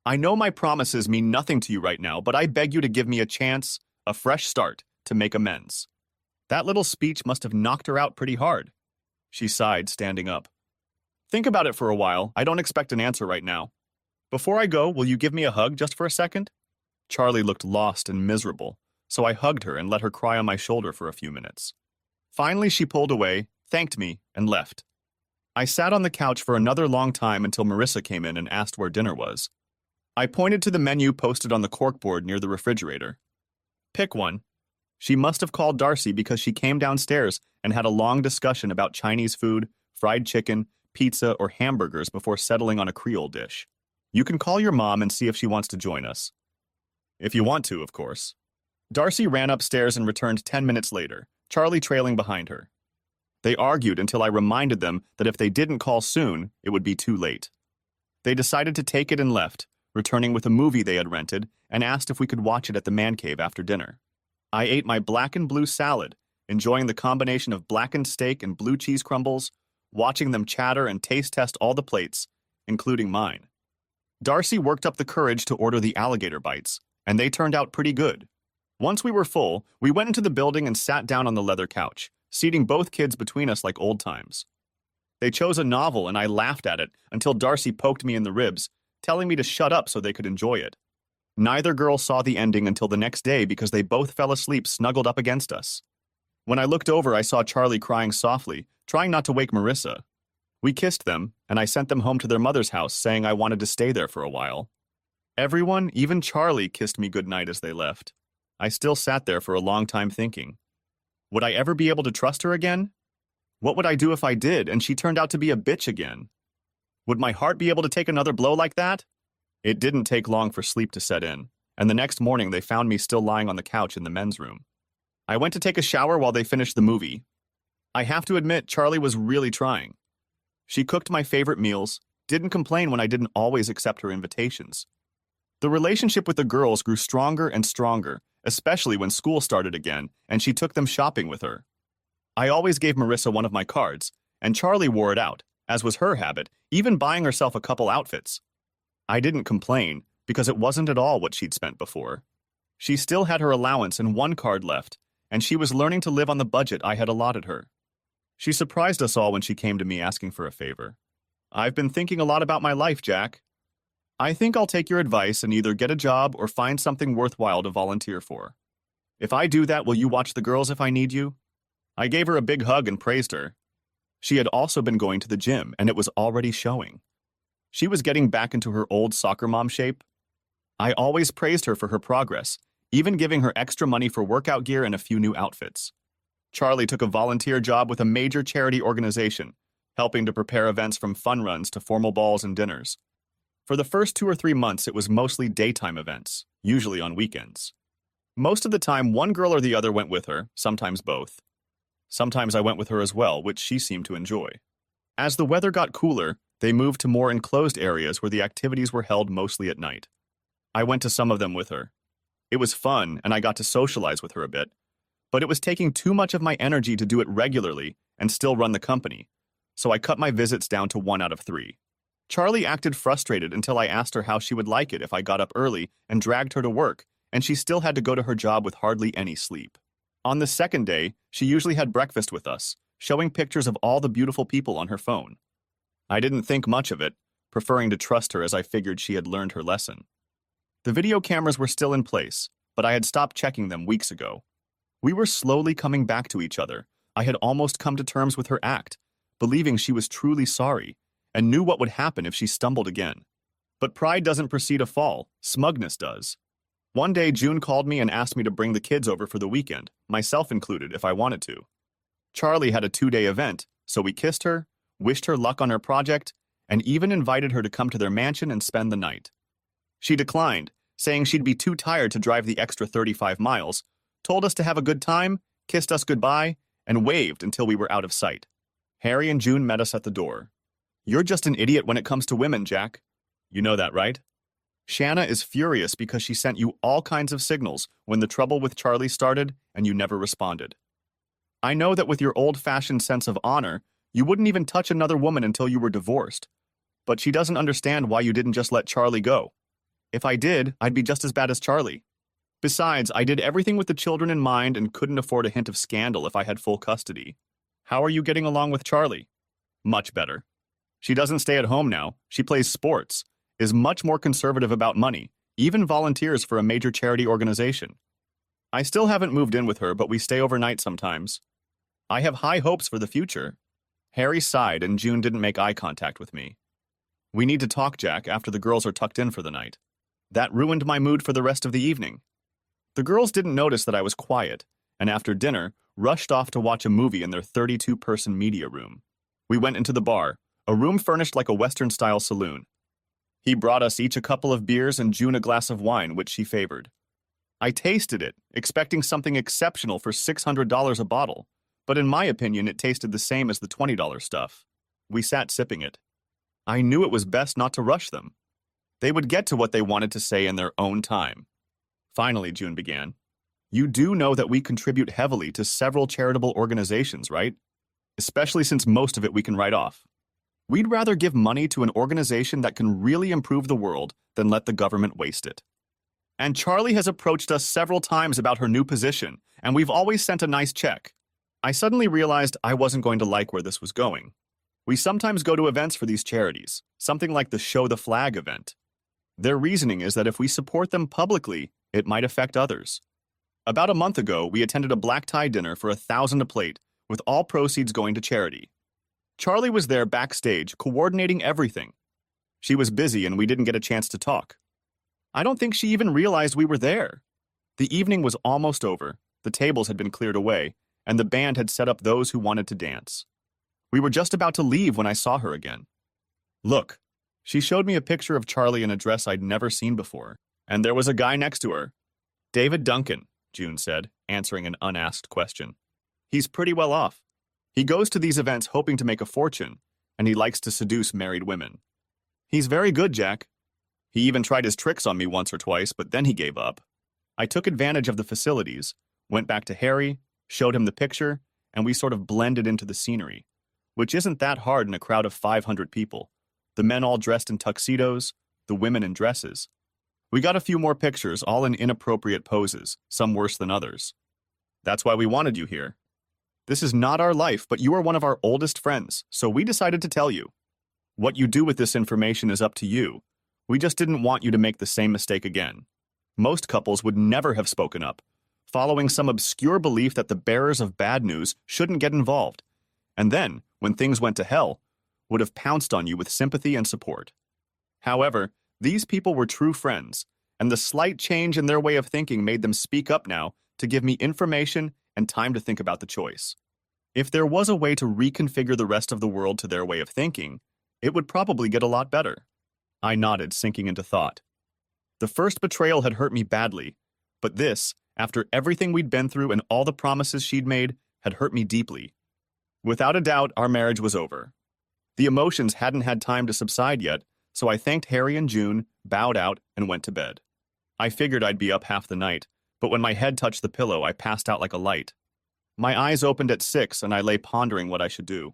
I know my promises mean nothing to you right now, but I beg you to give me a chance, a fresh start, to make amends. That little speech must have knocked her out pretty hard. She sighed, standing up. Think about it for a while. I don't expect an answer right now. Before I go, will you give me a hug just for a second? Charlie looked lost and miserable, so I hugged her and let her cry on my shoulder for a few minutes. Finally, she pulled away, thanked me, and left. I sat on the couch for another long time until Marissa came in and asked where dinner was. I pointed to the menu posted on the corkboard near the refrigerator. Pick one. She must have called Darcy because she came downstairs and had a long discussion about Chinese food, fried chicken, pizza, or hamburgers before settling on a Creole dish. You can call your mom and see if she wants to join us. If you want to, of course. Darcy ran upstairs and returned 10 minutes later, Charlie trailing behind her. They argued until I reminded them that if they didn't call soon, it would be too late. They decided to take it and left, returning with a movie they had rented, and asked if we could watch it at the man cave after dinner. I ate my black and blue salad, enjoying the combination of blackened steak and blue cheese crumbles, watching them chatter and taste test all the plates, including mine. Darcy worked up the courage to order the alligator bites, and they turned out pretty good. Once we were full, we went into the building and sat down on the leather couch, seating both kids between us like old times. They chose a novel and I laughed at it until Darcy poked me in the ribs, telling me to shut up so they could enjoy it. Neither girl saw the ending until the next day because they both fell asleep snuggled up against us. When I looked over, I saw Charlie crying softly, trying not to wake Marissa. We kissed them, and I sent them home to their mother's house, saying I wanted to stay there for a while. Everyone, even Charlie, kissed me goodnight as they left. I still sat there for a long time thinking. Would I ever be able to trust her again? What would I do if I did, and she turned out to be a bitch again? Would my heart be able to take another blow like that? It didn't take long for sleep to set in, and the next morning they found me still lying on the couch in the men's room. I went to take a shower while they finished the movie. I have to admit, Charlie was really trying. She cooked my favorite meals, didn't complain when I didn't always accept her invitations. The relationship with the girls grew stronger and stronger, especially when school started again, and she took them shopping with her. I always gave Marissa one of my cards, and Charlie wore it out, as was her habit, even buying herself a couple outfits. I didn't complain, because it wasn't at all what she'd spent before. She still had her allowance and one card left, and she was learning to live on the budget I had allotted her. She surprised us all when she came to me asking for a favor. I've been thinking a lot about my life, Jack. I think I'll take your advice and either get a job or find something worthwhile to volunteer for. If I do that, will you watch the girls if I need you? I gave her a big hug and praised her. She had also been going to the gym, and it was already showing. She was getting back into her old soccer mom shape. I always praised her for her progress, even giving her extra money for workout gear and a few new outfits. Charlie took a volunteer job with a major charity organization, helping to prepare events from fun runs to formal balls and dinners. For the first 2 or 3 months, it was mostly daytime events, usually on weekends. Most of the time, one girl or the other went with her, sometimes both. Sometimes I went with her as well, which she seemed to enjoy. As the weather got cooler, they moved to more enclosed areas where the activities were held mostly at night. I went to some of them with her. It was fun, and I got to socialize with her a bit, but it was taking too much of my energy to do it regularly and still run the company, so I cut my visits down to 1 out of 3. Charlie acted frustrated until I asked her how she would like it if I got up early and dragged her to work, and she still had to go to her job with hardly any sleep. On the second day, she usually had breakfast with us, showing pictures of all the beautiful people on her phone. I didn't think much of it, preferring to trust her as I figured she had learned her lesson. The video cameras were still in place, but I had stopped checking them weeks ago. We were slowly coming back to each other. I had almost come to terms with her act, believing she was truly sorry, and knew what would happen if she stumbled again. But pride doesn't precede a fall, smugness does. One day, June called me and asked me to bring the kids over for the weekend, myself included, if I wanted to. Charlie had a 2-day event, so we kissed her, wished her luck on her project, and even invited her to come to their mansion and spend the night. She declined, saying she'd be too tired to drive the extra 35 miles, told us to have a good time, kissed us goodbye, and waved until we were out of sight. Harry and June met us at the door. "You're just an idiot when it comes to women, Jack. You know that, right? Shanna is furious because she sent you all kinds of signals when the trouble with Charlie started and you never responded. I know that with your old-fashioned sense of honor, you wouldn't even touch another woman until you were divorced. But she doesn't understand why you didn't just let Charlie go. If I did, I'd be just as bad as Charlie. Besides, I did everything with the children in mind and couldn't afford a hint of scandal if I had full custody. How are you getting along with Charlie?" "Much better. She doesn't stay at home now. She plays sports, is much more conservative about money, even volunteers for a major charity organization. I still haven't moved in with her, but we stay overnight sometimes. I have high hopes for the future." Harry sighed and June didn't make eye contact with me. "We need to talk, Jack, after the girls are tucked in for the night." That ruined my mood for the rest of the evening. The girls didn't notice that I was quiet, and after dinner, rushed off to watch a movie in their 32-person media room. We went into the bar, a room furnished like a Western-style saloon. He brought us each a couple of beers and June a glass of wine, which she favored. I tasted it, expecting something exceptional for $600 a bottle, but in my opinion it tasted the same as the $20 stuff. We sat sipping it. I knew it was best not to rush them. They would get to what they wanted to say in their own time. Finally, June began. "You do know that we contribute heavily to several charitable organizations, right? Especially since most of it we can write off. We'd rather give money to an organization that can really improve the world than let the government waste it. And Charlie has approached us several times about her new position, and we've always sent a nice check." I suddenly realized I wasn't going to like where this was going. We sometimes go to events for these charities, something like the Show the Flag event. Their reasoning is that if we support them publicly, it might affect others. About a month ago, we attended a black tie dinner for $1,000 a plate, with all proceeds going to charity. Charlie was there backstage, coordinating everything. She was busy and we didn't get a chance to talk. I don't think she even realized we were there. The evening was almost over, the tables had been cleared away, and the band had set up those who wanted to dance. We were just about to leave when I saw her again. "Look." She showed me a picture of Charlie in a dress I'd never seen before, and there was a guy next to her. "David Duncan," June said, answering an unasked question. "He's pretty well off. He goes to these events hoping to make a fortune, and he likes to seduce married women. He's very good, Jack. He even tried his tricks on me once or twice, but then he gave up." I took advantage of the facilities, went back to Harry, showed him the picture, and we sort of blended into the scenery, which isn't that hard in a crowd of 500 people. The men all dressed in tuxedos, the women in dresses. We got a few more pictures, all in inappropriate poses, some worse than others. "That's why we wanted you here. This is not our life, but you are one of our oldest friends, so we decided to tell you. What you do with this information is up to you. We just didn't want you to make the same mistake again." Most couples would never have spoken up, following some obscure belief that the bearers of bad news shouldn't get involved, and then, when things went to hell, would have pounced on you with sympathy and support. However, these people were true friends, and the slight change in their way of thinking made them speak up now to give me information and time to think about the choice. If there was a way to reconfigure the rest of the world to their way of thinking, it would probably get a lot better. I nodded, sinking into thought. The first betrayal had hurt me badly, but this, after everything we'd been through and all the promises she'd made, had hurt me deeply. Without a doubt, our marriage was over. The emotions hadn't had time to subside yet, so I thanked Harry and June, bowed out, and went to bed. I figured I'd be up half the night, but when my head touched the pillow, I passed out like a light. My eyes opened at 6, and I lay pondering what I should do.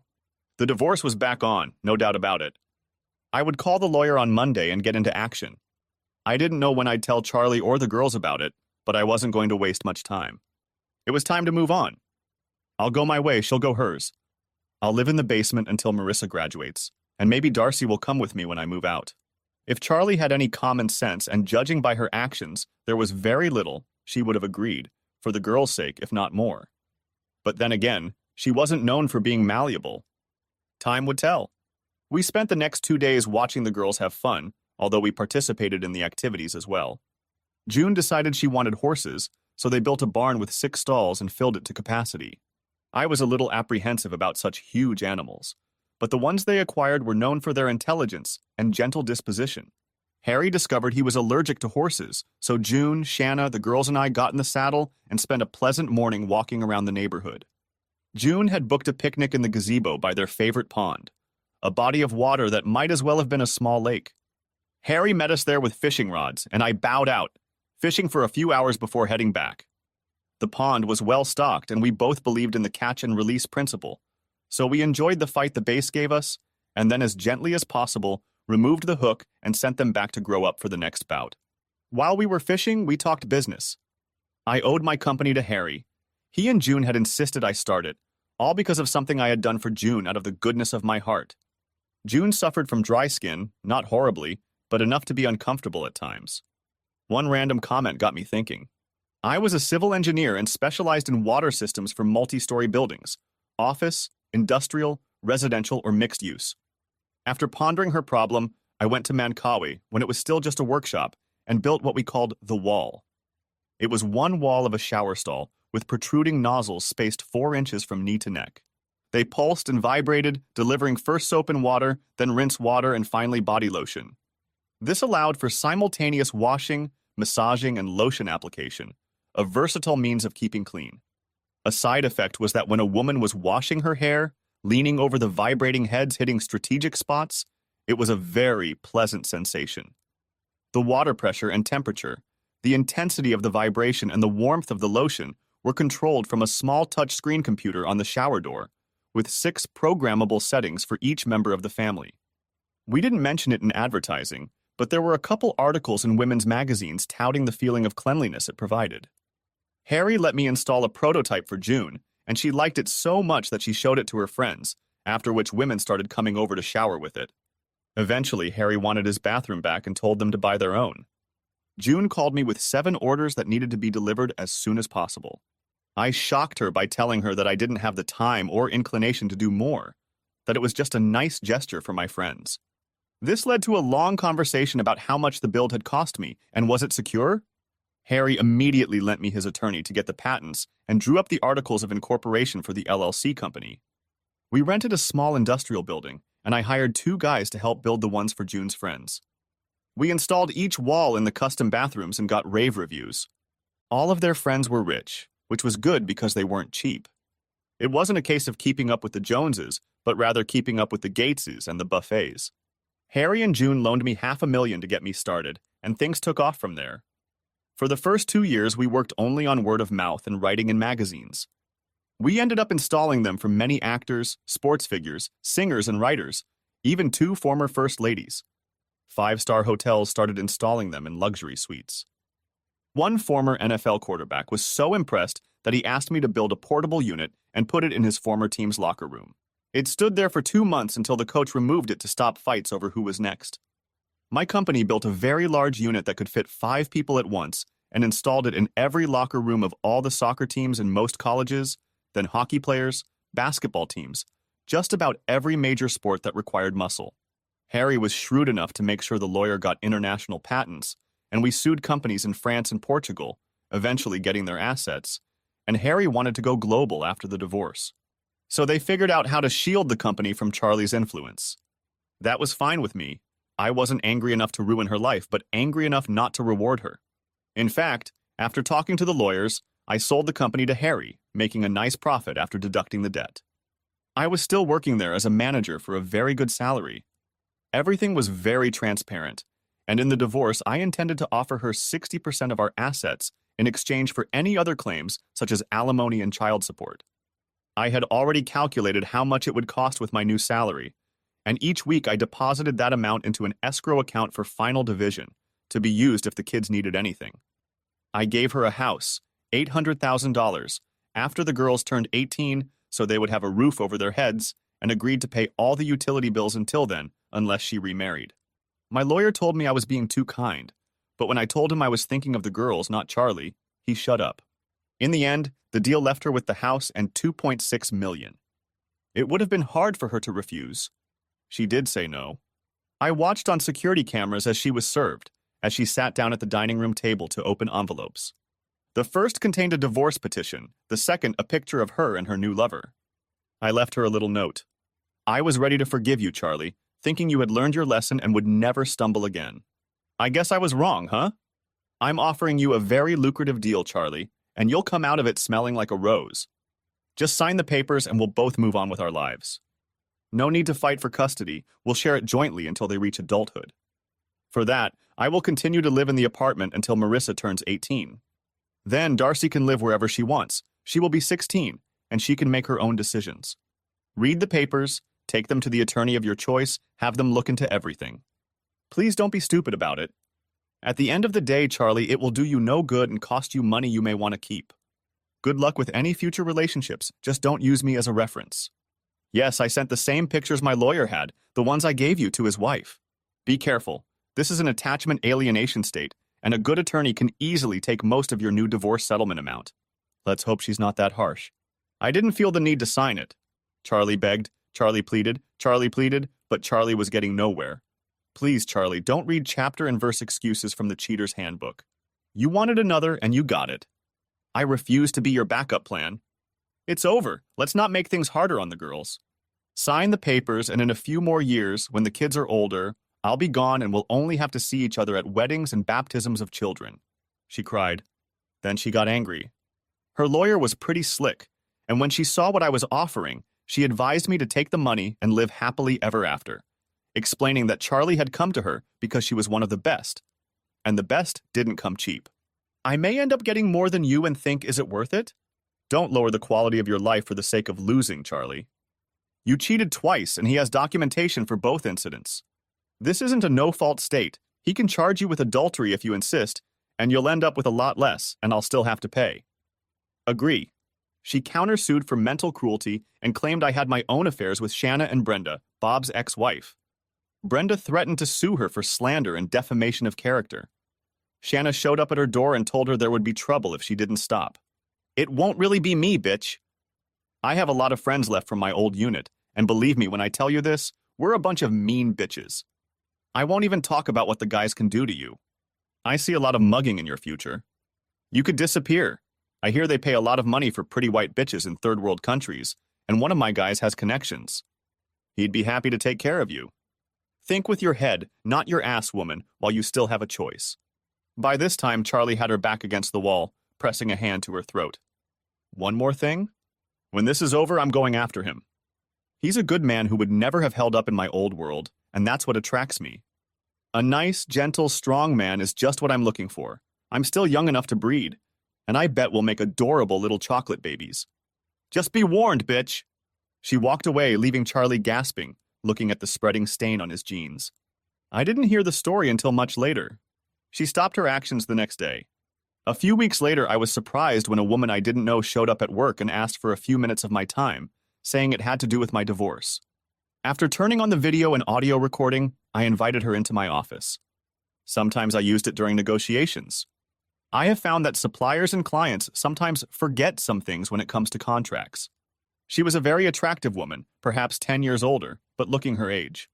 The divorce was back on, no doubt about it. I would call the lawyer on Monday and get into action. I didn't know when I'd tell Charlie or the girls about it, but I wasn't going to waste much time. It was time to move on. I'll go my way, she'll go hers. I'll live in the basement until Marissa graduates, and maybe Darcy will come with me when I move out. If Charlie had any common sense, and judging by her actions, there was very little, she would have agreed, for the girl's sake, if not more. But then again, she wasn't known for being malleable. Time would tell. We spent the next 2 days watching the girls have fun, although we participated in the activities as well. June decided she wanted horses, so they built a barn with 6 stalls and filled it to capacity. I was a little apprehensive about such huge animals, but the ones they acquired were known for their intelligence and gentle disposition. Harry discovered he was allergic to horses, so June, Shanna, the girls and I got in the saddle and spent a pleasant morning walking around the neighborhood. June had booked a picnic in the gazebo by their favorite pond, a body of water that might as well have been a small lake. Harry met us there with fishing rods, and I bowed out, fishing for a few hours before heading back. The pond was well stocked, and we both believed in the catch and release principle, so we enjoyed the fight the base gave us, and then as gently as possible, removed the hook and sent them back to grow up for the next bout. While we were fishing, we talked business. I owed my company to Harry. He and June had insisted I start it, all because of something I had done for June out of the goodness of my heart. June suffered from dry skin, not horribly, but enough to be uncomfortable at times. One random comment got me thinking. I was a civil engineer and specialized in water systems for multi-story buildings, office, industrial, residential, or mixed use. After pondering her problem, I went to Mankawi when it was still just a workshop and built what we called the wall. It was one wall of a shower stall with protruding nozzles spaced 4 inches from knee to neck. They pulsed and vibrated, delivering first soap and water, then rinse water, and finally body lotion. This allowed for simultaneous washing, massaging, and lotion application, a versatile means of keeping clean. A side effect was that when a woman was washing her hair, leaning over the vibrating heads hitting strategic spots, it was a very pleasant sensation. The water pressure and temperature, the intensity of the vibration, and the warmth of the lotion were controlled from a small touchscreen computer on the shower door, with 6 programmable settings for each member of the family. We didn't mention it in advertising, but there were a couple articles in women's magazines touting the feeling of cleanliness it provided. Harry let me install a prototype for June, and she liked it so much that she showed it to her friends, after which women started coming over to shower with it. Eventually, Harry wanted his bathroom back and told them to buy their own. June called me with 7 orders that needed to be delivered as soon as possible. I shocked her by telling her that I didn't have the time or inclination to do more, that it was just a nice gesture for my friends. This led to a long conversation about how much the build had cost me, and was it secure? Harry immediately lent me his attorney to get the patents and drew up the articles of incorporation for the LLC company. We rented a small industrial building, and I hired 2 guys to help build the ones for June's friends. We installed each wall in the custom bathrooms and got rave reviews. All of their friends were rich, which was good because they weren't cheap. It wasn't a case of keeping up with the Joneses, but rather keeping up with the Gateses and the Buffets. Harry and June loaned me $500,000 to get me started, and things took off from there. For the first 2 years, we worked only on word of mouth and writing in magazines. We ended up installing them for many actors, sports figures, singers, and writers, even 2 former first ladies. 5-star hotels started installing them in luxury suites. One former NFL quarterback was so impressed that he asked me to build a portable unit and put it in his former team's locker room. It stood there for 2 months until the coach removed it to stop fights over who was next. My company built a very large unit that could fit 5 people at once and installed it in every locker room of all the soccer teams in most colleges, then hockey players, basketball teams, just about every major sport that required muscle. Harry was shrewd enough to make sure the lawyer got international patents, and we sued companies in France and Portugal, eventually getting their assets, and Harry wanted to go global after the divorce. So they figured out how to shield the company from Charlie's influence. That was fine with me. I wasn't angry enough to ruin her life, but angry enough not to reward her. In fact, after talking to the lawyers, I sold the company to Harry, making a nice profit after deducting the debt. I was still working there as a manager for a very good salary. Everything was very transparent, and in the divorce, I intended to offer her 60% of our assets in exchange for any other claims, such as alimony and child support. I had already calculated how much it would cost with my new salary, and each week I deposited that amount into an escrow account for final division, to be used if the kids needed anything. I gave her a house, $800,000, After the girls turned 18, so they would have a roof over their heads, and agreed to pay all the utility bills until then, unless she remarried. My lawyer told me I was being too kind, but when I told him I was thinking of the girls, not Charlie, he shut up. In the end, the deal left her with the house and $2.6 million. It would have been hard for her to refuse. She did say no. I watched on security cameras as she was served, as she sat down at the dining room table to open envelopes. The first contained a divorce petition, the second a picture of her and her new lover. I left her a little note. I was ready to forgive you, Charlie, thinking you had learned your lesson and would never stumble again. I guess I was wrong, huh? I'm offering you a very lucrative deal, Charlie, and you'll come out of it smelling like a rose. Just sign the papers and we'll both move on with our lives. No need to fight for custody. We'll share it jointly until they reach adulthood. For that, I will continue to live in the apartment until Marissa turns 18. Then Darcy can live wherever she wants. She will be 16, and she can make her own decisions. Read the papers, take them to the attorney of your choice, have them look into everything. Please don't be stupid about it. At the end of the day, Charlie, it will do you no good and cost you money you may want to keep. Good luck with any future relationships, just don't use me as a reference. Yes, I sent the same pictures my lawyer had, the ones I gave you, to his wife. Be careful. This is an attachment alienation state, and a good attorney can easily take most of your new divorce settlement amount. Let's hope she's not that harsh. I didn't feel the need to sign it. Charlie begged, Charlie pleaded, but Charlie was getting nowhere. Please, Charlie, don't read chapter and verse excuses from the cheater's handbook. You wanted another, and you got it. I refuse to be your backup plan. It's over. Let's not make things harder on the girls. Sign the papers, and in a few more years, when the kids are older, I'll be gone and we'll only have to see each other at weddings and baptisms of children. She cried. Then she got angry. Her lawyer was pretty slick, and when she saw what I was offering, she advised me to take the money and live happily ever after, explaining that Charlie had come to her because she was one of the best, and the best didn't come cheap. I may end up getting more than you and think, is it worth it? Don't lower the quality of your life for the sake of losing, Charlie. You cheated twice, and he has documentation for both incidents. This isn't a no-fault state. He can charge you with adultery if you insist, and you'll end up with a lot less, and I'll still have to pay. Agree. She countersued for mental cruelty and claimed I had my own affairs with Shanna and Brenda, Bob's ex-wife. Brenda threatened to sue her for slander and defamation of character. Shanna showed up at her door and told her there would be trouble if she didn't stop. It won't really be me, bitch. I have a lot of friends left from my old unit, and believe me when I tell you this, we're a bunch of mean bitches. I won't even talk about what the guys can do to you. I see a lot of mugging in your future. You could disappear. I hear they pay a lot of money for pretty white bitches in third world countries, and one of my guys has connections. He'd be happy to take care of you. Think with your head, not your ass, woman, while you still have a choice. By this time, Charlie had her back against the wall, pressing a hand to her throat. One more thing? When this is over, I'm going after him. He's a good man who would never have held up in my old world, and that's what attracts me. A nice, gentle, strong man is just what I'm looking for. I'm still young enough to breed, and I bet we'll make adorable little chocolate babies. Just be warned, bitch! She walked away, leaving Charlie gasping, looking at the spreading stain on his jeans. I didn't hear the story until much later. She stopped her actions the next day. A few weeks later, I was surprised when a woman I didn't know showed up at work and asked for a few minutes of my time, saying it had to do with my divorce. After turning on the video and audio recording, I invited her into my office. Sometimes I used it during negotiations. I have found that suppliers and clients sometimes forget some things when it comes to contracts. She was a very attractive woman, perhaps 10 years older, but looking her age.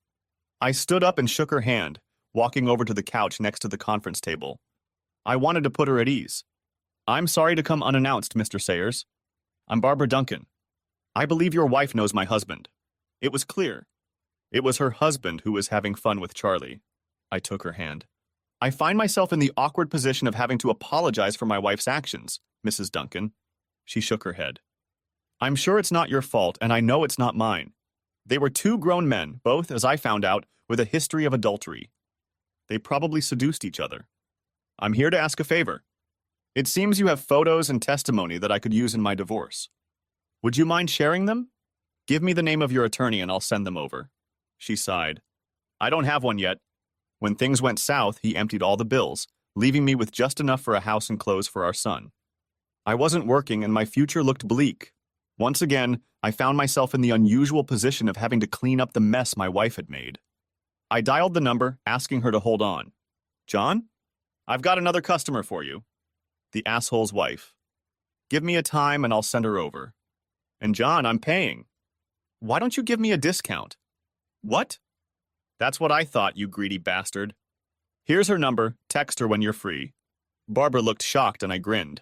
I stood up and shook her hand, walking over to the couch next to the conference table. I wanted to put her at ease. I'm sorry to come unannounced, Mr. Sayers. I'm Barbara Duncan. I believe your wife knows my husband. It was clear. It was her husband who was having fun with Charlie. I took her hand. I find myself in the awkward position of having to apologize for my wife's actions, Mrs. Duncan. She shook her head. I'm sure it's not your fault, and I know it's not mine. They were two grown men, both, as I found out, with a history of adultery. They probably seduced each other. I'm here to ask a favor. It seems you have photos and testimony that I could use in my divorce. Would you mind sharing them? Give me the name of your attorney and I'll send them over. She sighed. I don't have one yet. When things went south, he emptied all the bills, leaving me with just enough for a house and clothes for our son. I wasn't working and my future looked bleak. Once again, I found myself in the unusual position of having to clean up the mess my wife had made. I dialed the number, asking her to hold on. John? I've got another customer for you. The asshole's wife. Give me a time and I'll send her over. And John, I'm paying. Why don't you give me a discount? What? That's what I thought, you greedy bastard. Here's her number. Text her when you're free. Barbara looked shocked and I grinned.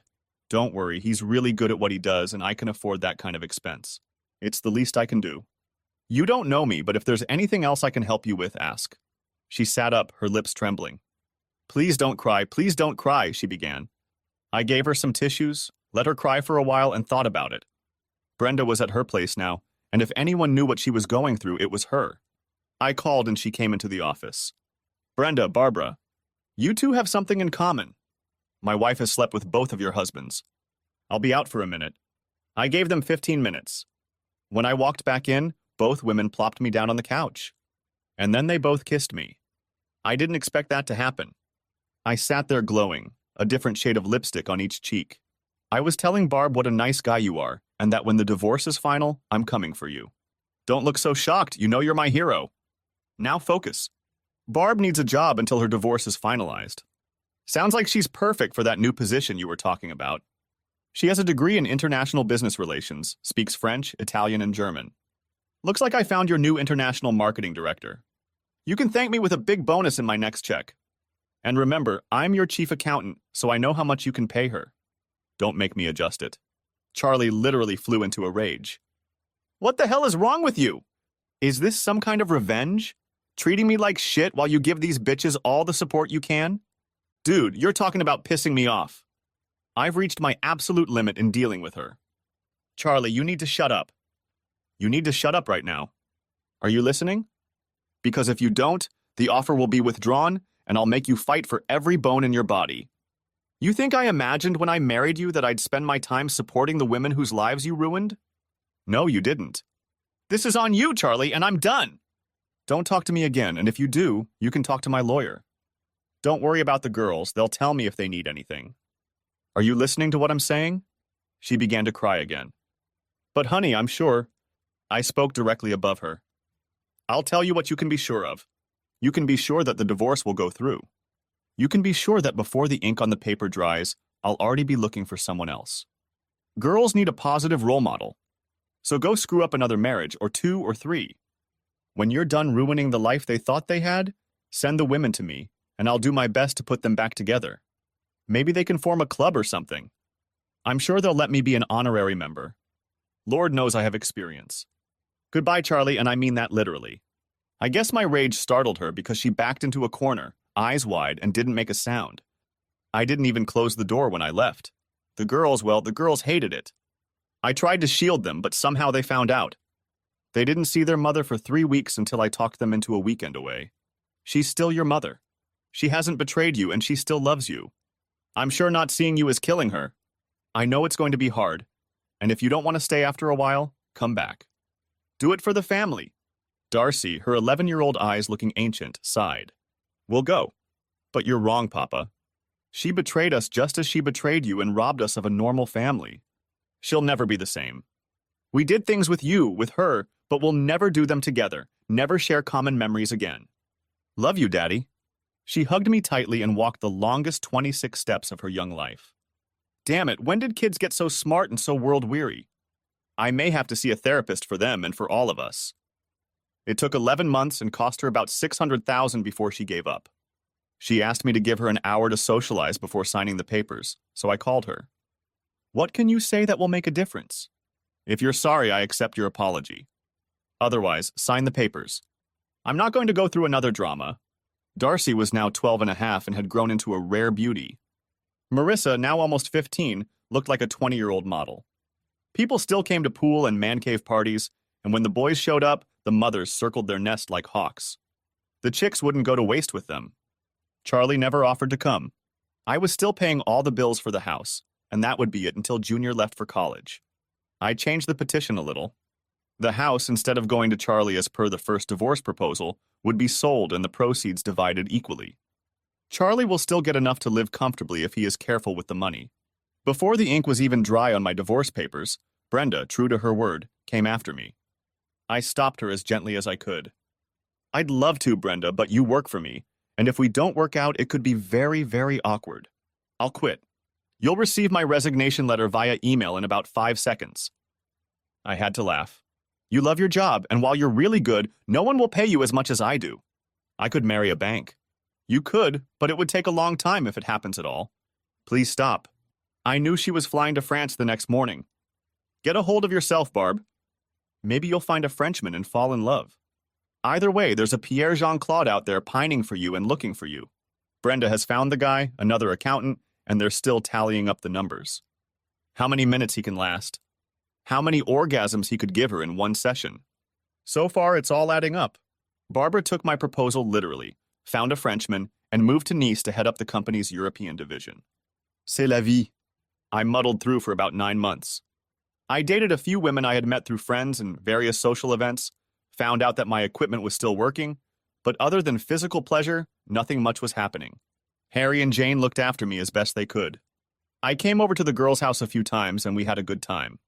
Don't worry, he's really good at what he does and I can afford that kind of expense. It's the least I can do. You don't know me, but if there's anything else I can help you with, ask. She sat up, her lips trembling. Please don't cry, she began. I gave her some tissues, let her cry for a while, and thought about it. Brenda was at her place now, and if anyone knew what she was going through, it was her. I called and she came into the office. Brenda, Barbara, you two have something in common. My wife has slept with both of your husbands. I'll be out for a minute. I gave them 15 minutes. When I walked back in, both women plopped me down on the couch. And then they both kissed me. I didn't expect that to happen. I sat there glowing, a different shade of lipstick on each cheek. I was telling Barb what a nice guy you are, and that when the divorce is final, I'm coming for you. Don't look so shocked, you know you're my hero. Now focus. Barb needs a job until her divorce is finalized. Sounds like she's perfect for that new position you were talking about. She has a degree in international business relations, speaks French, Italian, and German. Looks like I found your new international marketing director. You can thank me with a big bonus in my next check. And remember, I'm your chief accountant, so I know how much you can pay her. Don't make me adjust it. Charlie literally flew into a rage. What the hell is wrong with you? Is this some kind of revenge? Treating me like shit while you give these bitches all the support you can? Dude, you're talking about pissing me off. I've reached my absolute limit in dealing with her. Charlie, you need to shut up. You need to shut up right now. Are you listening? Because if you don't, the offer will be withdrawn, and I'll make you fight for every bone in your body. You think I imagined when I married you that I'd spend my time supporting the women whose lives you ruined? No, you didn't. This is on you, Charlie, and I'm done. Don't talk to me again, and if you do, you can talk to my lawyer. Don't worry about the girls, they'll tell me if they need anything. Are you listening to what I'm saying? She began to cry again. But honey, I'm sure. I spoke directly above her. I'll tell you what you can be sure of. You can be sure that the divorce will go through. You can be sure that before the ink on the paper dries, I'll already be looking for someone else. Girls need a positive role model. So go screw up another marriage, or 2 or 3. When you're done ruining the life they thought they had, send the women to me, and I'll do my best to put them back together. Maybe they can form a club or something. I'm sure they'll let me be an honorary member. Lord knows I have experience. Goodbye, Charlie, and I mean that literally. I guess my rage startled her because she backed into a corner, eyes wide, and didn't make a sound. I didn't even close the door when I left. The girls hated it. I tried to shield them, but somehow they found out. They didn't see their mother for 3 weeks until I talked them into a weekend away. She's still your mother. She hasn't betrayed you, and she still loves you. I'm sure not seeing you is killing her. I know it's going to be hard, and if you don't want to stay after a while, come back. Do it for the family. Darcy, her 11-year-old eyes looking ancient, sighed. We'll go. But you're wrong, Papa. She betrayed us just as she betrayed you and robbed us of a normal family. She'll never be the same. We did things with you, with her, but we'll never do them together, never share common memories again. Love you, Daddy. She hugged me tightly and walked the longest 26 steps of her young life. Damn it, when did kids get so smart and so world-weary? I may have to see a therapist for them and for all of us. It took 11 months and cost her about $600,000 before she gave up. She asked me to give her an hour to socialize before signing the papers, so I called her. What can you say that will make a difference? If you're sorry, I accept your apology. Otherwise, sign the papers. I'm not going to go through another drama. Darcy was now 12 and a half and had grown into a rare beauty. Marissa, now almost 15, looked like a 20-year-old model. People still came to pool and man cave parties, and when the boys showed up, the mothers circled their nest like hawks. The chicks wouldn't go to waste with them. Charlie never offered to come. I was still paying all the bills for the house, and that would be it until Junior left for college. I changed the petition a little. The house, instead of going to Charlie as per the first divorce proposal, would be sold and the proceeds divided equally. Charlie will still get enough to live comfortably if he is careful with the money. Before the ink was even dry on my divorce papers, Brenda, true to her word, came after me. I stopped her as gently as I could. I'd love to, Brenda, but you work for me, and if we don't work out, it could be very, very awkward. I'll quit. You'll receive my resignation letter via email in about 5 seconds. I had to laugh. You love your job, and while you're really good, no one will pay you as much as I do. I could marry a bank. You could, but it would take a long time if it happens at all. Please stop. I knew she was flying to France the next morning. Get a hold of yourself, Barb. Maybe you'll find a Frenchman and fall in love. Either way, there's a Pierre Jean-Claude out there pining for you and looking for you. Brenda has found the guy, another accountant, and they're still tallying up the numbers. How many minutes he can last. How many orgasms he could give her in one session. So far, it's all adding up. Barbara took my proposal literally, found a Frenchman, and moved to Nice to head up the company's European division. C'est la vie. I muddled through for about 9 months. I dated a few women I had met through friends and various social events, found out that my equipment was still working, but other than physical pleasure, nothing much was happening. Harry and Jane looked after me as best they could. I came over to the girls' house a few times and we had a good time.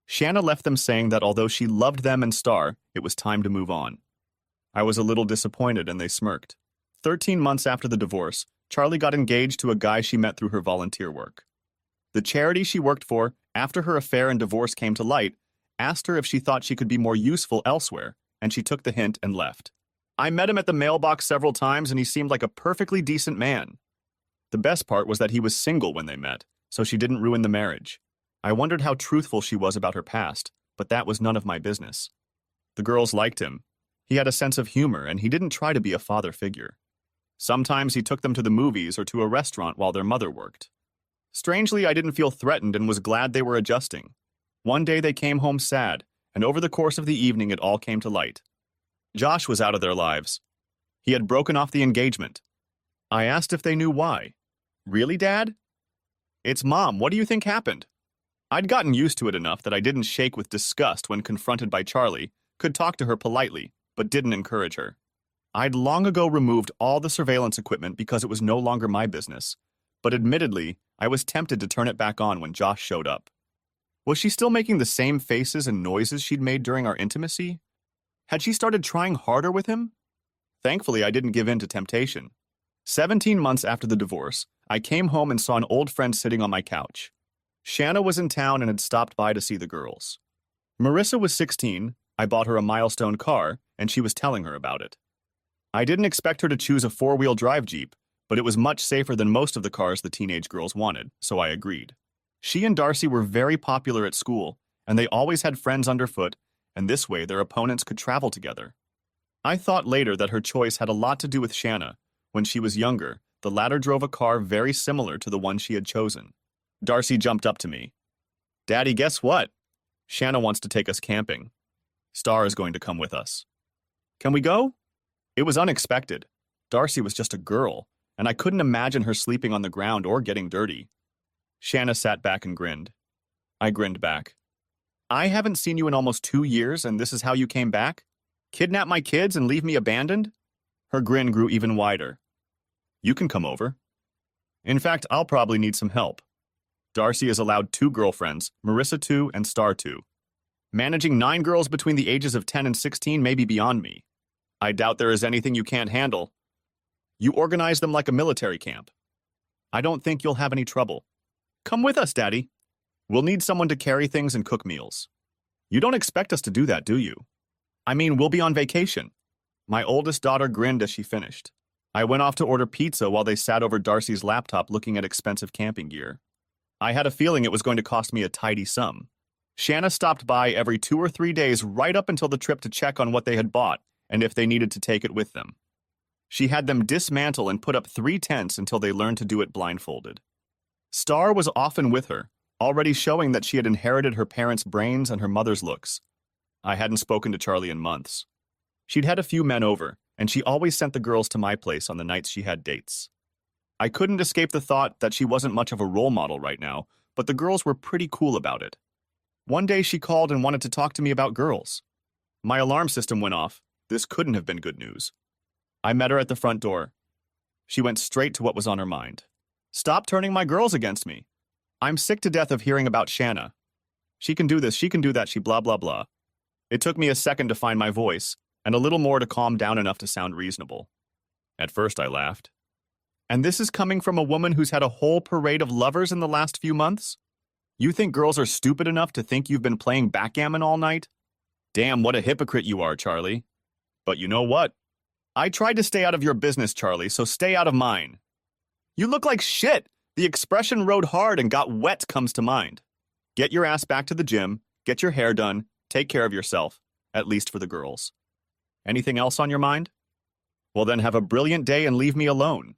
Shanna left them saying that although she loved them and Star, it was time to move on. I was a little disappointed and they smirked. 13 months after the divorce, Charlie got engaged to a guy she met through her volunteer work. The charity she worked for, after her affair and divorce came to light, asked her if she thought she could be more useful elsewhere, and she took the hint and left. I met him at the mailbox several times and he seemed like a perfectly decent man. The best part was that he was single when they met, so she didn't ruin the marriage. I wondered how truthful she was about her past, but that was none of my business. The girls liked him. He had a sense of humor and he didn't try to be a father figure. Sometimes he took them to the movies or to a restaurant while their mother worked. Strangely, I didn't feel threatened and was glad they were adjusting. One day they came home sad, and over the course of the evening it all came to light. Josh was out of their lives. He had broken off the engagement. I asked if they knew why. Really, Dad? It's Mom. What do you think happened? I'd gotten used to it enough that I didn't shake with disgust when confronted by Charlie, could talk to her politely, but didn't encourage her. I'd long ago removed all the surveillance equipment because it was no longer my business, but admittedly, I was tempted to turn it back on when Josh showed up. Was she still making the same faces and noises she'd made during our intimacy? Had she started trying harder with him? Thankfully, I didn't give in to temptation. 17 months after the divorce, I came home and saw an old friend sitting on my couch. Shanna was in town and had stopped by to see the girls. Marissa was 16, I bought her a milestone car, and she was telling her about it. I didn't expect her to choose a 4-wheel drive Jeep, but it was much safer than most of the cars the teenage girls wanted, so I agreed. She and Darcy were very popular at school, and they always had friends underfoot, and this way their opponents could travel together. I thought later that her choice had a lot to do with Shanna. When she was younger, the latter drove a car very similar to the one she had chosen. Darcy jumped up to me. Daddy, guess what? Shanna wants to take us camping. Star is going to come with us. Can we go? It was unexpected. Darcy was just a girl, and I couldn't imagine her sleeping on the ground or getting dirty. Shanna sat back and grinned. I grinned back. I haven't seen you in almost 2 years, and this is how you came back? Kidnap my kids and leave me abandoned? Her grin grew even wider. You can come over. In fact, I'll probably need some help. Darcy is allowed 2 girlfriends, Marissa 2 and Star 2. Managing 9 girls between the ages of 10 and 16 may be beyond me. I doubt there is anything you can't handle. You organize them like a military camp. I don't think you'll have any trouble. Come with us, Daddy. We'll need someone to carry things and cook meals. You don't expect us to do that, do you? I mean, we'll be on vacation. My oldest daughter grinned as she finished. I went off to order pizza while they sat over Darcy's laptop looking at expensive camping gear. I had a feeling it was going to cost me a tidy sum. Shanna stopped by every 2 or 3 days right up until the trip to check on what they had bought and if they needed to take it with them. She had them dismantle and put up 3 tents until they learned to do it blindfolded. Star was often with her, already showing that she had inherited her parents' brains and her mother's looks. I hadn't spoken to Charlie in months. She'd had a few men over, and she always sent the girls to my place on the nights she had dates. I couldn't escape the thought that she wasn't much of a role model right now, but the girls were pretty cool about it. One day she called and wanted to talk to me about girls. My alarm system went off. This couldn't have been good news. I met her at the front door. She went straight to what was on her mind. Stop turning my girls against me. I'm sick to death of hearing about Shanna. She can do this, she can do that, she blah blah blah. It took me a second to find my voice, and a little more to calm down enough to sound reasonable. At first I laughed. And this is coming from a woman who's had a whole parade of lovers in the last few months? You think girls are stupid enough to think you've been playing backgammon all night? Damn, what a hypocrite you are, Charlie. But you know what? I tried to stay out of your business, Charlie, so stay out of mine. You look like shit. The expression rode hard and got wet comes to mind. Get your ass back to the gym, get your hair done, take care of yourself, at least for the girls. Anything else on your mind? Well then have a brilliant day and leave me alone.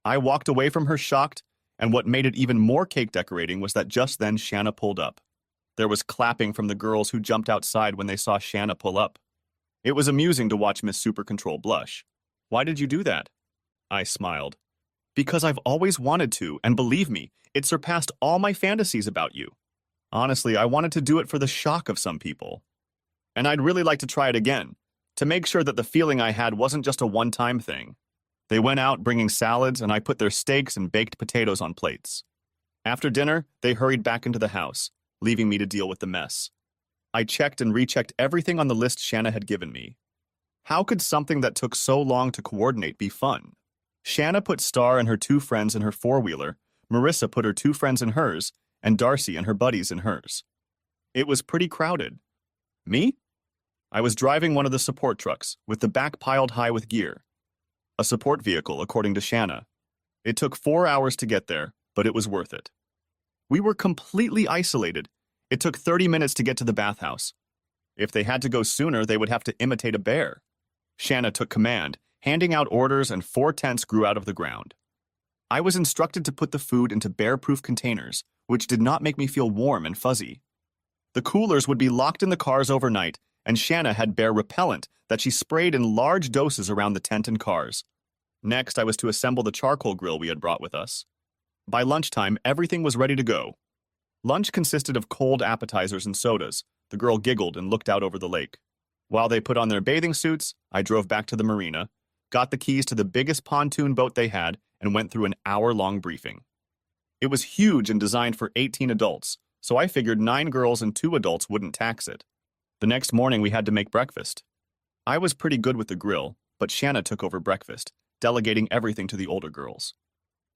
I walked away from her shocked, and what made it even more cake decorating was that just then Shanna pulled up. There was clapping from the girls who jumped outside when they saw Shanna pull up. It was amusing to watch Miss Super Control blush. Why did you do that? I smiled. Because I've always wanted to, and believe me, it surpassed all my fantasies about you. Honestly, I wanted to do it for the shock of some people. And I'd really like to try it again, to make sure that the feeling I had wasn't just a one-time thing. They went out bringing salads, and I put their steaks and baked potatoes on plates. After dinner, they hurried back into the house, leaving me to deal with the mess. I checked and rechecked everything on the list Shanna had given me. How could something that took so long to coordinate be fun? Shanna put Star and her 2 friends in her four-wheeler, Marissa put her 2 friends in hers, and Darcy and her buddies in hers. It was pretty crowded. Me? I was driving one of the support trucks, with the back piled high with gear. A support vehicle, according to Shanna. It took 4 hours to get there, but it was worth it. We were completely isolated. It took 30 minutes to get to the bathhouse. If they had to go sooner, they would have to imitate a bear. Shanna took command, handing out orders, and 4 tents grew out of the ground. I was instructed to put the food into bear-proof containers, which did not make me feel warm and fuzzy. The coolers would be locked in the cars overnight, and Shanna had bear repellent that she sprayed in large doses around the tent and cars. Next, I was to assemble the charcoal grill we had brought with us. By lunchtime, everything was ready to go. Lunch consisted of cold appetizers and sodas. The girl giggled and looked out over the lake. While they put on their bathing suits, I drove back to the marina, got the keys to the biggest pontoon boat they had, and went through an hour-long briefing. It was huge and designed for 18 adults, so I figured 9 girls and 2 adults wouldn't tax it. The next morning, we had to make breakfast. I was pretty good with the grill, but Shanna took over breakfast, delegating everything to the older girls.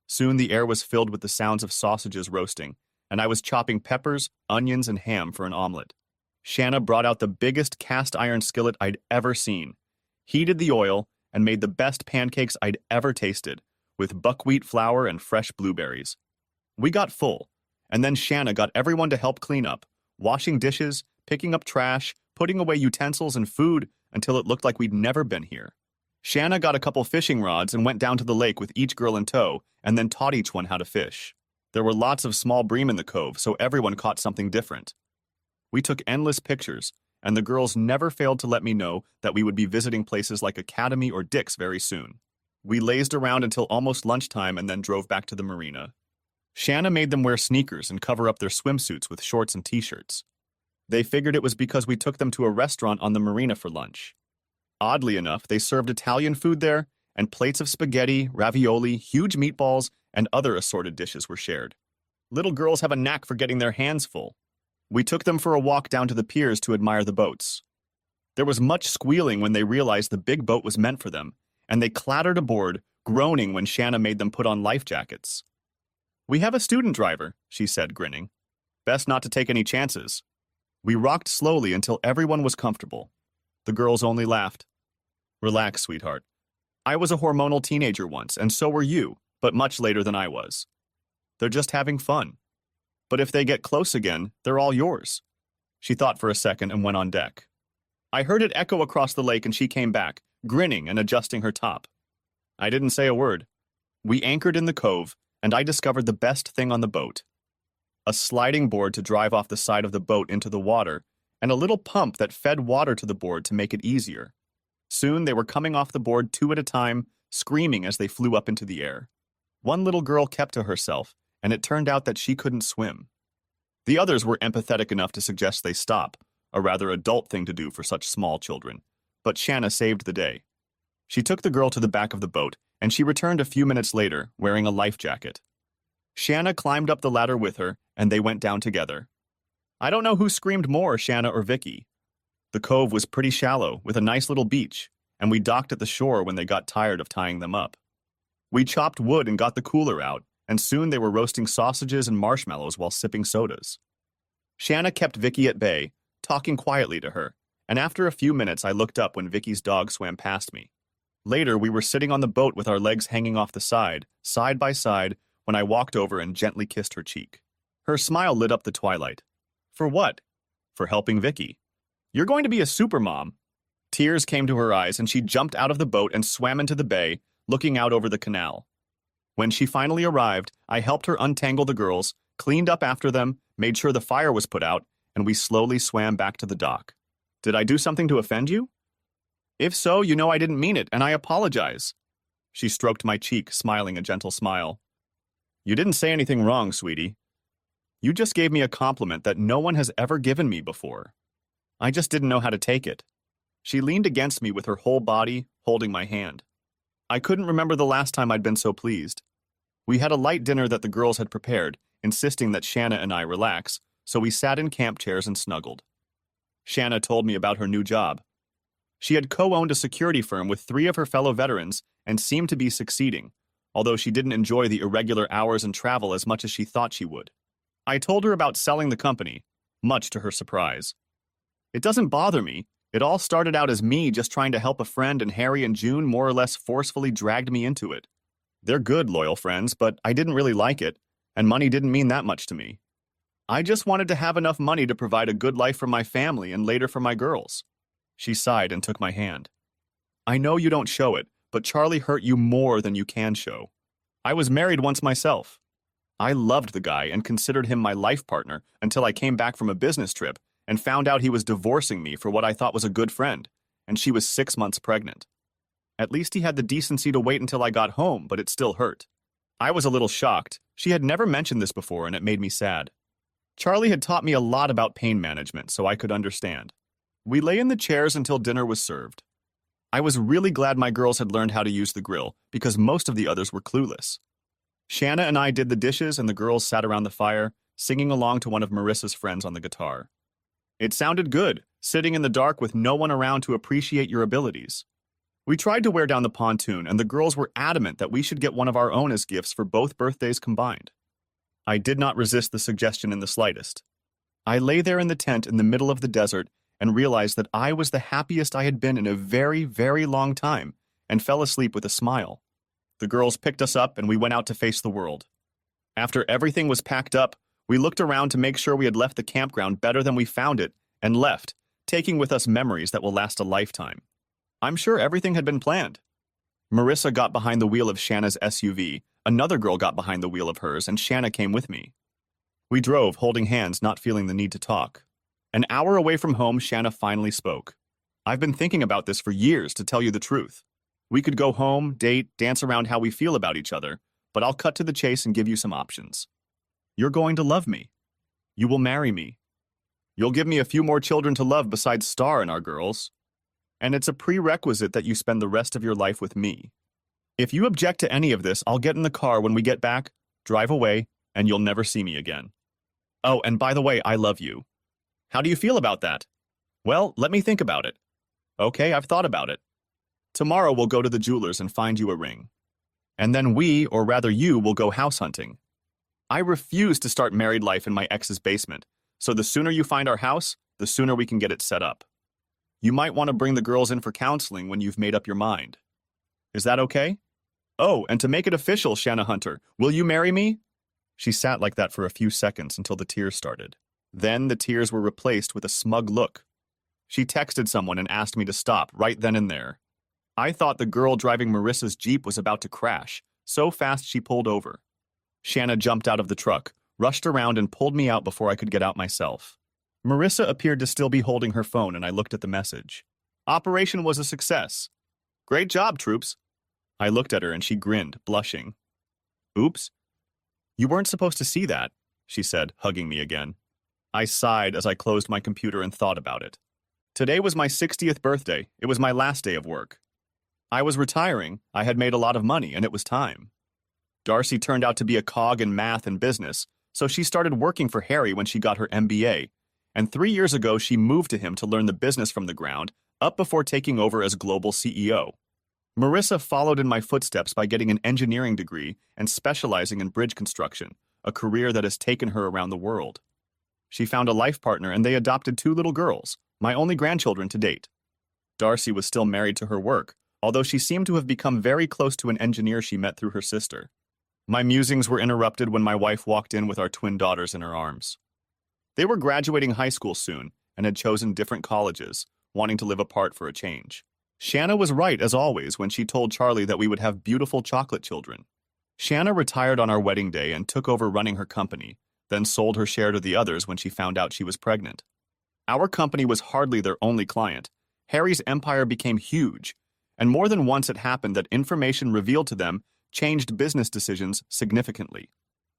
Soon the air was filled with the sounds of sausages roasting, and I was chopping peppers, onions, and ham for an omelet. Shanna brought out the biggest cast-iron skillet I'd ever seen, heated the oil, and made the best pancakes I'd ever tasted, with buckwheat flour and fresh blueberries. We got full, and then Shanna got everyone to help clean up, washing dishes, picking up trash, putting away utensils and food until it looked like we'd never been here. Shanna got a couple fishing rods and went down to the lake with each girl in tow and then taught each one how to fish. There were lots of small bream in the cove, so everyone caught something different. We took endless pictures, and the girls never failed to let me know that we would be visiting places like Academy or Dick's very soon. We lazed around until almost lunchtime and then drove back to the marina. Shanna made them wear sneakers and cover up their swimsuits with shorts and t-shirts. They figured it was because we took them to a restaurant on the marina for lunch. Oddly enough, they served Italian food there, and plates of spaghetti, ravioli, huge meatballs, and other assorted dishes were shared. Little girls have a knack for getting their hands full. We took them for a walk down to the piers to admire the boats. There was much squealing when they realized the big boat was meant for them, and they clattered aboard, groaning when Shanna made them put on life jackets. "We have a student driver," she said, grinning. "Best not to take any chances." We rocked slowly until everyone was comfortable. The girls only laughed. "Relax, sweetheart. I was a hormonal teenager once, and so were you, but much later than I was. They're just having fun. But if they get close again, they're all yours." She thought for a second and went on deck. I heard it echo across the lake and she came back, grinning and adjusting her top. I didn't say a word. We anchored in the cove, and I discovered the best thing on the boat. A sliding board to drive off the side of the boat into the water, and a little pump that fed water to the board to make it easier. Soon they were coming off the board 2 at a time, screaming as they flew up into the air. One little girl kept to herself, and it turned out that she couldn't swim. The others were empathetic enough to suggest they stop, a rather adult thing to do for such small children, but Shanna saved the day. She took the girl to the back of the boat, and she returned a few minutes later, wearing a life jacket. Shanna climbed up the ladder with her, and they went down together. I don't know who screamed more, Shanna or Vicky. The cove was pretty shallow, with a nice little beach, and we docked at the shore when they got tired of tying them up. We chopped wood and got the cooler out, and soon they were roasting sausages and marshmallows while sipping sodas. Shanna kept Vicky at bay, talking quietly to her, and after a few minutes I looked up when Vicky's dog swam past me. Later, we were sitting on the boat with our legs hanging off the side by side, when I walked over and gently kissed her cheek. Her smile lit up the twilight. For what? For helping Vicky. You're going to be a supermom. Tears came to her eyes, and she jumped out of the boat and swam into the bay, looking out over the canal. When she finally arrived, I helped her untangle the girls, cleaned up after them, made sure the fire was put out, and we slowly swam back to the dock. Did I do something to offend you? If so, you know I didn't mean it, and I apologize. She stroked my cheek, smiling a gentle smile. You didn't say anything wrong, sweetie. You just gave me a compliment that no one has ever given me before. I just didn't know how to take it. She leaned against me with her whole body, holding my hand. I couldn't remember the last time I'd been so pleased. We had a light dinner that the girls had prepared, insisting that Shanna and I relax, so we sat in camp chairs and snuggled. Shanna told me about her new job. She had co-owned a security firm with 3 of her fellow veterans and seemed to be succeeding, although she didn't enjoy the irregular hours and travel as much as she thought she would. I told her about selling the company, much to her surprise. It doesn't bother me. It all started out as me just trying to help a friend, and Harry and June more or less forcefully dragged me into it. They're good, loyal friends, but I didn't really like it, and money didn't mean that much to me. I just wanted to have enough money to provide a good life for my family and later for my girls. She sighed and took my hand. I know you don't show it, but Charlie hurt you more than you can show. I was married once myself. I loved the guy and considered him my life partner until I came back from a business trip and found out he was divorcing me for what I thought was a good friend, and she was 6 months pregnant. At least he had the decency to wait until I got home, but it still hurt. I was a little shocked. She had never mentioned this before, and it made me sad. Charlie had taught me a lot about pain management, so I could understand. We lay in the chairs until dinner was served. I was really glad my girls had learned how to use the grill, because most of the others were clueless. Shanna and I did the dishes, and the girls sat around the fire, singing along to one of Marissa's friends on the guitar. It sounded good, sitting in the dark with no one around to appreciate your abilities. We tried to wear down the pontoon, and the girls were adamant that we should get one of our own as gifts for both birthdays combined. I did not resist the suggestion in the slightest. I lay there in the tent in the middle of the desert and realized that I was the happiest I had been in a very, very long time, and fell asleep with a smile. The girls picked us up, and we went out to face the world. After everything was packed up, we looked around to make sure we had left the campground better than we found it, and left, taking with us memories that will last a lifetime. I'm sure everything had been planned. Marissa got behind the wheel of Shanna's SUV, another girl got behind the wheel of hers, and Shanna came with me. We drove, holding hands, not feeling the need to talk. An hour away from home, Shanna finally spoke. I've been thinking about this for years, to tell you the truth. We could go home, date, dance around how we feel about each other, but I'll cut to the chase and give you some options. You're going to love me. You will marry me. You'll give me a few more children to love besides Star and our girls. And it's a prerequisite that you spend the rest of your life with me. If you object to any of this, I'll get in the car when we get back, drive away, and you'll never see me again. Oh, and by the way, I love you. How do you feel about that? Well, let me think about it. Okay, I've thought about it. Tomorrow we'll go to the jeweler's and find you a ring. And then we, or rather you, will go house hunting. I refuse to start married life in my ex's basement, so the sooner you find our house, the sooner we can get it set up. You might want to bring the girls in for counseling when you've made up your mind. Is that okay? Oh, and to make it official, Shanna Hunter, will you marry me? She sat like that for a few seconds until the tears started. Then the tears were replaced with a smug look. She texted someone and asked me to stop right then and there. I thought the girl driving Marissa's Jeep was about to crash, so fast she pulled over. Shanna jumped out of the truck, rushed around, and pulled me out before I could get out myself. Marissa appeared to still be holding her phone, and I looked at the message. Operation was a success. Great job, troops. I looked at her, and she grinned, blushing. Oops. You weren't supposed to see that, she said, hugging me again. I sighed as I closed my computer and thought about it. Today was my 60th birthday. It was my last day of work. I was retiring, I had made a lot of money, and it was time. Darcy turned out to be a cog in math and business, so she started working for Harry when she got her MBA, and 3 years ago she moved to him to learn the business from the ground up before taking over as global CEO. Marissa followed in my footsteps by getting an engineering degree and specializing in bridge construction, a career that has taken her around the world. She found a life partner and they adopted 2 little girls, my only grandchildren to date. Darcy was still married to her work, although she seemed to have become very close to an engineer she met through her sister. My musings were interrupted when my wife walked in with our twin daughters in her arms. They were graduating high school soon and had chosen different colleges, wanting to live apart for a change. Shanna was right, as always, when she told Charlie that we would have beautiful chocolate children. Shanna retired on our wedding day and took over running her company, then sold her share to the others when she found out she was pregnant. Our company was hardly their only client. Harry's empire became huge, and more than once it happened that information revealed to them changed business decisions significantly.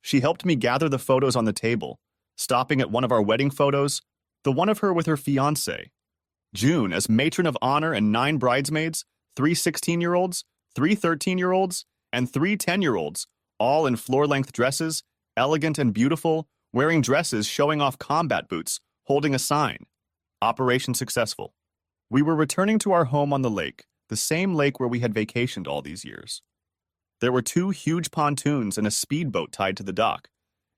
She helped me gather the photos on the table, stopping at one of our wedding photos, the one of her with her fiancé. June, as matron of honor, and 9 bridesmaids, 3 16-year-olds, 3 13-year-olds, and 3 10-year-olds, all in floor-length dresses, elegant and beautiful, wearing dresses showing off combat boots, holding a sign. Operation successful. We were returning to our home on the lake, the same lake where we had vacationed all these years. There were 2 huge pontoons and a speedboat tied to the dock,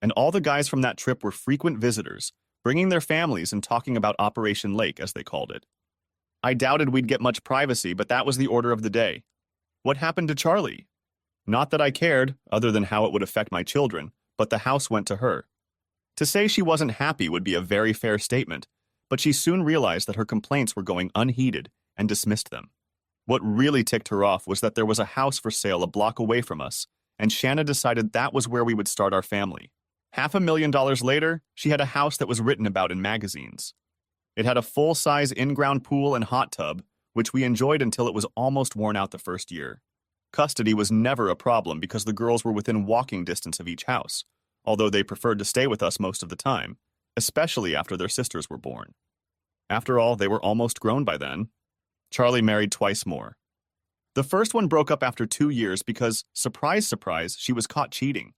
and all the guys from that trip were frequent visitors, bringing their families and talking about Operation Lake, as they called it. I doubted we'd get much privacy, but that was the order of the day. What happened to Charlie? Not that I cared, other than how it would affect my children, but the house went to her. To say she wasn't happy would be a very fair statement, but she soon realized that her complaints were going unheeded and dismissed them. What really ticked her off was that there was a house for sale a block away from us, and Shanna decided that was where we would start our family. $500,000 later, she had a house that was written about in magazines. It had a full-size in-ground pool and hot tub, which we enjoyed until it was almost worn out the first year. Custody was never a problem because the girls were within walking distance of each house, although they preferred to stay with us most of the time, especially after their sisters were born. After all, they were almost grown by then. Charlie married twice more. The first one broke up after 2 years because, surprise, surprise, she was caught cheating.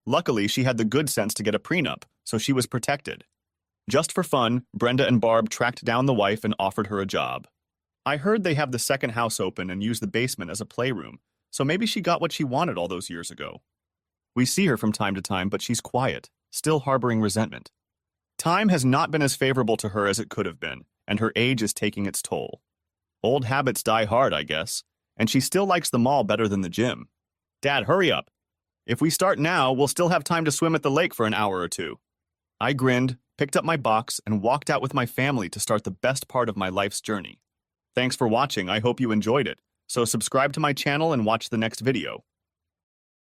Luckily, she had the good sense to get a prenup, so she was protected. Just for fun, Brenda and Barb tracked down the wife and offered her a job. I heard they have the second house open and use the basement as a playroom, so maybe she got what she wanted all those years ago. We see her from time to time, but she's quiet, still harboring resentment. Time has not been as favorable to her as it could have been, and her age is taking its toll. Old habits die hard, I guess, and she still likes the mall better than the gym. Dad, hurry up. If we start now, we'll still have time to swim at the lake for an hour or 2. I grinned, picked up my box, and walked out with my family to start the best part of my life's journey. Thanks for watching. I hope you enjoyed it. So subscribe to my channel and watch the next video.